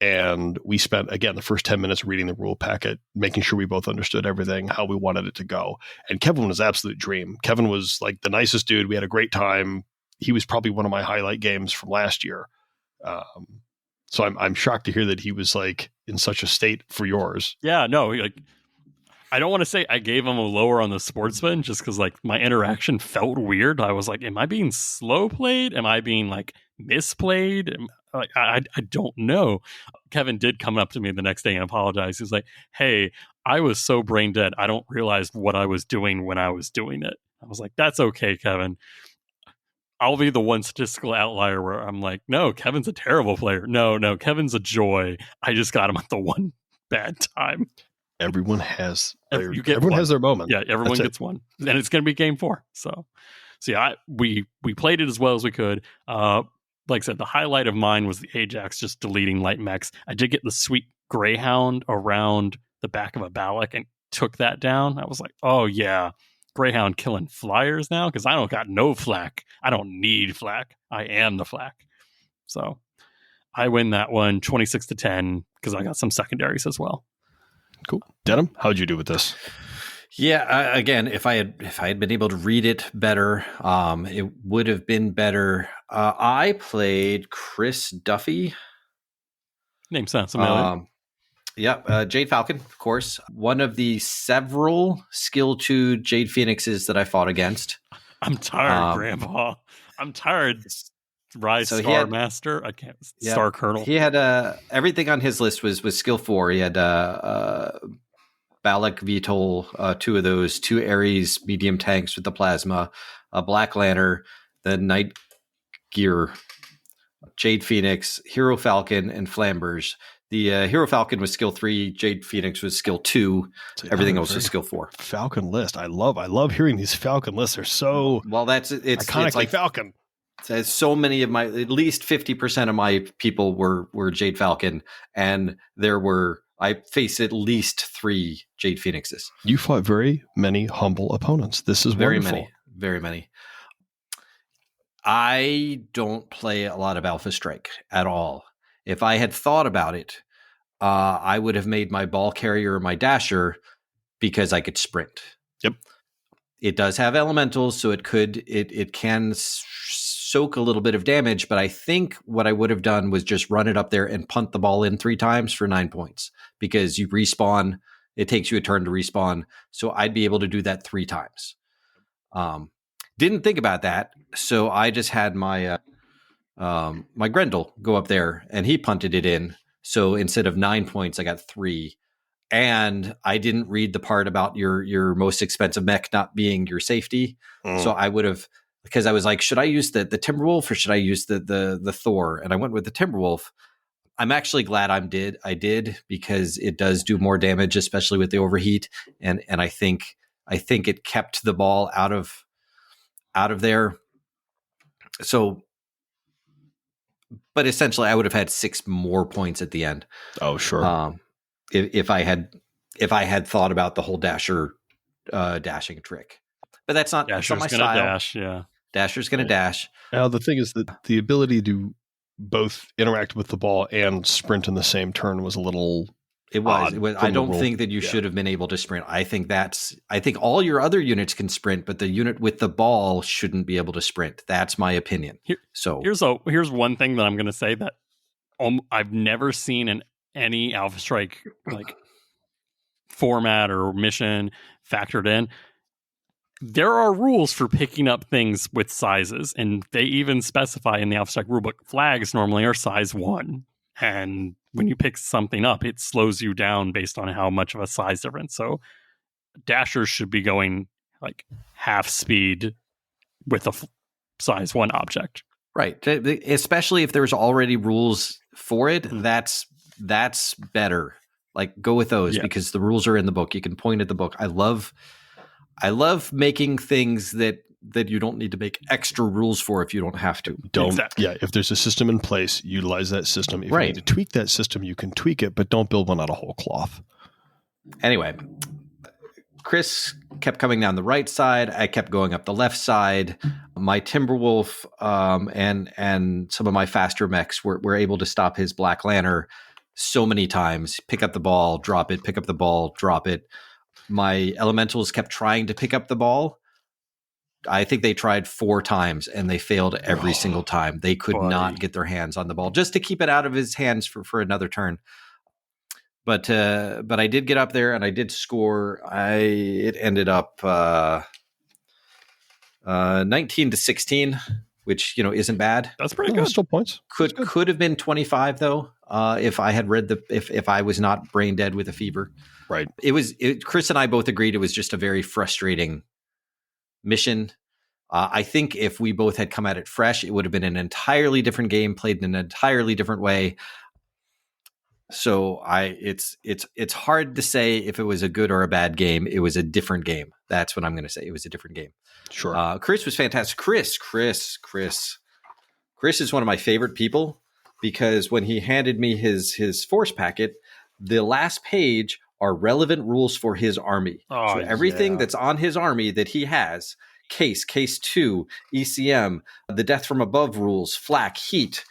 And we spent, again, the first 10 minutes reading the rule packet, making sure we both understood everything, how we wanted it to go. And Kevin was an absolute dream. Kevin was like the nicest dude. We had a great time. He was probably one of my highlight games from last year. So I'm shocked to hear that he was like in such a state for yours. Yeah, no, like I don't want to say I gave him a lower on the sportsman just because like my interaction felt weird. I was like, am I being slow played? Am I being like misplayed? Like I don't know. Kevin did come up to me the next day and apologize. He's like, hey, I was so brain dead. I don't realize what I was doing when I was doing it. I was like, that's okay, Kevin. I'll be the one statistical outlier where I'm like, no, Kevin's a terrible player. No, Kevin's a joy. I just got him at the one bad time. Everyone has everyone has their moment. Yeah, everyone gets one. And it's going to be game 4. So yeah, we played it as well as we could. Like I said, the highlight of mine was the Ajax just deleting light mechs. I did get the sweet Greyhound around the back of a Balak and took that down. I was like, oh yeah, Greyhound killing flyers now because I don't got no flak. I don't need flak. I am the flak. So I win that one 26-10 because I got some secondaries as well. Cool. Denim, how'd you do with this? Yeah, again, if I had been able to read it better, it would have been better. I played Chris Duffy. Name sounds familiar. Jade Falcon, of course. One of the several skill 2 Jade Phoenixes that I fought against. I'm tired, Grandpa. I'm tired. Rise so Star Master. I can't. Yeah, Star Colonel. He had everything on his list was skill 4. He had Balak VTOL, 2 of those, 2 Ares medium tanks with the plasma, a Black Lantern, the Night Gear, Jade Phoenix, Hero Falcon, and Flambers. The Hero Falcon was skill 3, Jade Phoenix was skill 2, everything else was skill 4. Falcon list. I love hearing these Falcon lists. They're so it's iconic, it's like Falcon. So many of my, at least 50% of my people were Jade Falcon, and I faced at least 3 Jade Phoenixes. You fought very many humble opponents. This is very wonderful. Very many. I don't play a lot of Alpha Strike at all. If I had thought about it, I would have made my ball carrier my dasher because I could sprint. Yep. It does have elementals, so it can soak a little bit of damage, but I think what I would have done was just run it up there and punt the ball in 3 times for 9 points, because you respawn. It takes you a turn to respawn. So I'd be able to do that 3 times. Didn't think about that. So I just had my my Grendel go up there and he punted it in. So instead of 9 points, I got 3. And I didn't read the part about your most expensive mech not being your safety. So I would have, because I was like, should I use the Timberwolf or should I use the Thor? And I went with the Timberwolf. I'm actually glad I did because it does do more damage, especially with the overheat. And I think it kept the ball out of there. So, but essentially I would have had 6 more points at the end. Oh, sure. If I had thought about the whole dasher dashing trick. But that's not my style. Dash, yeah. Dasher's going to dash. Now, the thing is that the ability to both interact with the ball and sprint in the same turn was a little odd. I don't think that you should have been able to sprint. I think all your other units can sprint, but the unit with the ball shouldn't be able to sprint. That's my opinion. Here's one thing that I'm going to say that I've never seen in any Alpha Strike like format or mission factored in. there are rules for picking up things with sizes, and they even specify in the Alpha Strike rulebook flags normally are size 1. And when you pick something up, it slows you down based on how much of a size difference. So dashers should be going like half speed with a size 1 object. Right. Especially if there's already rules for it, that's better. Like, go with those because the rules are in the book. You can point at the book. I love making things that you don't need to make extra rules for if you don't have to. If there's a system in place, utilize that system. If you need to tweak that system, you can tweak it, but don't build one out of whole cloth. Anyway, Chris kept coming down the right side. I kept going up the left side. My Timberwolf and some of my faster mechs were able to stop his Black Lantern so many times. Pick up the ball, drop it, pick up the ball, drop it. My elementals kept trying to pick up the ball. I think they tried 4 times and they failed every single time. They could not get their hands on the ball just to keep it out of his hands for another turn. But I did get up there and I did score. It ended up 19-16, which isn't bad. That's pretty good. Still points. Could have been 25 though, if I had read if I was not brain dead with a fever. Right. Chris and I both agreed it was just a very frustrating mission. I think if we both had come at it fresh, it would have been an entirely different game, played in an entirely different way. So it's hard to say if it was a good or a bad game. It was a different game. That's what I'm going to say. It was a different game. Sure. Chris was fantastic. Chris is one of my favorite people because when he handed me his force packet, the last page are relevant rules for his army. So everything that's on his army that he has, case 2, ECM, the death from above rules, flak, heat,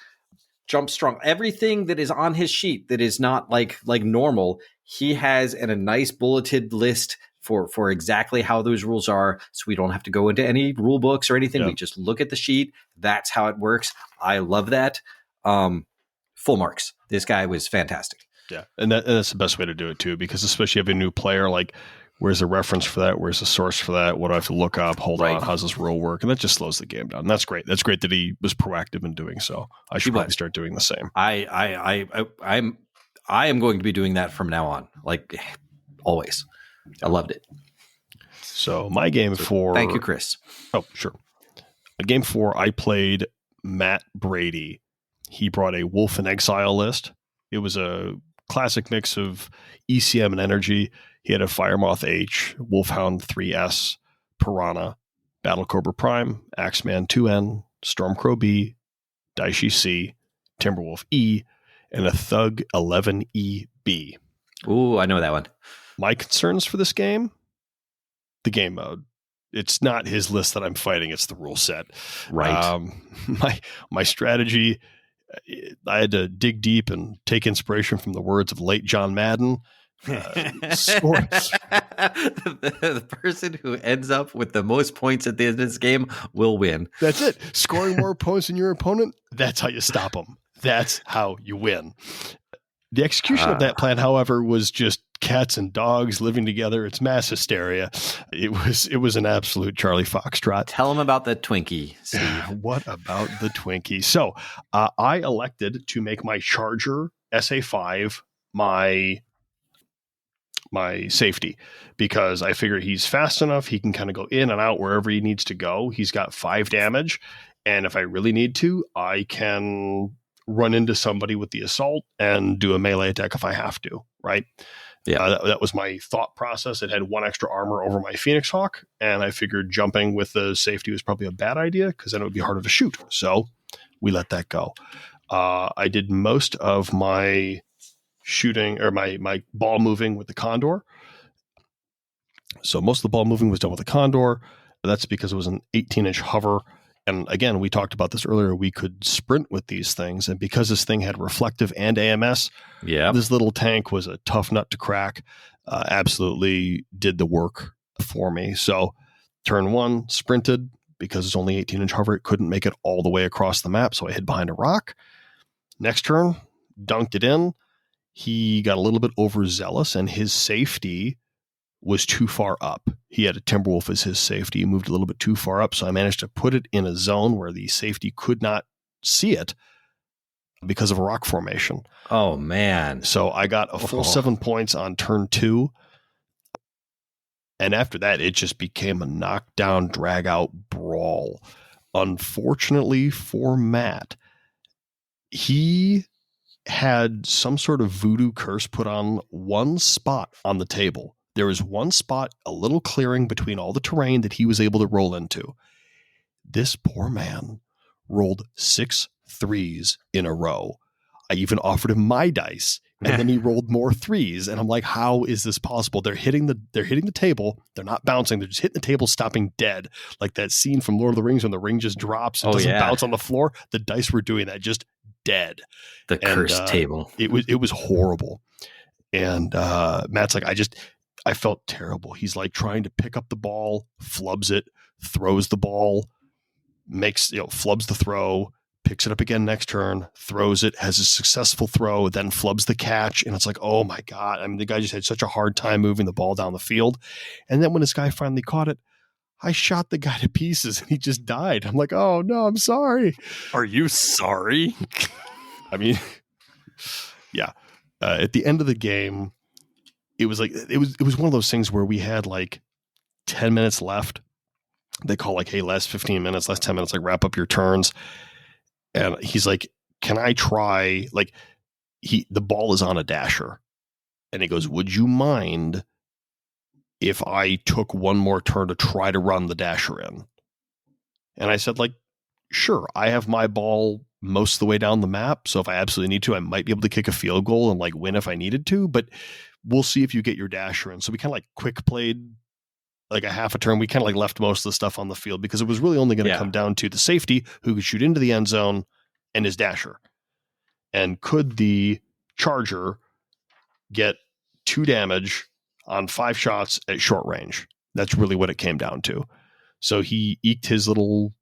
jump strong, everything that is on his sheet that is not like normal, he has in a nice bulleted list for exactly how those rules are. So we don't have to go into any rule books or anything. We just look at the sheet. That's how it works. I love that. Full marks. This guy was fantastic. Yeah. And that's the best way to do it too, because especially if you have a new player, like where's the reference for that? Where's the source for that? What do I have to look up? Hold on. How's this rule work? And that just slows the game down. And that's great. That's great that he was proactive in doing so. I should probably start doing the same. I am going to be doing that from now on. Like always. I loved it. So my game 4. Thank you, Chris. Oh, sure. Game 4, I played Matt Brady. He brought a Wolf in Exile list. It was a classic mix of ECM and energy. He had a Firemoth H, Wolfhound 3S, Piranha, Battle Cobra Prime, Axeman 2N, Stormcrow B, Daishi C, Timberwolf E, and a Thug 11EB. Ooh, I know that one. My concerns for this game, the game mode. It's not his list that I'm fighting. It's the rule set. Right. My strategy, I had to dig deep and take inspiration from the words of late John Madden. The person who ends up with the most points at the end of this game will win. That's it. Scoring more points than your opponent, that's how you stop them. That's how you win. The execution of that plan, however, was just cats and dogs living together. It's mass hysteria. It was an absolute Charlie Foxtrot. Tell them about the Twinkie, Steve. What about the Twinkie? So I elected to make my Charger SA5 my safety because I figure he's fast enough. He can kind of go in and out wherever he needs to go. He's got 5 damage. And if I really need to, I can run into somebody with the assault and do a melee attack if I have to, right? Yeah, that was my thought process. It had 1 extra armor over my Phoenix Hawk, and I figured jumping with the safety was probably a bad idea because then it would be harder to shoot. So we let that go. I did most of my shooting or my ball moving with the Condor. So most of the ball moving was done with the Condor. That's because it was an 18-inch hover. And again, we talked about this earlier. We could sprint with these things. And because this thing had reflective and AMS, this little tank was a tough nut to crack. Absolutely did the work for me. So turn 1, sprinted. Because it's only 18-inch hover, it couldn't make it all the way across the map. So I hid behind a rock. Next turn, dunked it in. He got a little bit overzealous, and his safety was too far up. He had a Timberwolf as his safety. He moved a little bit too far up, so I managed to put it in a zone where the safety could not see it because of a rock formation. Oh, man. So I got a full 7 points on turn 2. And after that, it just became a knockdown, drag-out brawl. Unfortunately for Matt, he had some sort of voodoo curse put on one spot on the table. There was one spot, a little clearing between all the terrain that he was able to roll into. This poor man rolled 6 3s in a row. I even offered him my dice, and then he rolled more 3s. And I'm like, how is this possible? They're hitting the table. They're not bouncing. They're just hitting the table, stopping dead. Like that scene from Lord of the Rings when the ring just drops and doesn't bounce on the floor. The dice were doing that, just dead. The cursed table. It was horrible. And Matt's like, I felt terrible. He's like trying to pick up the ball, flubs it, throws the ball, flubs the throw, picks it up again next turn, throws it, has a successful throw, then flubs the catch. And it's like, oh my God. I mean, the guy just had such a hard time moving the ball down the field. And then when this guy finally caught it, I shot the guy to pieces and he just died. I'm like, oh no, I'm sorry. Are you sorry? I mean, yeah. At the end of the game, it was one of those things where we had like 10 minutes left. They call like, hey, last 15 minutes, last 10 minutes, like wrap up your turns. And he's like, can I try, like the ball is on a dasher. And he goes, would you mind if I took one more turn to try to run the dasher in? And I said, like, sure, I have my ball most of the way down the map. So if I absolutely need to, I might be able to kick a field goal and like win if I needed to, but we'll see if you get your dasher in. So we kind of like quick played like a half a turn. We kind of like left most of the stuff on the field because it was really only going to come down to the safety who could shoot into the end zone and his dasher. And could the Charger get 2 damage on 5 shots at short range? That's really what it came down to. So he eked his little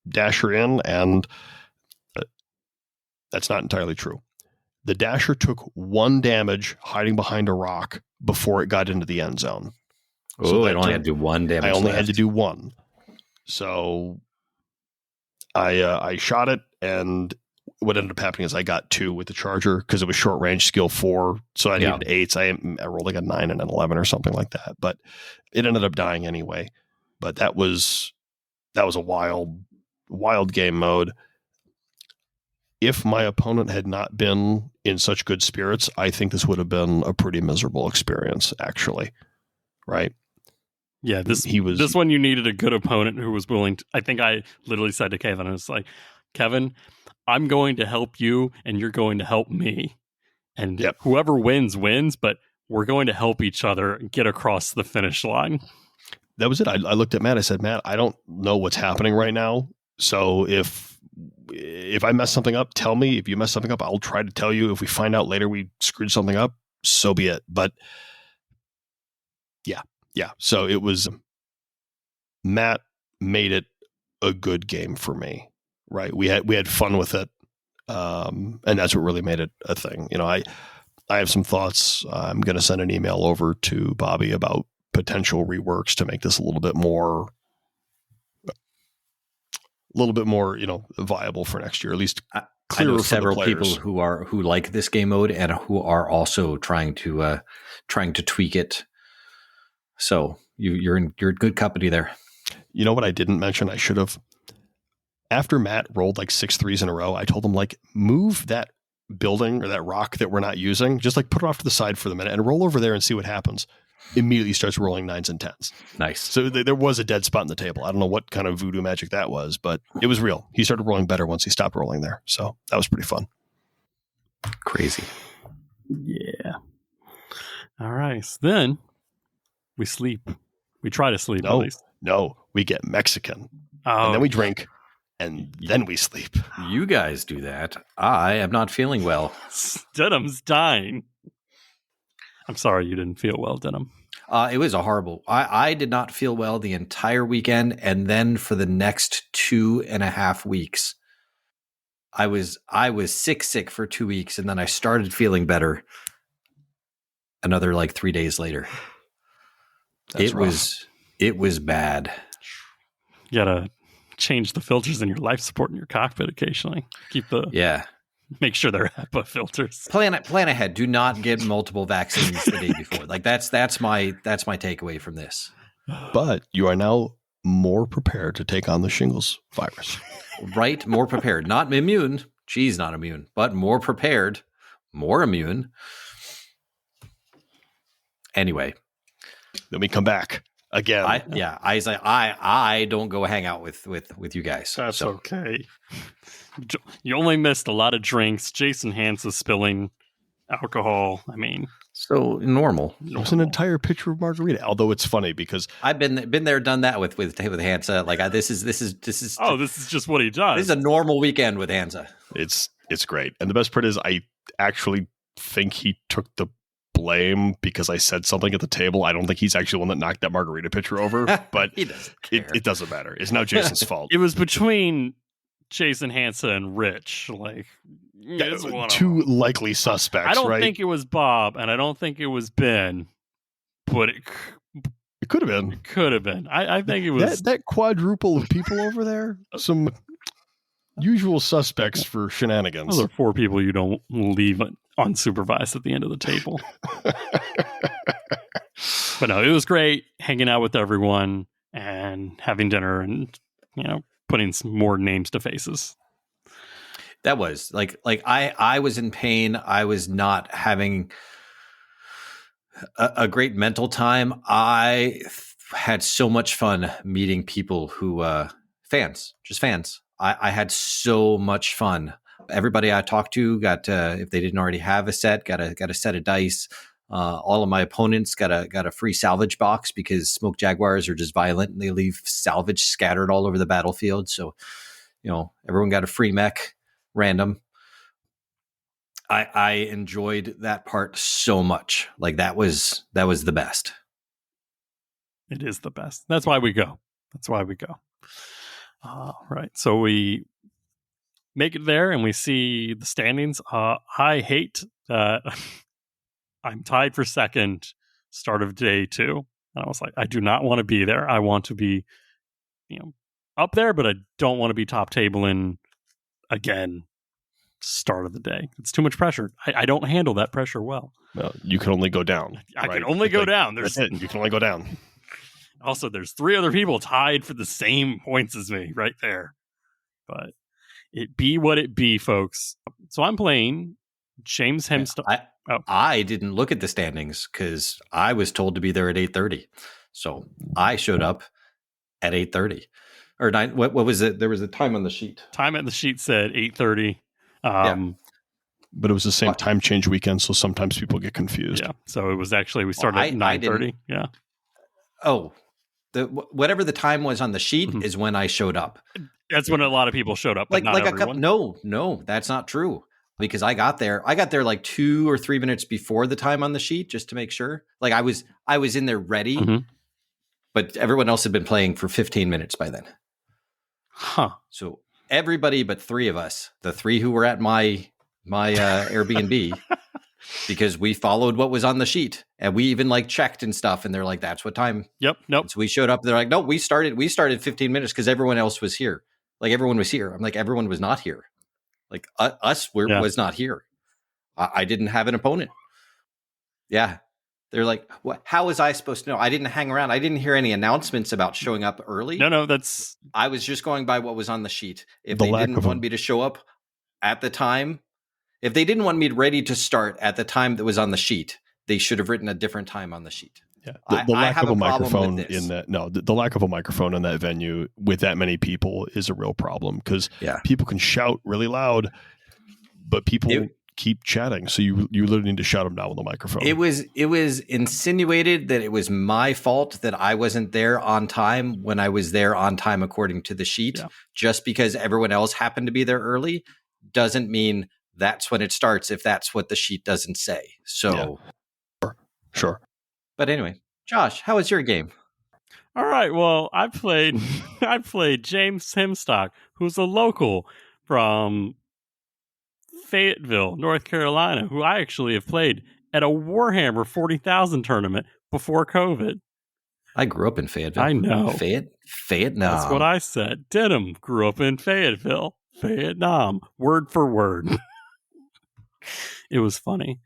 dasher in, and that's not entirely true. The dasher took 1 damage hiding behind a rock before it got into the end zone. So I only had to do 1 damage. I only had to do 1. So I shot it, and what ended up happening is I got 2 with the Charger because it was short range skill 4. So I needed 8s. I rolled like a 9 and an 11 or something like that. But it ended up dying anyway. But that was a wild game mode. If my opponent had not been in such good spirits, I think this would have been a pretty miserable experience, actually. Right? Yeah, this one you needed a good opponent who was willing to. I think I literally said to Kevin, I was like, Kevin, I'm going to help you and you're going to help me. And whoever wins, but we're going to help each other get across the finish line. That was it. I looked at Matt. I said, Matt, I don't know what's happening right now. So if I mess something up, tell me. If you mess something up, I'll try to tell you. If we find out later we screwed something up, so be it. But yeah. So it was, Matt made it a good game for me, right? We had fun with it. And that's what really made it a thing. You know, I have some thoughts. I'm going to send an email over to Bobby about potential reworks to make this a little bit more, viable for next year, at least clearer. I know several people who like this game mode and who are also trying to tweak it. So you're in good company there. You know what I didn't mention? I should have. After Matt rolled like 6 3s in a row, I told him, like, move that building or that rock that we're not using, just like put it off to the side for the minute and roll over there and see what happens. Immediately starts rolling 9s and 10s. Nice. So there was a dead spot in the table. I don't know what kind of voodoo magic that was, but it was real. He started rolling better once he stopped rolling there. So that was pretty fun. Crazy. Yeah. All right. So then we sleep. We try to sleep at least. No, we get Mexican. Oh. And then we drink. And then we sleep. You guys do that. I am not feeling well. Denham's dying. I'm sorry you didn't feel well, Denham. It was a horrible. I did not feel well the entire weekend, and then for the next 2.5 weeks, I was sick for 2 weeks, and then I started feeling better. another like 3 days later. That's rough. It was bad. You gotta change the filters in your life support in your cockpit occasionally. Make sure they're HEPA filters. Plan ahead. Do not get multiple vaccines the day before. Like that's my takeaway from this. But you are now more prepared to take on the shingles virus. Right? More prepared. Not immune. She's not immune, but more prepared, more immune. Anyway. Then we come back again. I don't go hang out with you guys. That's okay. You only missed a lot of drinks. Jason Hansa spilling alcohol. I mean, so normal. It was an entire pitcher of margarita. Although it's funny because I've been there, done that with Hansa. Like this is. Oh, this is just what he does. This is a normal weekend with Hansa. It's great, and the best part is I actually think he took the blame because I said something at the table. I don't think he's actually the one that knocked that margarita pitcher over, but he doesn't care. It doesn't matter. It's now Jason's fault. It was between Jason Hansa and Rich, like two likely suspects. I don't right? think it was Bob, and I don't think it was Ben, but it could have been. It could have been. I think it was that quadruple of people over there. Some usual suspects for shenanigans. Those are 4 people you don't leave unsupervised at the end of the table. But no, it was great hanging out with everyone and having dinner and putting some more names to faces. That was like I was in pain. I was not having a great mental time. I had so much fun meeting people who fans. I had so much fun. Everybody I talked to got if they didn't already have a set, got a set of dice. All of my opponents got a free salvage box because Smoke Jaguars are just violent and they leave salvage scattered all over the battlefield. So, everyone got a free mech random. I enjoyed that part so much. Like that was the best. It is the best. That's why we go. Right. So we make it there and we see the standings. I hate that I'm tied for second start of day 2. And I was like, I do not want to be there. I want to be, up there, but I don't want to be top tabling again start of the day. It's too much pressure. I don't handle that pressure well. Well, you can only go down. I can only go down. You can only go down. Also, there's 3 other people tied for the same points as me right there. But it be what it be, folks. So I'm playing James Hemstock. I didn't look at the standings because I was told to be there at 8:30. So I showed up at 8:30. Or 9. What was it? There was a time on the sheet. Time at the sheet said 8:30. But it was the same time change weekend, so sometimes people get confused. Yeah. So it was actually we started at 9:30. Yeah. Oh. Whatever the time was on the sheet is when I showed up. That's when a lot of people showed up, but not everyone. No, that's not true. Because I got there like 2 or 3 minutes before the time on the sheet just to make sure. Like I was in there ready, but everyone else had been playing for 15 minutes by then. Huh. So everybody but 3 of us, the 3 who were at my Airbnb, because we followed what was on the sheet and we even like checked and stuff. And they're like, that's what time. Yep. Nope. So we showed up. They're like, no, we started 15 minutes because everyone else was here. Like everyone was here. I'm like, everyone was not here. Like was not here. I didn't have an opponent. Yeah. They're like, what? How was I supposed to know? I didn't hang around. I didn't hear any announcements about showing up early. No, I was just going by what was on the sheet. If they didn't want me to show up at the time, if they didn't want me ready to start at the time that was on the sheet, they should have written a different time on the sheet. Yeah. The lack of a microphone in that, the lack of a microphone in that venue with that many people is a real problem because people can shout really loud, but people keep chatting. So you literally need to shout them down with a microphone. It was insinuated that it was my fault that I wasn't there on time when I was there on time according to the sheet. Yeah. Just because everyone else happened to be there early doesn't mean that's when it starts if that's what the sheet doesn't say. So Sure. But anyway, Josh, how was your game? All right. Well, I played James Hemstock, who's a local from Fayetteville, North Carolina, who I actually have played at a Warhammer 40,000 tournament before COVID. I grew up in Fayetteville. I know. Fayetteville. That's what I said. Denham grew up in Fayetteville. Vietnam. Word for word. It was funny.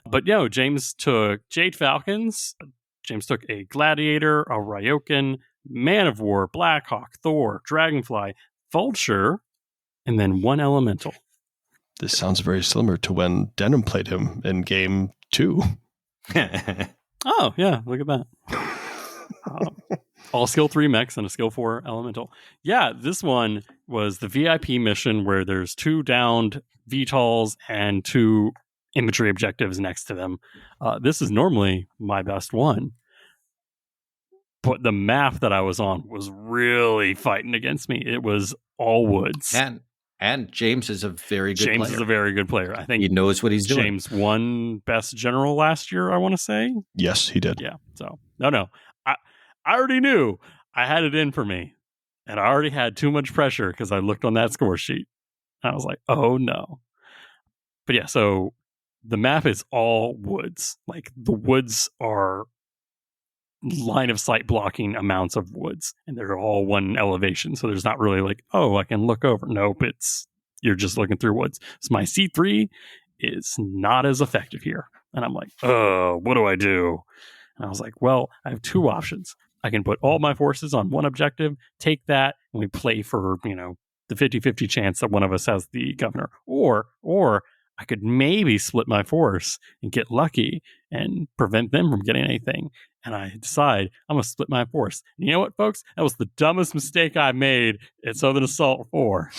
But James took Jade Falcons. James took a Gladiator, a Ryokan, Man of War, Blackhawk, Thor, Dragonfly, Vulture, and then one Elemental. This sounds very similar to when Denham played him in game 2. Oh, yeah. Look at that. All skill 3 mechs and a skill 4 elemental. Yeah, this one was the VIP mission where there's 2 downed VTOLs and 2 infantry objectives next to them. This is normally my best one. But the map that I was on was really fighting against me. It was all woods. And James is a very good player. James is a very good player. I think he knows what he's doing. James won best general last year, I want to say. Yes, he did. Yeah. So, no. I already knew I had it in for me. And I already had too much pressure because I looked on that score sheet. And I was like, oh no. But yeah, so the map is all woods. Like the woods are line of sight blocking amounts of woods. And they're all one elevation. So there's not really like, oh, I can look over. Nope, you're just looking through woods. So my C3 is not as effective here. And I'm like, oh, what do I do? And I was like, well, I have 2 options. I can put all my forces on one objective, take that, and we play for, the 50-50 chance that one of us has the governor. Or I could maybe split my force and get lucky and prevent them from getting anything. And I decide I'm going to split my force. And you know what, folks? That was the dumbest mistake I made at Southern Assault 4.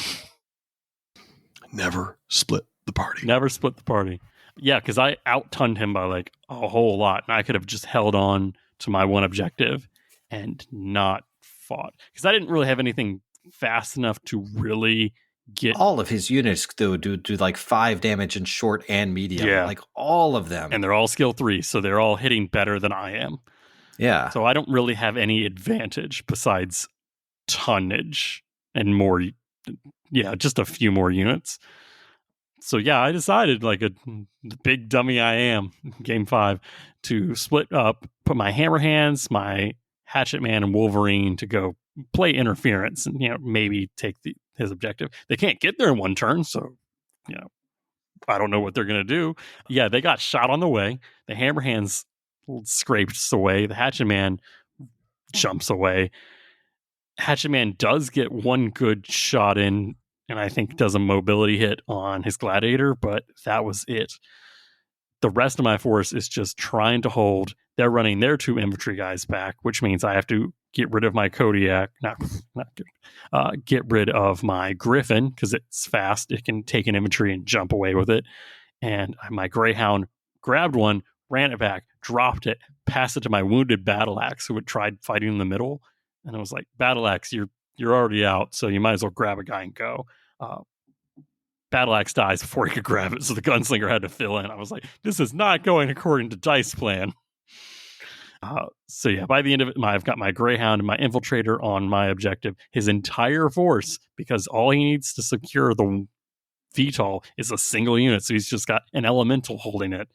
Never split the party. Never split the party. Yeah, because I out-tunned him by like a whole lot. And I could have just held on to my one objective and not fought. Because I didn't really have anything fast enough to really get... All of his units, though, do like 5 damage in short and medium. Yeah. Like all of them. And they're all skill 3, so they're all hitting better than I am. Yeah. So I don't really have any advantage besides tonnage and more... Yeah, just a few more units. So yeah, I decided, like the big dummy I am, game 5, to split up, put my Hammer Hands, my Hatchetman, and Wolverine to go play interference and maybe take his objective. They can't get there in one turn, so I don't know what they're gonna do. Yeah, they got shot on the way. The Hammer Hands scrapes away. The Hatchetman jumps away. Hatchetman does get one good shot in, and I think does a mobility hit on his Gladiator, but that was it. The rest of my force is just trying to hold. They're running their 2 infantry guys back, which means I have to get rid of my Kodiak. Get rid of my Griffin, because it's fast. It can take an infantry and jump away with it. And my Greyhound grabbed one, ran it back, dropped it, passed it to my wounded Battle Axe, who had tried fighting in the middle. And I was like, Battle Axe, you're already out, so you might as well grab a guy and go. Battle Axe dies before he could grab it, so the Gunslinger had to fill in. I was like, this is not going according to dice plan. So yeah, by the end of it, I've got my Greyhound and my Infiltrator on my objective. His entire force, because all he needs to secure the VTOL is a single unit, so he's just got an Elemental holding it.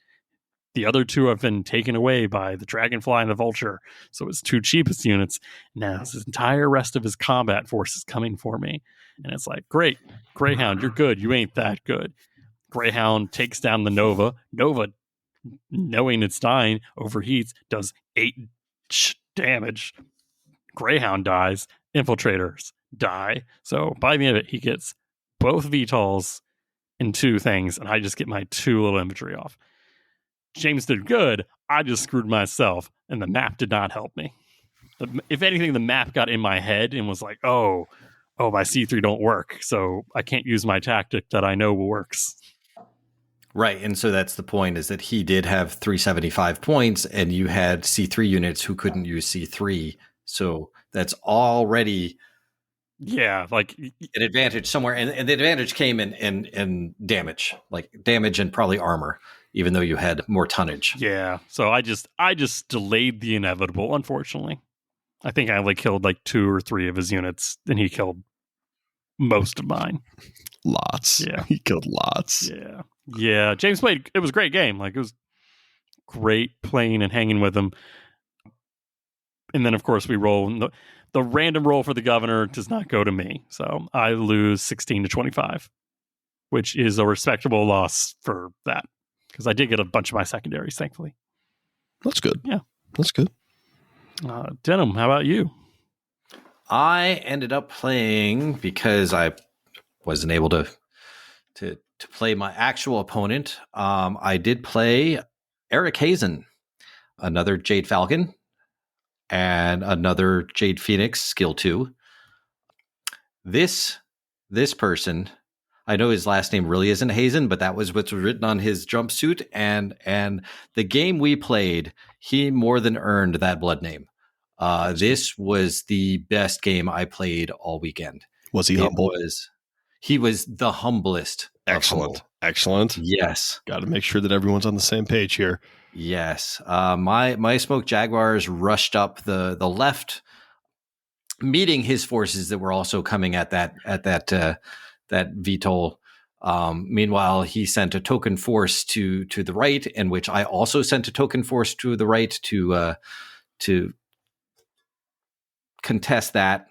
The other 2 have been taken away by the Dragonfly and the Vulture, so his 2 cheapest units. Now his entire rest of his combat force is coming for me. And it's like, great, Greyhound, you're good. You ain't that good. Greyhound takes down the Nova. Nova, knowing it's dying, overheats, does 8 damage. Greyhound dies. Infiltrators die. So by the end of it, he gets both VTOLs and 2 things, and I just get my 2 little infantry off. James did good. I just screwed myself, and the map did not help me. If anything, the map got in my head and was like, oh, my C3 don't work, so I can't use my tactic that I know works. Right, and so that's the point, is that he did have 375 points, and you had C3 units who couldn't use C3, so that's already... Yeah, like... an advantage somewhere, and the advantage came in damage, like damage and probably armor, even though you had more tonnage. Yeah, so I just delayed the inevitable, unfortunately. I think I only killed like 2 or 3 of his units, and he killed most of mine. Lots. Yeah. He killed lots. Yeah. Yeah. James played, it was a great game. Like, it was great playing and hanging with him. And then, of course, we roll. The random roll for the governor does not go to me. So I lose 16-25, which is a respectable loss for that. Because I did get a bunch of my secondaries, thankfully. That's good. Yeah. That's good. Denim, how about you? I ended up playing, because I wasn't able to play my actual opponent. I did play Eric Hazen, another Jade Falcon, and another Jade Phoenix skill 2. This person, I know his last name really isn't Hazen, but that was what's written on his jumpsuit. And the game we played, he more than earned that blood name. This was the best game I played all weekend. Was he humble? He was the humblest. Excellent. Excellent. Yes. Got to make sure that everyone's on the same page here. Yes. My Smoke Jaguars rushed up the left, meeting his forces that were also coming at that VTOL. Meanwhile, he sent a token force to the right, in which I also sent a token force to the right to contest that.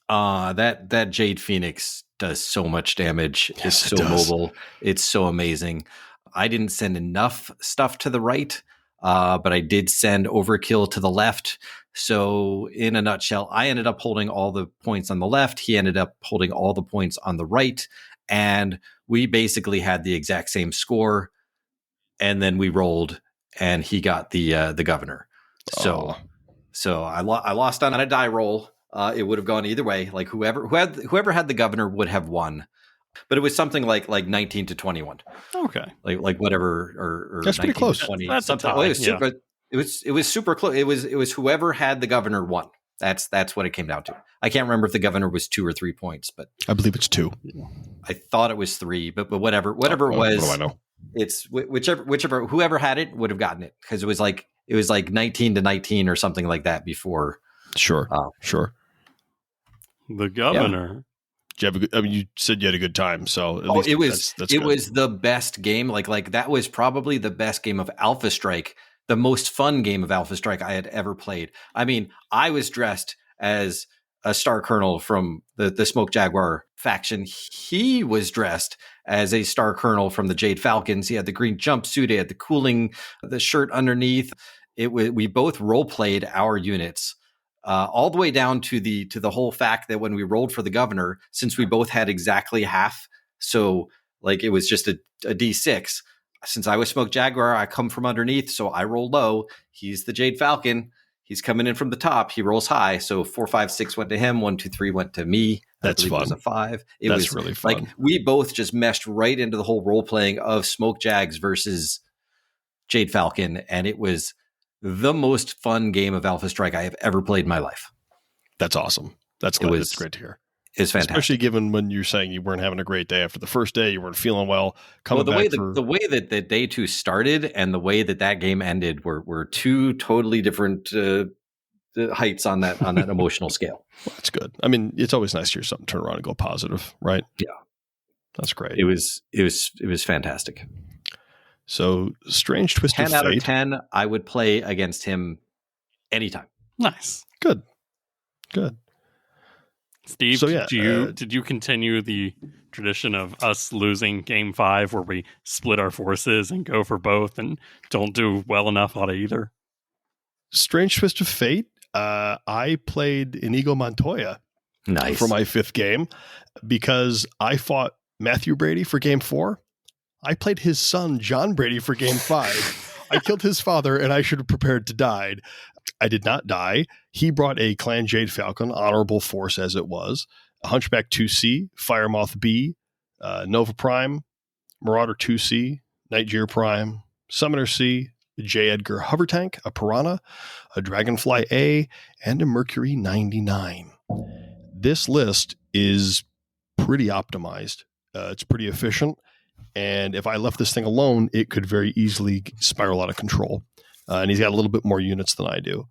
That Jade Phoenix does so much damage. Yes, it's so mobile. It's so amazing. I didn't send enough stuff to the right, but I did send overkill to the left. So in a nutshell, I ended up holding all the points on the left. He ended up holding all the points on the right. And we basically had the exact same score. And then we rolled, and he got the governor. So I lost on a die roll. It would have gone either way. Like whoever had the governor would have won. But it was something like 19-21. Okay. Like whatever, or that's pretty close. 20, that's something. Well, it was super close. It was whoever had the governor won. That's what it came down to. I can't remember if the governor was 2 or 3 points, but I believe it's 2. I thought it was 3, but whatever it was. What do I know? It's whichever whoever had it would have gotten it, because it was like 19-19 or something like that before. Sure. Sure. The governor. Yeah. You said you had a good time, so at least it was that's it good. was the best game. Like that was probably the best game of Alpha Strike, the most fun game of Alpha Strike I had ever played. I mean, I was dressed as a Star Colonel from the Smoke Jaguar faction. He was dressed as a Star Colonel from the Jade Falcons. He had the green jumpsuit. He had the shirt underneath. We both role played our units. All the way down to the whole fact that when we rolled for the governor, since we both had exactly half, so like it was just a D6. Since I was Smoke Jaguar, I come from underneath, so I roll low. He's the Jade Falcon. He's coming in from the top. He rolls high, so 4, 5, 6 went to him. 1, 2, 3 went to me. That's fun. It was a 5. That's really fun. Like we both just meshed right into the whole role playing of Smoke Jags versus Jade Falcon, and it was the most fun game of Alpha Strike I have ever played in my life. That's awesome. That's great to hear. It's fantastic. Especially given when you're saying you weren't having a great day after the first day, you weren't feeling well. The way that the day 2 started and the way that game ended were 2 totally different heights on that emotional scale. Well, that's good. I mean, it's always nice to hear something turn around and go positive, right? Yeah, that's great. It was fantastic. So Strange Twist of Fate. 10 out of 10, I would play against him anytime. Nice. Good. Steve, so, yeah, did you continue the tradition of us losing game 5 where we split our forces and go for both and don't do well enough out of either? Strange Twist of Fate. I played Inigo Montoya for my 5th game because I fought Matthew Brady for game 4. I played his son, John Brady, for game 5. I killed his father, and I should have prepared to die. I did not die. He brought a Clan Jade Falcon, honorable force as it was, a Hunchback 2C, Firemoth B, Nova Prime, Marauder 2C, Nightjar Prime, Summoner C, a J. Edgar Hover Tank, a Piranha, a Dragonfly A, and a Mercury 99. This list is pretty optimized. It's pretty efficient. And if I left this thing alone, it could very easily spiral out of control. And he's got a little bit more units than I do.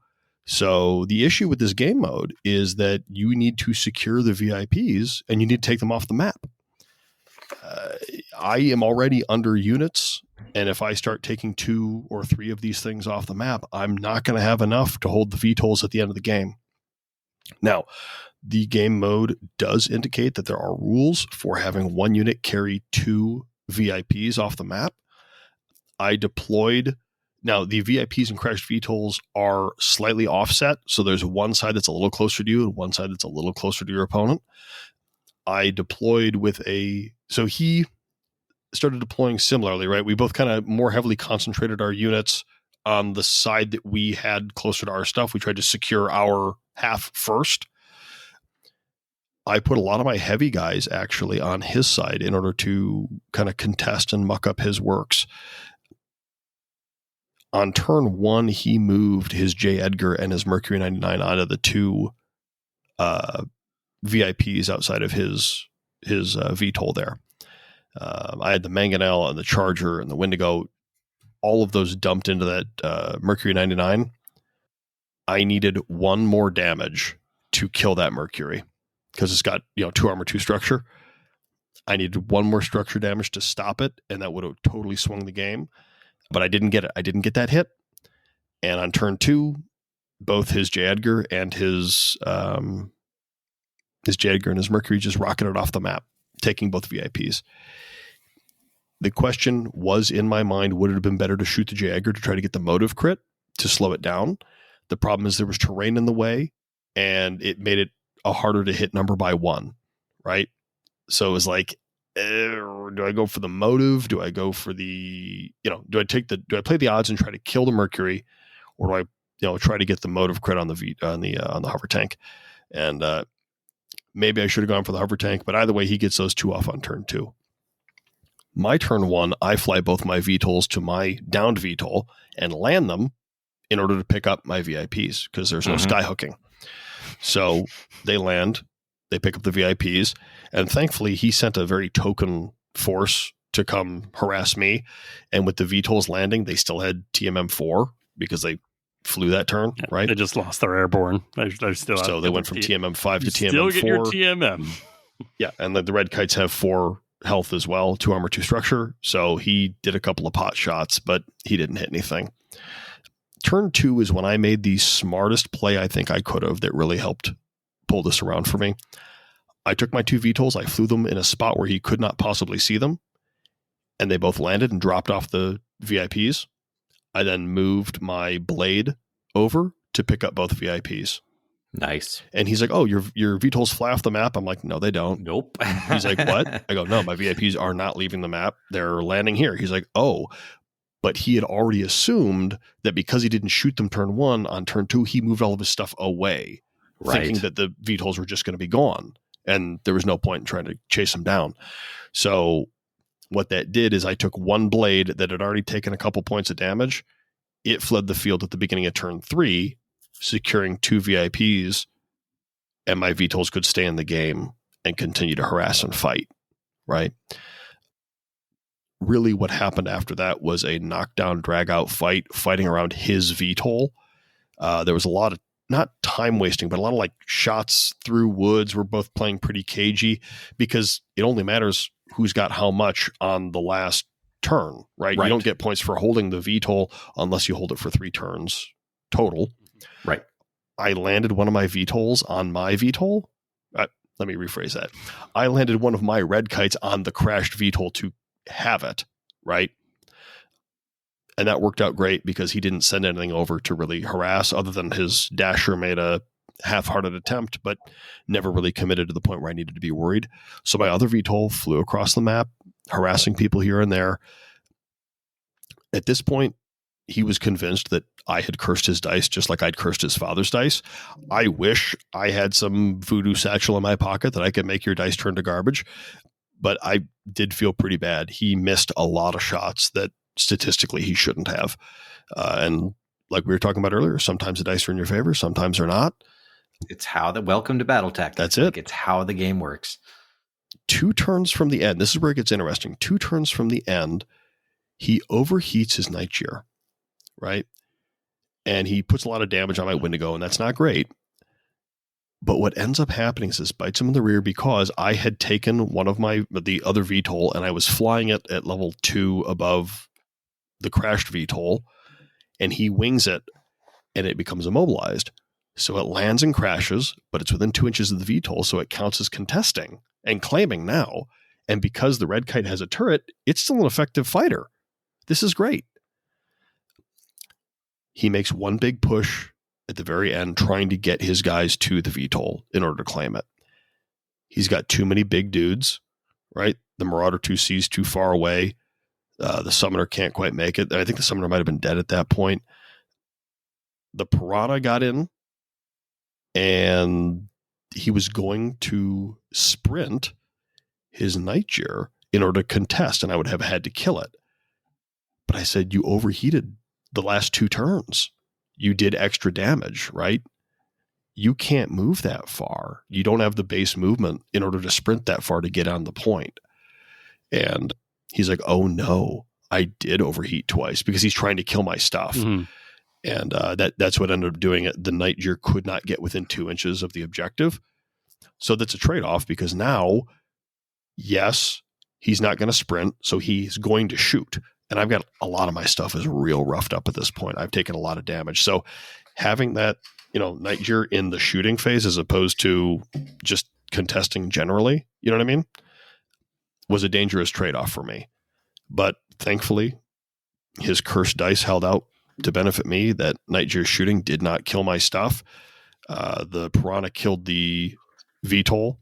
So the issue with this game mode is that you need to secure the VIPs and you need to take them off the map. I am already under units And if I start taking 2 or 3 of these things off the map, I'm not going to have enough to hold the VTOLs at the end of the game. Now, the game mode does indicate that there are rules for having 1 unit carry 2 VIPs off the map. I deployed. Now, the VIPs and crashed VTOLs are slightly offset. So there's one side that's a little closer to you and one side that's a little closer to your opponent. I deployed with so he started deploying similarly, right? We both kind of more heavily concentrated our units on the side that we had closer to our stuff. We tried to secure our half first. I put a lot of my heavy guys actually on his side in order to kind of contest and muck up his works. On turn 1, he moved his J. Edgar and his Mercury 99 out of the 2 VIPs outside of his VTOL there. I had the Mangonel and the Charger and the Wendigo, all of those dumped into that Mercury 99. I needed 1 more damage to kill that Mercury because it's got 2 armor, 2 structure. I needed 1 more structure damage to stop it, and that would have totally swung the game. But I didn't get it. I didn't get that hit. And on turn 2, both his J. Edgar and his J. Edgar and his Mercury just rocketed off the map, taking both VIPs. The question was in my mind, would it have been better to shoot the J. Edgar to try to get the motive crit to slow it down? The problem is there was terrain in the way, and it made it a harder to hit number by 1, right? So it was like, do I go for the motive? Do I go for the, do I play the odds and try to kill the Mercury, or do I, try to get the motive crit on the hover tank? And maybe I should have gone for the hover tank, but either way, he gets those 2 off on turn 2. My turn 1, I fly both my VTOLs to my downed VTOL and land them in order to pick up my VIPs because there's no sky hooking. So they land, they pick up the VIPs, and thankfully he sent a very token force to come harass me. And with the VTOLs landing, they still had TMM4 because they flew that turn, right? They just lost their airborne. So they went from TMM5 to TMM4. Still get your TMM. Yeah, and the Red Kites have 4 health as well, 2 armor, 2 structure. So he did a couple of pot shots, but he didn't hit anything. Turn 2 is when I made the smartest play I think I could have that really helped pull this around for me. I took my 2 VTOLs, I flew them in a spot where he could not possibly see them, and they both landed and dropped off the VIPs. I then moved my blade over to pick up both VIPs. Nice. And he's like, oh, your VTOLs fly off the map? I'm like, no, they don't. Nope. He's like, what? I go, no, my VIPs are not leaving the map. They're landing here. He's like, oh. But he had already assumed that because he didn't shoot them turn 1, on turn 2, he moved all of his stuff away, thinking that the VTOLs were just going to be gone. And there was no point in trying to chase them down. So what that did is I took 1 blade that had already taken a couple points of damage. It fled the field at the beginning of turn 3, securing 2 VIPs, and my VTOLs could stay in the game and continue to harass and fight, right? Really what happened after that was a knockdown, drag-out fight, fighting around his VTOL. There was a lot of, not time wasting, but a lot of like shots through woods. We're both playing pretty cagey because it only matters who's got how much on the last turn, right? You don't get points for holding the VTOL unless you hold it for 3 turns total. Right. I landed one of my VTOLs on my VTOL. Let me rephrase that. I landed one of my Red Kites on the crashed VTOL to have it, right? And that worked out great because he didn't send anything over to really harass, other than his Dasher made a half-hearted attempt, but never really committed to the point where I needed to be worried. So my other VTOL flew across the map, harassing people here and there. At this point, he was convinced that I had cursed his dice just like I'd cursed his father's dice. I wish I had some voodoo satchel in my pocket that I could make your dice turn to garbage, but I did feel pretty bad. He missed a lot of shots that statistically he shouldn't have. And like we were talking about earlier, sometimes the dice are in your favor, sometimes they're not. It's how welcome to Battletech. That's it. It's how the game works. 2 turns from the end. This is where it gets interesting. 2 turns from the end, he overheats his Night Cheer, right? And he puts a lot of damage on my Wendigo, and that's not great. But what ends up happening is this bites him in the rear because I had taken one of the other VTOL and I was flying it at level 2 above the crashed VTOL, and he wings it, and it becomes immobilized. So it lands and crashes, but it's within 2 inches of the VTOL, so it counts as contesting and claiming now. And because the Red Kite has a turret, it's still an effective fighter. This is great. He makes one big push at the very end, trying to get his guys to the VTOL in order to claim it. He's got too many big dudes, right? The Marauder 2C is too far away. The Summoner can't quite make it. I think the Summoner might have been dead at that point. The Piranha got in, and he was going to sprint his Nightjar in order to contest, and I would have had to kill it. But I said, you overheated the last 2 turns. You did extra damage, right? You can't move that far. You don't have the base movement in order to sprint that far to get on the point. And he's like, oh no, I did overheat twice, because he's trying to kill my stuff. Mm-hmm. And that's what ended up doing it. The Nightjar could not get within 2 inches of the objective. So that's a trade-off, because now, yes, he's not going to sprint, so he's going to shoot. And I've got a lot of my stuff is real roughed up at this point. I've taken a lot of damage. So having that, Nightjar in the shooting phase as opposed to just contesting generally, you know what I mean, was a dangerous trade-off for me. But thankfully, his cursed dice held out to benefit me. That Nightjar shooting did not kill my stuff. The Piranha killed the VTOL,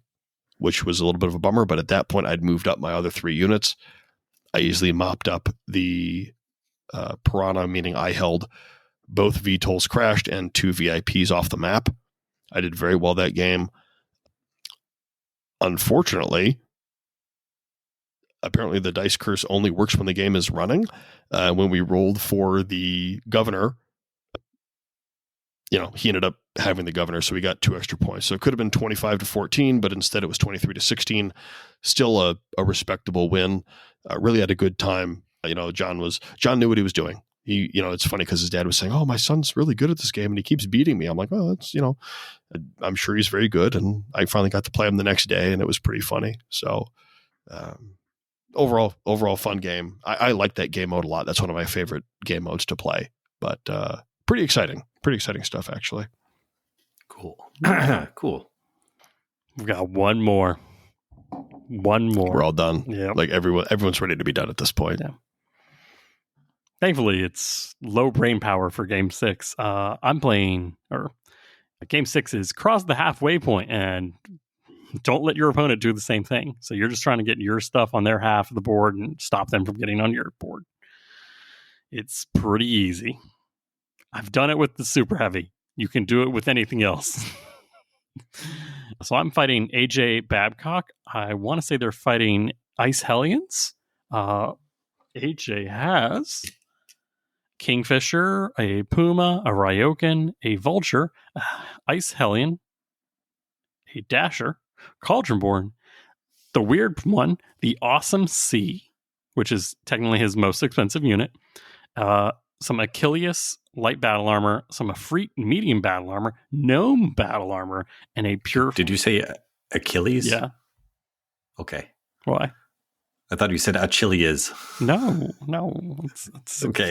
which was a little bit of a bummer, but at that point I'd moved up my other 3 units. I easily mopped up the Piranha, meaning I held both VTOLs crashed and 2 VIPs off the map. I did very well that game. Unfortunately, apparently the dice curse only works when the game is running. When we rolled for the governor, he ended up having the governor, so we got 2 extra points. So it could have been 25-14, but instead it was 23-16. Still a respectable win. Really had a good time. John knew what he was doing. He, it's funny because his dad was saying, "Oh, my son's really good at this game, and he keeps beating me." I'm like, "Oh, that's I'm sure he's very good." And I finally got to play him the next day, and it was pretty funny. So, overall fun game. I like that game mode a lot. That's one of my favorite game modes to play. But pretty exciting stuff, actually. Cool. Cool. We've got one more. We're all done. Yeah. Like everyone's ready to be done at this point. Yeah. Thankfully, it's low brain power for Game 6. I'm playing, or Game 6 is cross the halfway point and don't let your opponent do the same thing. So you're just trying to get your stuff on their half of the board and stop them from getting on your board. It's pretty easy. I've done it with the Super Heavy. You can do it with anything else. So I'm fighting AJ Babcock. I want to say they're fighting Ice Hellions. AJ has Kingfisher, a Puma, a Ryokan, a Vulture, Ice Hellion, a Dasher, Cauldronborn, the weird one, the Awesome Sea, which is technically his most expensive unit, some Achilles light battle armor, some Efreet medium battle armor, Gnome battle armor, and a pure... Did you say Achilles? Yeah. Okay. Why? I thought you said Achilles. No, it's okay.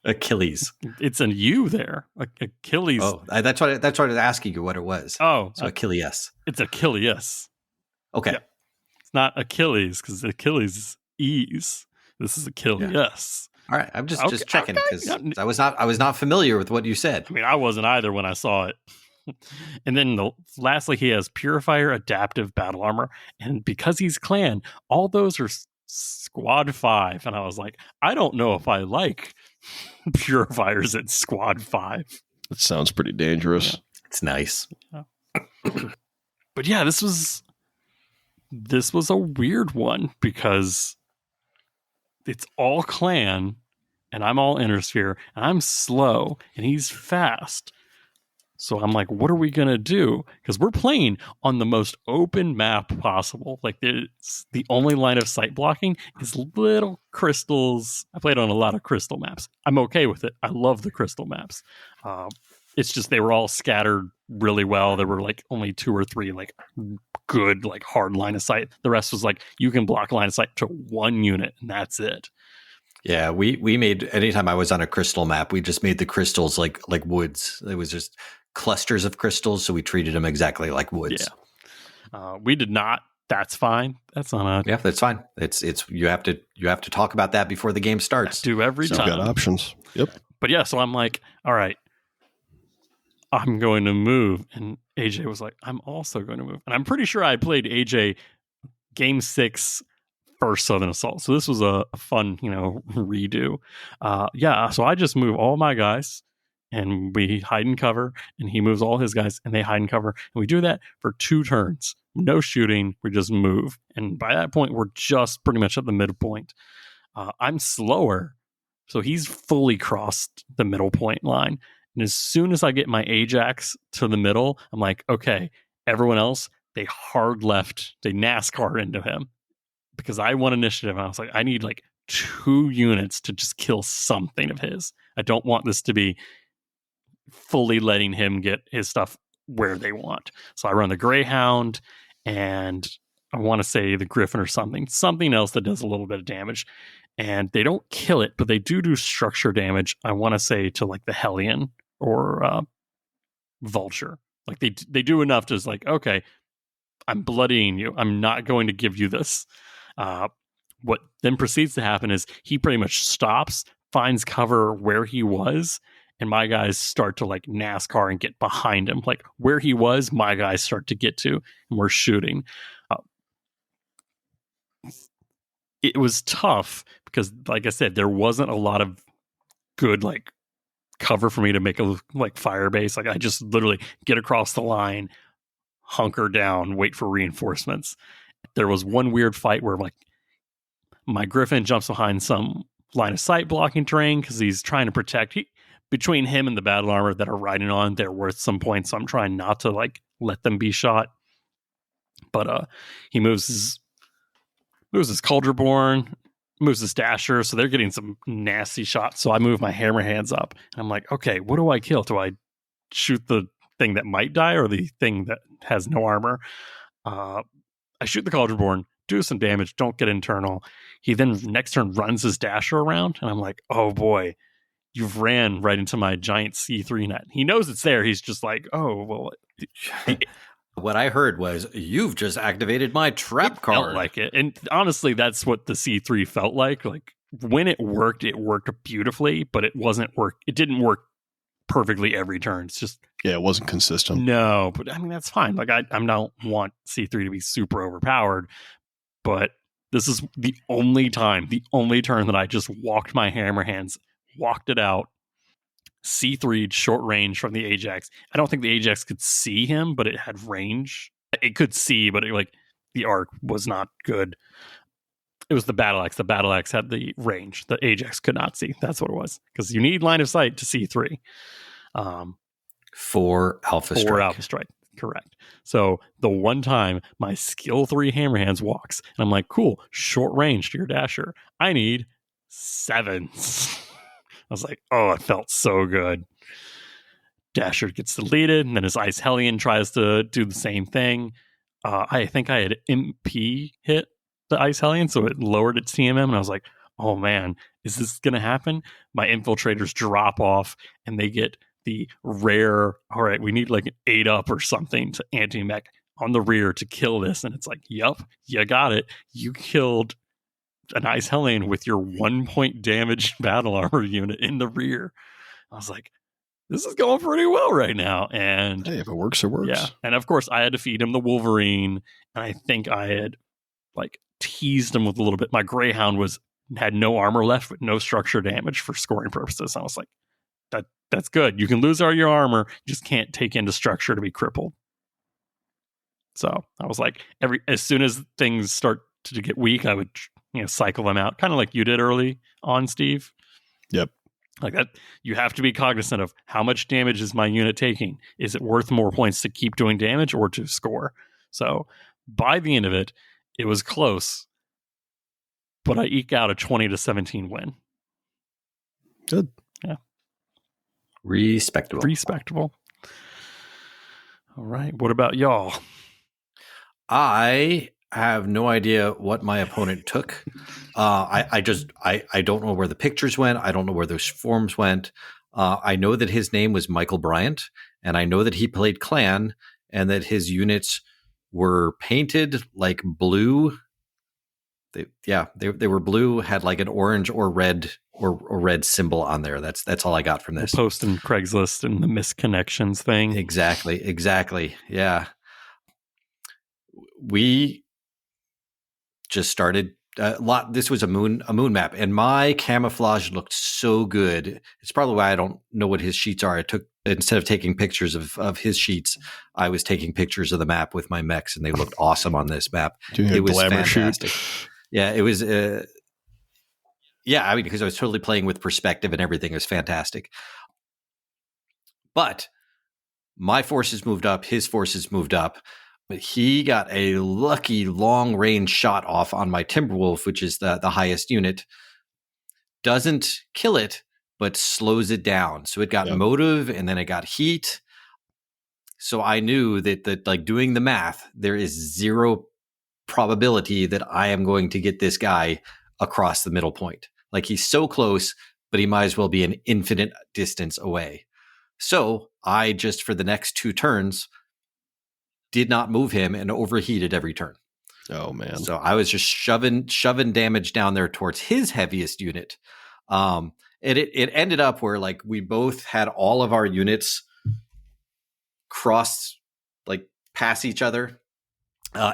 Achilles. It's a U there. Achilles. Oh, that's what I was asking you what it was. Oh, so Achilles. It's Achilles. Okay. Yeah. It's not Achilles because Achilles is ease. This is Achilles. Yeah. All right, I'm just checking because I was not familiar with what you said. I mean, I wasn't either when I saw it. And then lastly, he has Purifier Adaptive Battle Armor, and because he's clan, all those are Squad 5. And I was like, I don't know if I like Purifiers at Squad 5. That sounds pretty dangerous. Yeah. It's nice. Yeah. But yeah, this was a weird one because it's all clan and I'm all Intersphere and I'm slow and he's fast. So I'm like, what are we going to do? Because we're playing on the most open map possible. Like it's the only line of sight blocking is little crystals. I played on a lot of crystal maps. I'm okay with it. I love the crystal maps. It's just they were all scattered really well. There were like only 2 or 3 like good like hard line of sight. The rest was like you can block line of sight to 1 unit and that's it. Yeah, we made, anytime I was on a crystal map, we just made the crystals like woods. It was just clusters of crystals, so we treated them exactly like woods. Yeah. We did not. That's fine. That's not Yeah, that's fine. It's you have to talk about that before the game starts. do every time. You've got options. Yep. But yeah, so I'm like, all right, I'm going to move. And AJ was like, I'm also going to move. And I'm pretty sure I played AJ game 6 first Southern Assault. So this was a fun, redo. So I just move all my guys and we hide and cover, and he moves all his guys and they hide and cover. And we do that for 2 turns. No shooting. We just move. And by that point, we're just pretty much at the midpoint. I'm slower. So he's fully crossed the middle point line. And as soon as I get my Ajax to the middle, I'm like, okay, everyone else, they hard left, they NASCAR into him because I won initiative. And I was like, I need like 2 units to just kill something of his. I don't want this to be fully letting him get his stuff where they want. So I run the Greyhound and I want to say the Griffin or something else that does a little bit of damage. And they don't kill it, but they do structure damage. I want to say to like the Hellion or Vulture. Like they do enough to just like, okay, I'm bloodying you. I'm not going to give you this. What then proceeds to happen is he pretty much stops, finds cover where he was, and my guys start to like NASCAR and get behind him. Like where he was, my guys start to get to, and we're shooting. It was tough because, like I said, there wasn't a lot of good like cover for me to make a like fire base. Like I just literally get across the line, hunker down, wait for reinforcements. There was one weird fight where like my Griffin jumps behind some line of sight blocking terrain because he's trying to protect. Between him and the battle armor that are riding on, they're worth some points. So I'm trying not to like let them be shot. But he moves his Cauldron, moves his Dasher, so they're getting some nasty shots. So I move my Hammerhands up, and I'm like, okay, what do I kill? Do I shoot the thing that might die or the thing that has no armor? I shoot the Cauldron, do some damage, don't get internal. He then next turn runs his Dasher around, and I'm like, oh boy, you've ran right into my giant C3 net. He knows it's there. He's just like, oh, well. What I heard was, you've just activated my trap card. Felt like it. And honestly, that's what the C3 felt like. Like when it worked beautifully, but it didn't work perfectly every turn. It's just, yeah, it wasn't consistent. No, but I mean, that's fine. Like I don't want C3 to be super overpowered, but this is the only turn that I just walked my Hammerhands, walked it out, C3'd short range from the Ajax. I don't think the Ajax could see him, but it had range. It could see, but the arc was not good. It was the Battle Axe. The Battle Axe had the range. The Ajax could not see. That's what it was. Because you need line of sight to C3. For Alpha Strike. For Alpha Strike. Correct. So the one time my skill 3 Hammerhands walks, and I'm like, cool, short range to your Dasher. I need 7s. I was like, oh, it felt so good. Dasher gets deleted, and then his Ice Hellion tries to do the same thing. I think I had MP hit the Ice Hellion, so it lowered its TMM, and I was like, oh man, is this going to happen? My infiltrators drop off, and they get the rare, all right, we need like an 8-up or something to anti-mech on the rear to kill this. And it's like, yup, you got it. You killed an Ice Hellion with your 1-point damage battle armor unit in the rear. I was like, this is going pretty well right now. And hey, if it works, it works. Yeah. And of course, I had to feed him the Wolverine. And I think I had like teased him with a little bit. My Greyhound had no armor left with no structure damage for scoring purposes. I was like, that's good. You can lose all your armor, you just can't take into structure to be crippled. So I was like, as soon as things start to get weak, I would cycle them out, kind of like you did early on, Steve. Yep. Like that, you have to be cognizant of how much damage is my unit taking. Is it worth more points to keep doing damage or to score? So by the end of it, it was close, but I eke out a 20-17 win. Good. Yeah. Respectable. All right. What about y'all? I have no idea what my opponent took. I don't know where the pictures went. I don't know where those forms went. I know that his name was Michael Bryant, and I know that he played Clan, and that his units were painted like blue. They were blue, had like an orange or red red symbol on there. That's all I got from this. The post and Craigslist and the misconnections thing. Exactly. Yeah. We just started this was a moon map, and my camouflage looked so good. It's probably why I don't know what his sheets are. Instead of taking pictures of his sheets, I was taking pictures of the map with my mechs, and they looked awesome on this map. It was fantastic. Yeah, it was. Because I was totally playing with perspective and everything. It was fantastic. But my forces moved up. His forces moved up. But he got a lucky long-range shot off on my Timberwolf, which is the highest unit. Doesn't kill it, but slows it down. So it got motive, and then it got heat. So I knew that like doing the math, there is zero probability that I am going to get this guy across the middle point. Like, he's so close, but he might as well be an infinite distance away. So I just, for the next 2 turns, did not move him and overheated every turn. Oh man. So I was just shoving damage down there towards his heaviest unit. And it ended up where like we both had all of our units pass each other,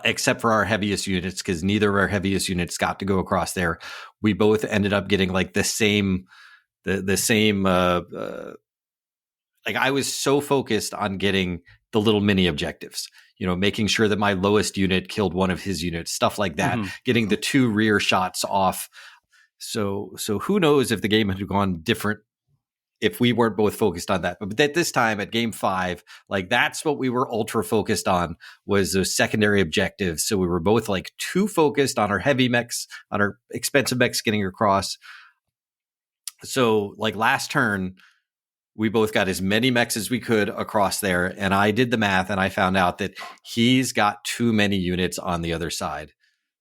except for our heaviest units, because neither of our heaviest units got to go across there. We both ended up getting like the same like, I was so focused on getting the little mini objectives, making sure that my lowest unit killed one of his units, stuff like that, getting the 2 rear shots off. So who knows if the game had gone different if we weren't both focused on that. But at this time, at game 5, like, that's what we were ultra focused on, was those secondary objectives. So we were both like too focused on our heavy mechs, on our expensive mechs getting across. So like last turn, we both got as many mechs as we could across there. And I did the math, and I found out that he's got too many units on the other side.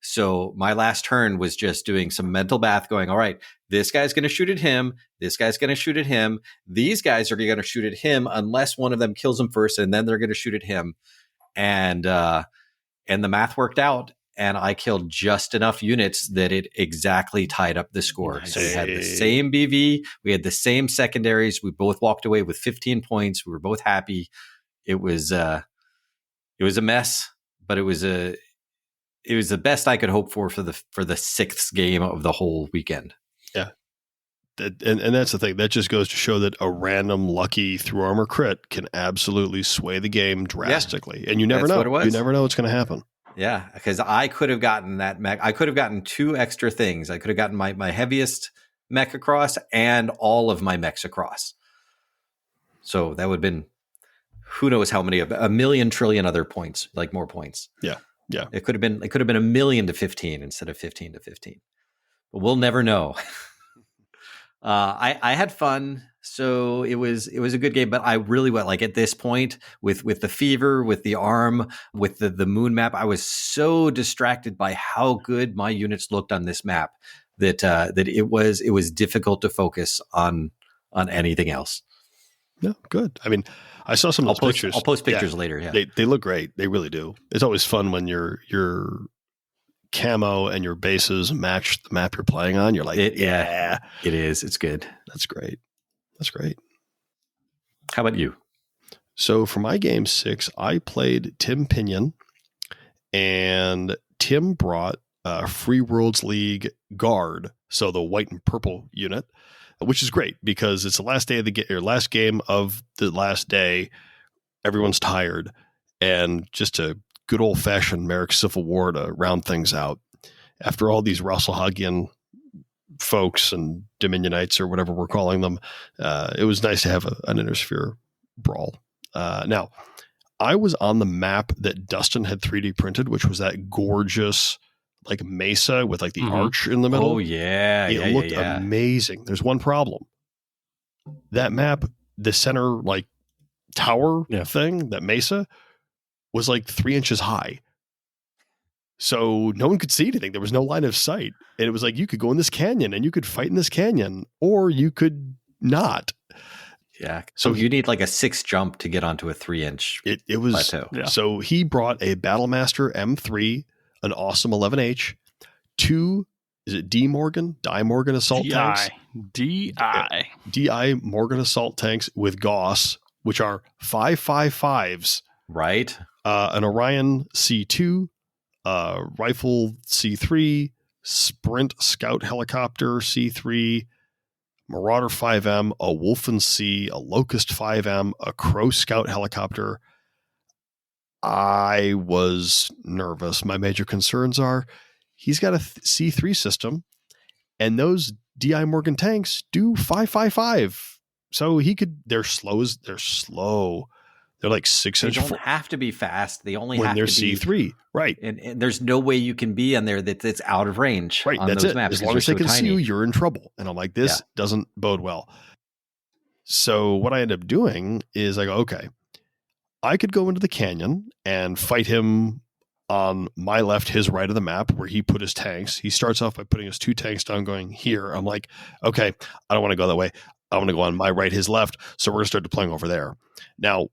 So my last turn was just doing some mental math, going, all right, this guy's going to shoot at him. This guy's going to shoot at him. These guys are going to shoot at him unless one of them kills him first, and then they're going to shoot at him. And the math worked out. And I killed just enough units that it exactly tied up the score. Nice. So we had the same BV, we had the same secondaries. We both walked away with 15 points. We were both happy. It was a mess, but it was the best I could hope for the 6th game of the whole weekend. Yeah, and that's the thing. That just goes to show that a random lucky through armor crit can absolutely sway the game drastically, and you never know. You never know what's going to happen. Yeah, because I could have gotten that mech. I could have gotten 2 extra things. I could have gotten my heaviest mech across and all of my mechs across. So that would have been, who knows how many, a million trillion other points, like more points. Yeah. It could have been 1,000,000 to 15 instead of 15 to 15. But we'll never know. I had fun. So it was a good game, but I really went, like, at this point with the fever, with the arm, with the moon map, I was so distracted by how good my units looked on this map that it was difficult to focus on anything else. Yeah, good. I mean, I saw some of those pictures. I'll post pictures later. Yeah, they look great. They really do. It's always fun when your camo and your bases match the map you're playing on. You're like, it is. It's good. That's great. That's great. How about you? So for my game 6, I played Tim Pinion, and Tim brought Free Worlds League Guard, so the white and purple unit, which is great because it's the last day of last game of the last day. Everyone's tired, and just a good old fashioned Merrick Civil War to round things out. After all these Russellhagian folks and Dominionites or whatever we're calling them, it was nice to have an Intersphere brawl. Now, I was on the map that Dustin had 3D printed, which was that gorgeous like mesa with like the arch in the middle. Oh yeah, it looked amazing. There's one problem. That map, the center like tower thing, that mesa was like 3 inches high. So no one could see anything. There was no line of sight. And it was like, you could go in this canyon and you could fight in this canyon, or you could not. Yeah. So you need like a 6 jump to get onto a 3-inch it was plateau. Yeah. So he brought a Battlemaster M3, an awesome 11H, 2, is it D Morgan assault tanks? DI Morgan assault tanks with Gauss, which are 5.55s. Right. An Orion C2, Rifle C3, Sprint Scout Helicopter C3, Marauder 5M, a Wolfen C, a Locust 5M, a Crow Scout Helicopter. I was nervous. My major concerns are he's got a C3 system, and those DI Morgan tanks do 5.55. So they're slow. They're like 6-inch. They don't have to be fast. They only when have they're to be C3. Right. And there's no way you can be on there that's out of range. Right. On That's those it. maps As long as they can see you, you're in trouble. And I'm like, this Yeah. doesn't bode well. So what I end up doing is I go, okay, I could go into the canyon and fight him on my left, his right of the map where he put his tanks. He starts off by putting his 2 tanks down going here. I'm like, okay, I don't want to go that way. I want to go on my right, his left. So we're going to start deploying over there. Now,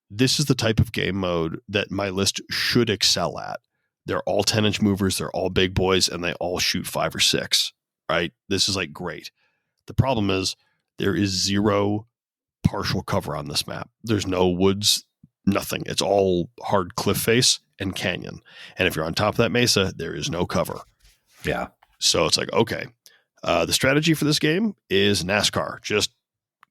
this is the type of game mode that my list should excel at. They're all 10-inch movers. They're all big boys, and they all shoot 5 or 6, right? This is like great. The problem is there is 0 partial cover on this map. There's no woods, nothing. It's all hard cliff face and canyon. And if you're on top of that mesa, there is no cover. Yeah. So it's like, okay, the strategy for this game is NASCAR. Just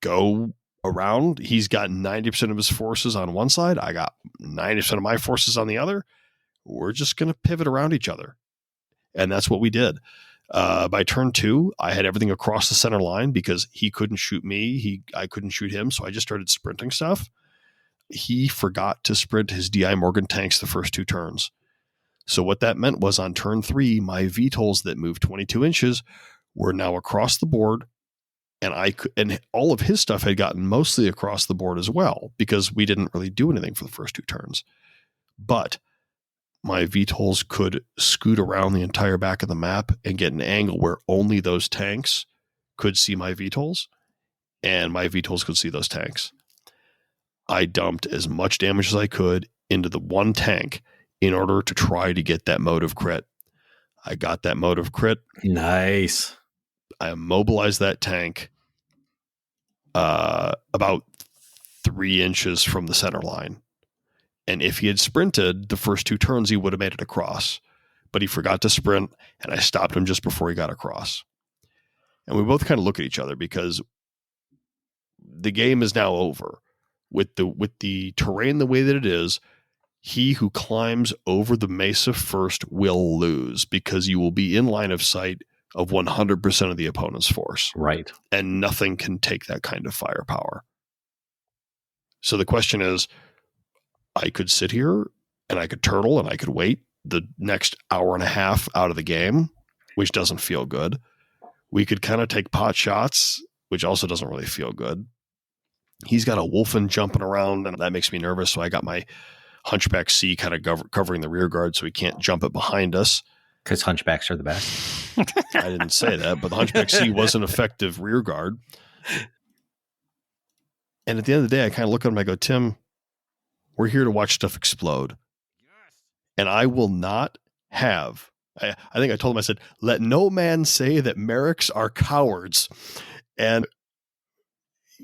go around. He's got 90% of his forces on one side. I got 90% of my forces on the other. We're just going to pivot around each other. And that's what we did. By turn 2, I had everything across the center line because he couldn't shoot me. I couldn't shoot him. So I just started sprinting stuff. He forgot to sprint his DI Morgan tanks the first 2 turns. So what that meant was on turn 3, my VTOLs that moved 22 inches were now across the board. And all of his stuff had gotten mostly across the board as well, because we didn't really do anything for the first 2 turns. But my VTOLs could scoot around the entire back of the map and get an angle where only those tanks could see my VTOLs, and my VTOLs could see those tanks. I dumped as much damage as I could into the one tank in order to try to get that motive crit. I got that motive crit. Nice. I immobilized that tank about 3 inches from the center line. And if he had sprinted the first 2 turns, he would have made it across. But he forgot to sprint, and I stopped him just before he got across. And we both kind of look at each other because the game is now over. With the terrain the way that it is, he who climbs over the mesa first will lose, because you will be in line of sight of 100% of the opponent's force. Right. And nothing can take that kind of firepower. So the question is, I could sit here and I could turtle and I could wait the next hour and a half out of the game, which doesn't feel good. We could kind of take pot shots, which also doesn't really feel good. He's got a Wolfen jumping around, and that makes me nervous. So I got my Hunchback C kind of covering the rear guard so he can't jump it behind us. Because Hunchbacks are the best. I didn't say that, but the Hunchback C was an effective rear guard. And at the end of the day, I kind of look at him and I go, Tim, we're here to watch stuff explode. Yes. And I will not have, I think I told him, I said, let no man say that Merrics are cowards. And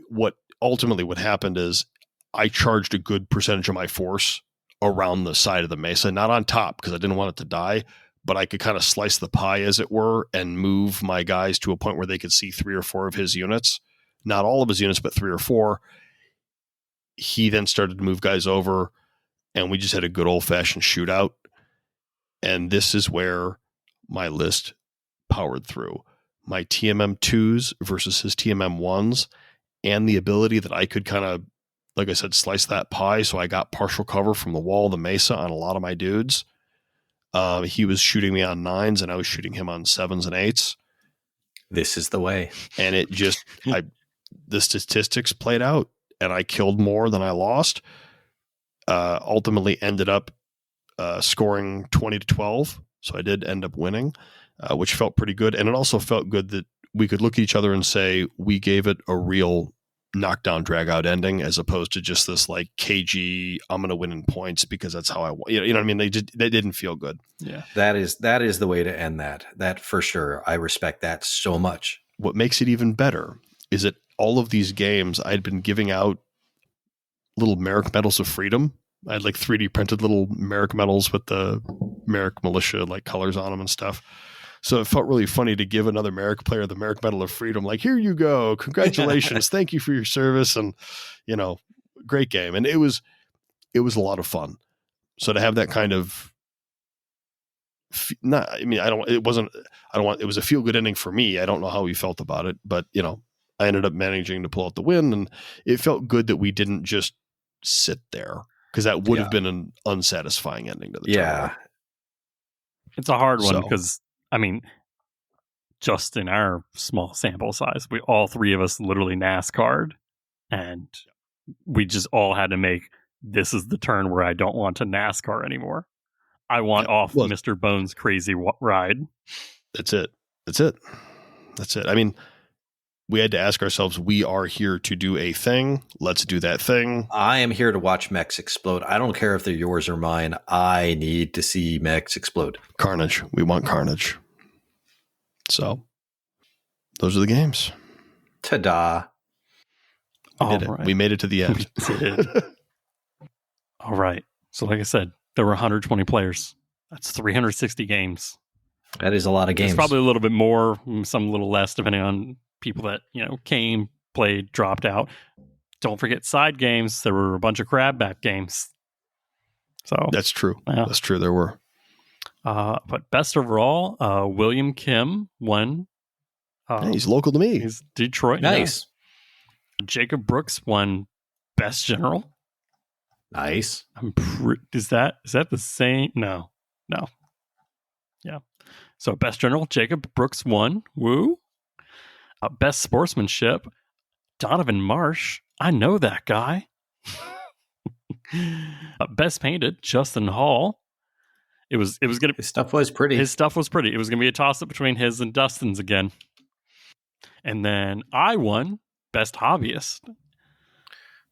what ultimately what happened is I charged a good percentage of my force around the side of the mesa, not on top because I didn't want it to die, but I could kind of slice the pie, as it were, and move my guys to a point where they could see 3 or 4 of his units. Not all of his units, but 3 or 4. He then started to move guys over, and we just had a good old-fashioned shootout. And this is where my list powered through. My TMM2s versus his TMM1s, and the ability that I could kind of, like I said, slice that pie, so I got partial cover from the wall of the mesa on a lot of my dudes. He was shooting me on 9s, and I was shooting him on 7s and 8s. This is the way. And it just, the statistics played out, and I killed more than I lost. Ultimately ended up scoring 20-12. So I did end up winning, which felt pretty good. And it also felt good that we could look at each other and say we gave it a real knockdown, drag out ending, as opposed to just this like KG, I'm going to win in points because that's how I want. You know what I mean? They didn't feel good. Yeah, that is the way to end that. That for sure. I respect that so much. What makes it even better is that all of these games I'd been giving out little Merrick Medals of Freedom. I had like 3D printed little Merrick medals with the Merrick militia like colors on them and stuff. So it felt really funny to give another Merrick player the Merrick Medal of Freedom. Like, here you go. Congratulations. Thank you for your service. And, you know, great game. And it was a lot of fun. So to have that kind of, it was a feel good ending for me. I don't know how he felt about it, but, you know, I ended up managing to pull out the win. And it felt good that we didn't just sit there, because that would have been an unsatisfying ending to the tournament. It's a hard one because, I mean, just in our small sample size, we all three of us literally NASCAR'd, and we just all had to make, this is the turn where I don't want to NASCAR anymore. I want off Mr. Bones' crazy ride. That's it. I mean, we had to ask ourselves, we are here to do a thing. Let's do that thing. I am here to watch mechs explode. I don't care if they're yours or mine. I need to see mechs explode. Carnage. We want carnage. So, those are the games. Ta-da. We made it to the end. We did. All right. So, like I said, there were 120 players. That's 360 games. That is a lot of games. There's probably a little bit more, some a little less, depending on people that, you know, came, played, dropped out. Don't forget side games. There were a bunch of crab back games. So that's true. Yeah. That's true. There were. But best overall, William Kim won. He's local to me. He's Detroit. Nice. Yeah. Jacob Brooks won best general. Nice. Is that the same? No. Yeah. So best general, Jacob Brooks won. Woo. Best sportsmanship, Donovan Marsh. I know that guy. Best painted, Justin Hall. It was gonna. His stuff was pretty. It was gonna be a toss up between his and Dustin's again. And then I won best hobbyist.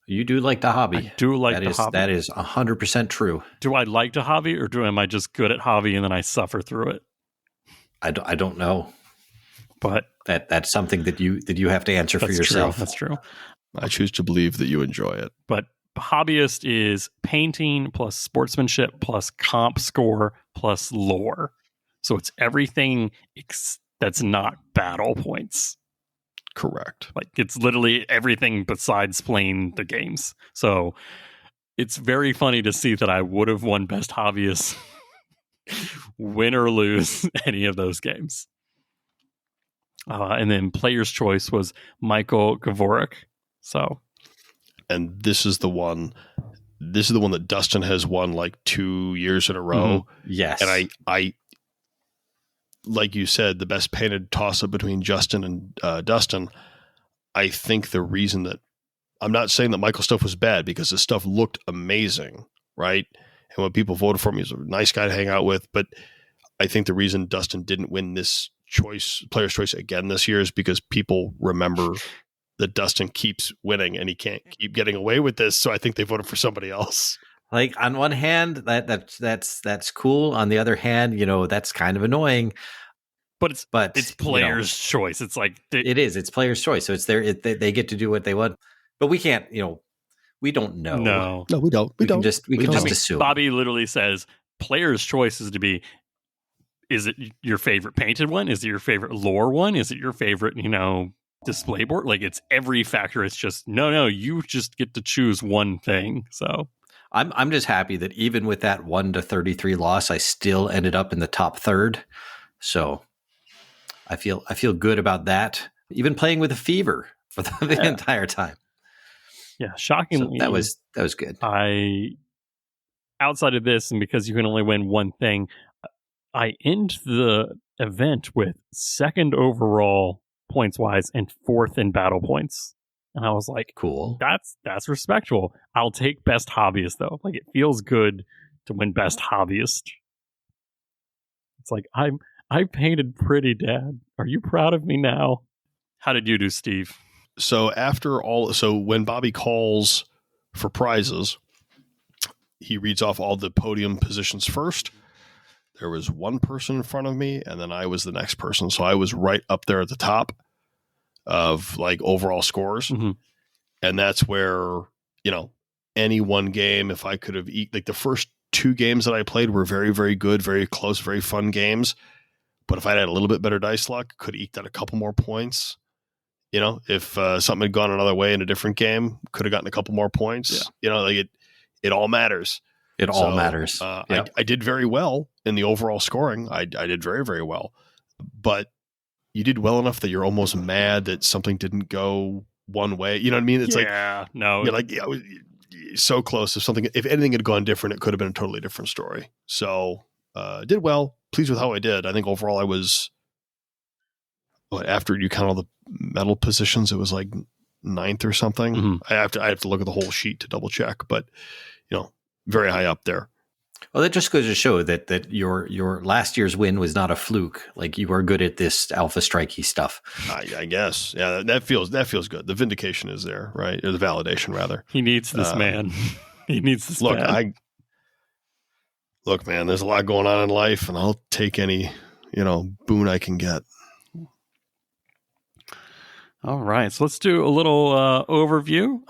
You do like the hobby. I do like the hobby. That is 100% true. Do I like the hobby, or am I just good at hobby and then I suffer through it? I don't know. But that's something that you have to answer for yourself. That's true. I choose to believe that you enjoy it. But hobbyist is painting plus sportsmanship plus comp score plus lore. So it's everything that's not battle points. Correct. Like it's literally everything besides playing the games. So it's very funny to see that I would have won best hobbyist, win or lose any of those games. And then player's choice was Michael Gavorik. So, and this is the one that Dustin has won like 2 years in a row. Mm-hmm. Yes. And I, like you said, the best painted toss up between Justin and Dustin. I think the reason that I'm not saying that Michael's stuff was bad, because his stuff looked amazing. Right. And when people voted for him, he's a nice guy to hang out with. But I think the reason Dustin didn't win this player's choice again this year is because people remember that Dustin keeps winning and he can't keep getting away with this. So I think they voted for somebody else. Like on one hand, that's cool. On the other hand, you know, that's kind of annoying. But it's player's choice. It's like it's player's choice. So it's they get to do what they want. But we can't, you know, we don't know. No, we don't. We can just assume. Bobby literally says player's choice is to be, is it your favorite painted one? Is it your favorite lore one? Is it your favorite, you know, display board? Like it's every factor. It's just, no, you just get to choose one thing. So I'm just happy that even with that 1-33 loss, I still ended up in the top third. So I feel good about that. Even playing with a fever for the entire time. Yeah, shockingly, so that was good. Outside of this, and because you can only win one thing, I end the event with second overall points wise and fourth in battle points. And I was like, cool. That's respectable. I'll take best hobbyist though. Like it feels good to win Best Hobbyist. It's like, I painted pretty, Dad. Are you proud of me now? How did you do, Steve? So when Bobby calls for prizes, he reads off all the podium positions first. There was one person in front of me, and then I was the next person. So I was right up there at the top of like overall scores. Mm-hmm. And that's where, any one game, if I could have like the first 2 games that I played were very, very good, very close, very fun games. But if I had a little bit better dice luck, could have eked out a couple more points. If something had gone another way in a different game, could have gotten a couple more points. Yeah. It all matters. All matters. Yep. I did very well in the overall scoring. I did very, very well. But you did well enough that you're almost mad that something didn't go one way. You know what I mean? It's no. You're like, so close. If anything had gone different, it could have been a totally different story. So did well. Pleased with how I did. I think overall I was, after you count all the medal positions, it was like 9th or something. Mm-hmm. I have to look at the whole sheet to double check, but very high up there. Well, that just goes to show that your last year's win was not a fluke. Like, you are good at this alpha strikey stuff. I guess. Yeah, that feels good. The vindication is there, right? Or the validation, rather. He needs this man. He needs this man. Look, man, there's a lot going on in life, and I'll take any, boon I can get. All right, so let's do a little overview.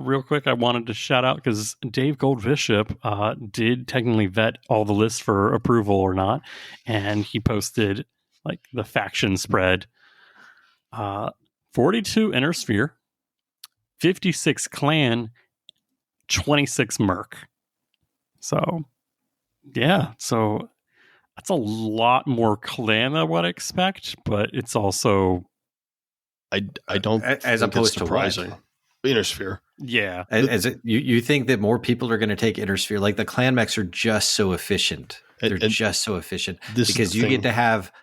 Real quick, I wanted to shout out because Dave Goldbishop did technically vet all the lists for approval or not, and he posted like the faction spread. 42 Inner Sphere, 56 Clan, 26 Merc. So, yeah, so that's a lot more Clan than what I expect, but it's also... I don't as think opposed it's surprising. To Inner Sphere. Yeah. You think that more people are going to take Inner Sphere? Like, the clan mechs are just so efficient. They're just so efficient because you get to have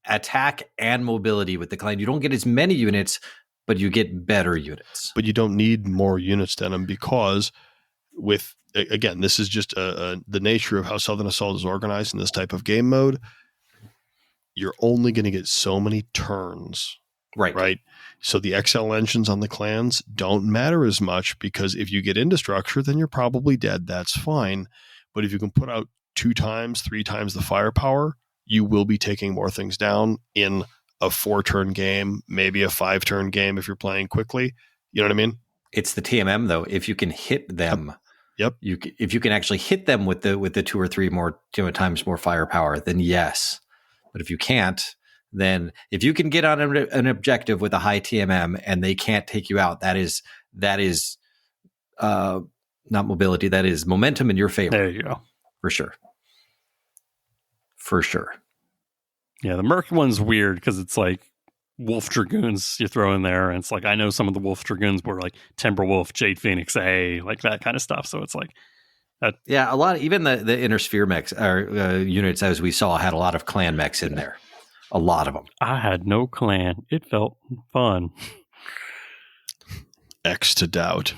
attack and mobility with the clan. You don't get as many units, but you get better units. But you don't need more units than them because again, this is just the nature of how Southern Assault is organized in this type of game mode. You're only going to get so many turns. Right. So the XL engines on the clans don't matter as much because if you get into structure, then you're probably dead. That's fine. But if you can put out 2 times, 3 times the firepower, you will be taking more things down in a 4-turn game, maybe a 5-turn game if you're playing quickly. You know what I mean? It's the TMM though. If you can hit them, yep. If you can actually hit them with the 2 or 3 more times more firepower, then yes. But if you can't, then if you can get on an objective with a high TMM and they can't take you out, that is not mobility. That is momentum in your favor. There you go. For sure. Yeah, the Merc one's weird because it's like Wolf Dragoons you throw in there. And it's like, I know some of the Wolf Dragoons were like Timberwolf, Jade Phoenix A, like that kind of stuff. So it's like, yeah, a lot. Even the Inner Sphere mechs or units, as we saw, had a lot of clan mechs in there. A lot of them. I had no clan. It felt fun. X to doubt.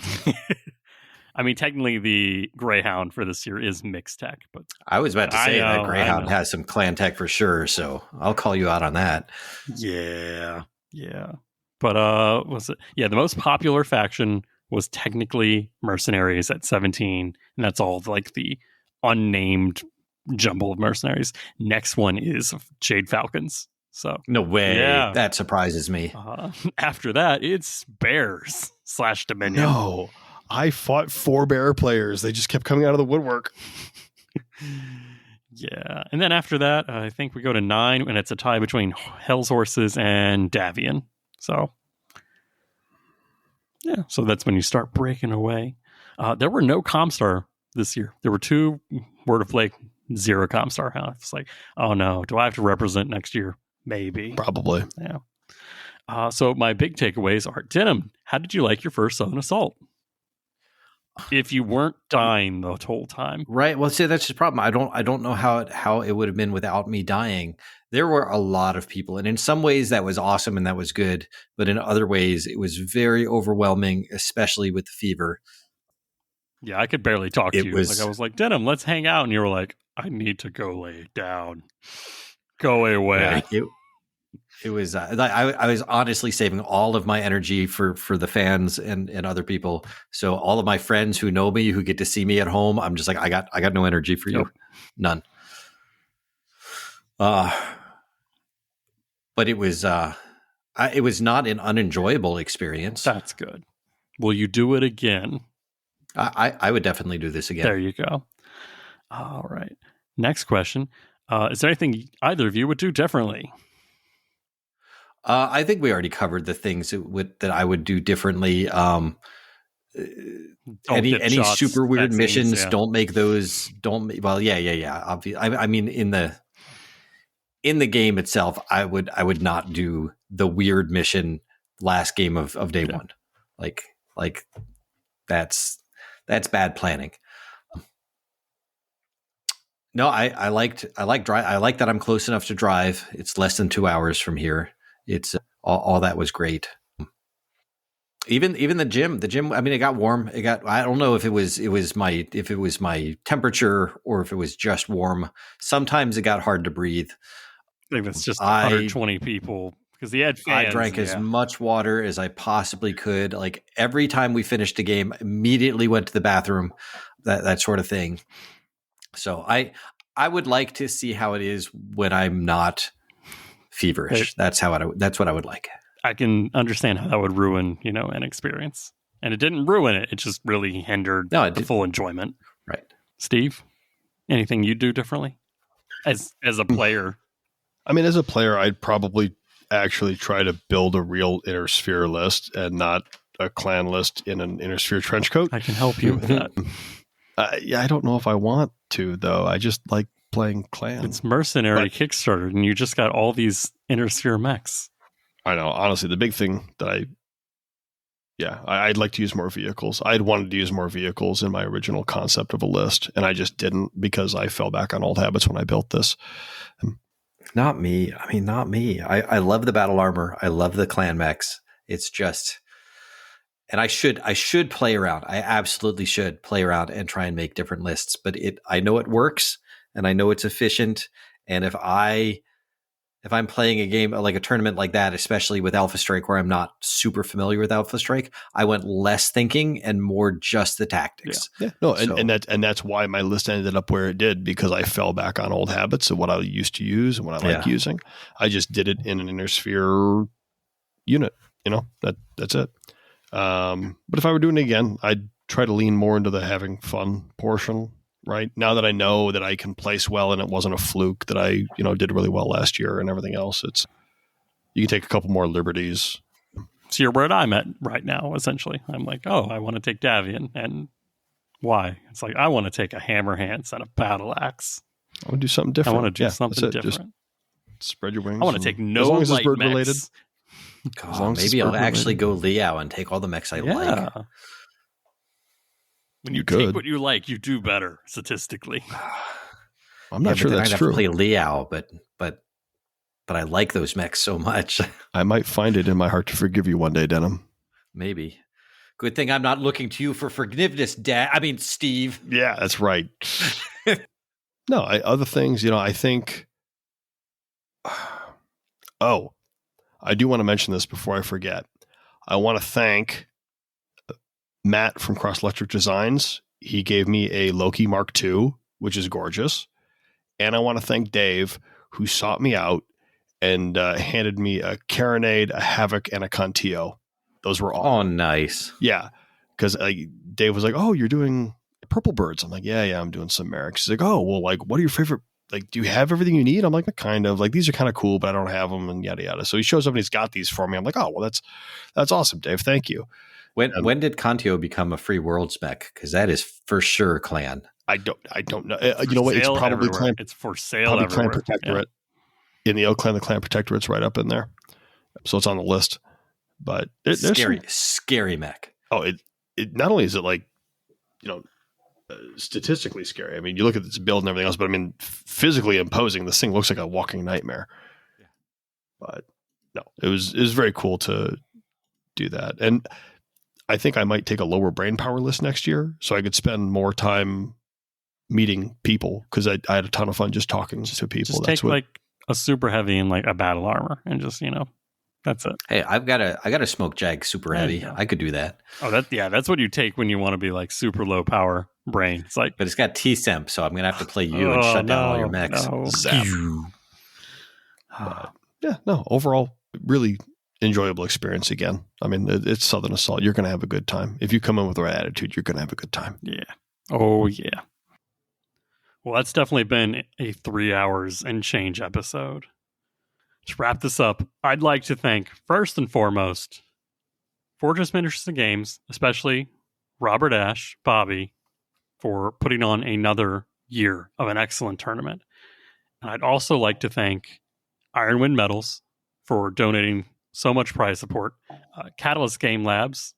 I mean, technically, the Greyhound for this year is mixed tech, but I was about to say that Greyhound has some clan tech for sure. So I'll call you out on that. Yeah. But was it? Yeah, the most popular faction was technically Mercenaries at 17, and that's all like the unnamed jumble of mercenaries. Next one is Jade Falcons. So no way. Yeah. That surprises me. After that, it's Bears / Dominion. No, I fought 4 bear players. They just kept coming out of the woodwork. Yeah, and then after that, I think we go to 9, and it's a tie between Hell's Horses and Davian. So yeah, so that's when you start breaking away. There were no Comstar this year. There were 2 Word of Flake, 0 Comstar. It's like, oh no, do I have to represent next year? Maybe. Probably. Yeah. So my big takeaways are, Denim, how did you like your first Southern Assault? If you weren't dying the whole time. Right. Well, see, that's the problem. I don't know how it would have been without me dying. There were a lot of people, and in some ways that was awesome and that was good, but in other ways it was very overwhelming, especially with the fever. Yeah, I could barely talk to It you. was- Like I was like, Denim, let's hang out. And you were like, I need to go lay down. Go away. Yeah, it was. I was honestly saving all of my energy for the fans and other people. So all of my friends who know me, who get to see me at home, I'm just like, I got no energy for you, Nope. none. But it was not an unenjoyable experience. That's good. Will you do it again? I would definitely do this again. There you go. All right. Next question. Is there anything either of you would do differently? I think we already covered the things that I would do differently. Any shots, super weird vaccines, missions, yeah. don't make those. Well, yeah. Obviously, I mean, in the game itself, I would not do the weird mission last game of day one. Like that's bad planning. No, I like that I'm close enough to drive. It's less than 2 hours from here. It's all that was great. Even the gym. I mean, it got warm. I don't know if it was my temperature or if it was just warm. Sometimes it got hard to breathe. I think that's just 120 people because he had fans. I drank as much water as I possibly could. Like every time we finished a game, immediately went to the bathroom, that sort of thing. So I would like to see how it is when I'm not feverish. That's what I would like. I can understand how that would ruin, an experience. And it didn't ruin it. It just really hindered the full enjoyment. Right. Steve, anything you'd do differently as a player? I mean, as a player, I'd probably actually try to build a real Inner Sphere list and not a clan list in an Inner Sphere trench coat. I can help you with that. Yeah, I don't know if I want to, though. I just like playing clan. It's mercenary Kickstarter, and you just got all these Inner Sphere mechs. I know. Honestly, the big thing that I'd like to use more vehicles. I'd wanted to use more vehicles in my original concept of a list, and I just didn't because I fell back on old habits when I built this. Not me. I mean, not me. I love the battle armor. I love the clan mechs. It's just, and I should play around. I absolutely should play around and try and make different lists. But I know it works, and I know it's efficient. And if I'm playing a game like a tournament like that, especially with Alpha Strike, where I'm not super familiar with Alpha Strike, I went less thinking and more just the tactics. Yeah. No, and that's why my list ended up where it did, because I fell back on old habits of what I used to use and what I like using. I just did it in an Inner Sphere unit. That's it. But if I were doing it again, I'd try to lean more into the having fun portion. Right now that I know that I can place well and it wasn't a fluke that I, did really well last year and everything else, you can take a couple more liberties. So you're where I'm at right now, essentially. I'm like, I want to take Davian. And why? It's like, I want to take a hammer hands and a battle axe. I want to do something different. I want to do something different. Just spread your wings. I want to take no as long as light it's bird mechs. related. Maybe I'll actually go Liao and take all the mechs I like. When you take what you like, you do better statistically. I'm not sure that's true. I'd have to play Liao, but I like those mechs so much. I might find it in my heart to forgive you one day, Denim. Maybe. Good thing I'm not looking to you for forgiveness, Steve. Yeah, that's right. No, other things, I think. Oh, I do want to mention this before I forget. I want to thank Matt from Cross Electric Designs. He gave me a Loki Mark II, which is gorgeous. And I want to thank Dave, who sought me out and handed me a Carronade, a Havoc, and a Contillo. Those were all. Oh, nice. Yeah. Because Dave was like, oh, you're doing Purple Birds. I'm like, yeah, I'm doing some Merrics. He's like, oh, well, what are your favorite? Do you have everything you need? I'm like, kind of. These are kind of cool, but I don't have them, and yada, yada. So he shows up and he's got these for me. I'm like, oh, well, that's awesome, Dave. Thank you. When did Contillo become a free world spec? Because that is for sure clan. I don't know. You know what? It's probably everywhere. clan. It's for sale everywhere. Clan Protectorate. In the Oak Clan, the Clan Protectorate's right up in there, so it's on the list. But scary mech. Oh, it not only is it statistically scary. I mean, you look at its build and everything else, but I mean, physically imposing. This thing looks like a walking nightmare. Yeah. But no, it was very cool to do that. And I think I might take a lower brain power list next year so I could spend more time meeting people, because I had a ton of fun just talking to people. Just take like a super heavy and like a battle armor and just, that's it. Hey, I got a smoke jag super heavy. I could do that. Oh, that's what you take when you want to be like super low power brain. It's like, but it's got T-Semp, so I'm gonna have to play you and shut down all your mechs. Zap. Overall, really enjoyable experience again. I mean, it's Southern Assault. You're gonna have a good time. If you come in with the right attitude, you're gonna have a good time. Yeah. Oh yeah. Well, that's definitely been a 3 hours and change episode. To wrap this up, I'd like to thank, first and foremost, Fortress Miniatures and Games, especially Robert Ash, Bobby, for putting on another year of an excellent tournament. And I'd also like to thank Ironwind Metals for donating so much prize support, Catalyst Game Labs,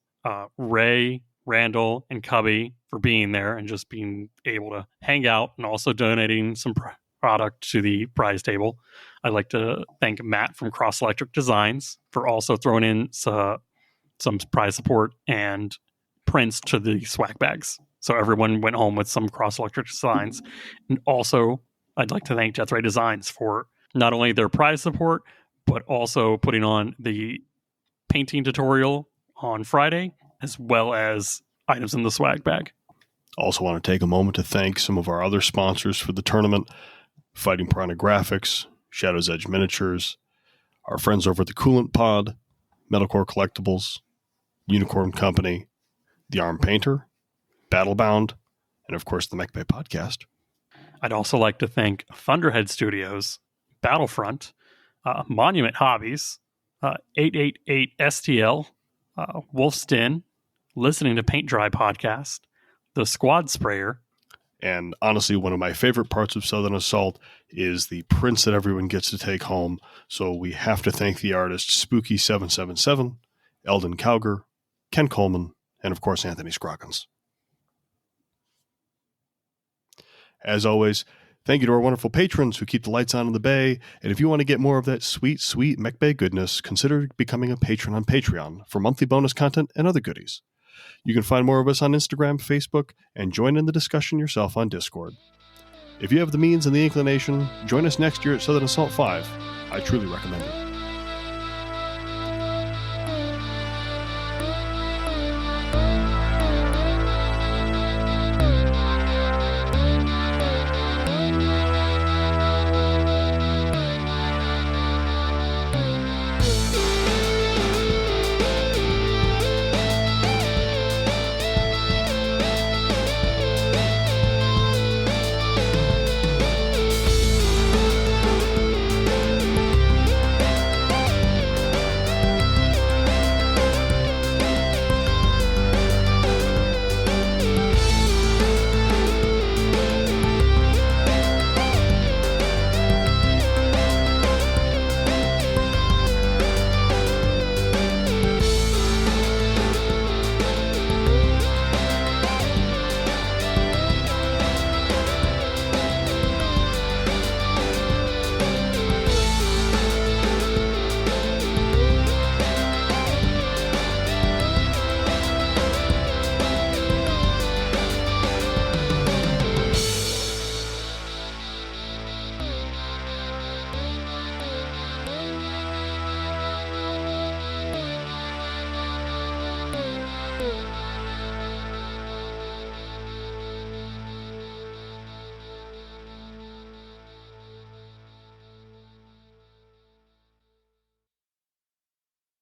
Ray, Randall, and Cubby for being there and just being able to hang out, and also donating some product to the prize table. I'd like to thank Matt from Cross Electric Designs for also throwing in some prize support and prints to the swag bags. So everyone went home with some Cross Electric Designs. And also, I'd like to thank Death Ray Designs for not only their prize support, but also putting on the painting tutorial on Friday, as well as items in the swag bag. Also want to take a moment to thank some of our other sponsors for the tournament: Fighting Piranha Graphics, Shadow's Edge Miniatures, our friends over at the Coolant Pod, Metalcore Collectibles, Unicorn Company, The Arm Painter, Battlebound, and of course the Mechbay Podcast. I'd also like to thank Thunderhead Studios, Battlefront, Monument Hobbies, 888 STL, Wolf's Den, Listening to Paint Dry Podcast, The Squad Sprayer. And honestly, one of my favorite parts of Southern Assault is the prints that everyone gets to take home. So we have to thank the artists Spooky777, Eldon Cowger, Ken Coleman, and of course Anthony Scroggins. As always, thank you to our wonderful patrons who keep the lights on in the bay. And if you want to get more of that sweet, sweet Mechbay goodness, consider becoming a patron on Patreon for monthly bonus content and other goodies. You can find more of us on Instagram, Facebook, and join in the discussion yourself on Discord. If you have the means and the inclination, join us next year at Southern Assault 5. I truly recommend it.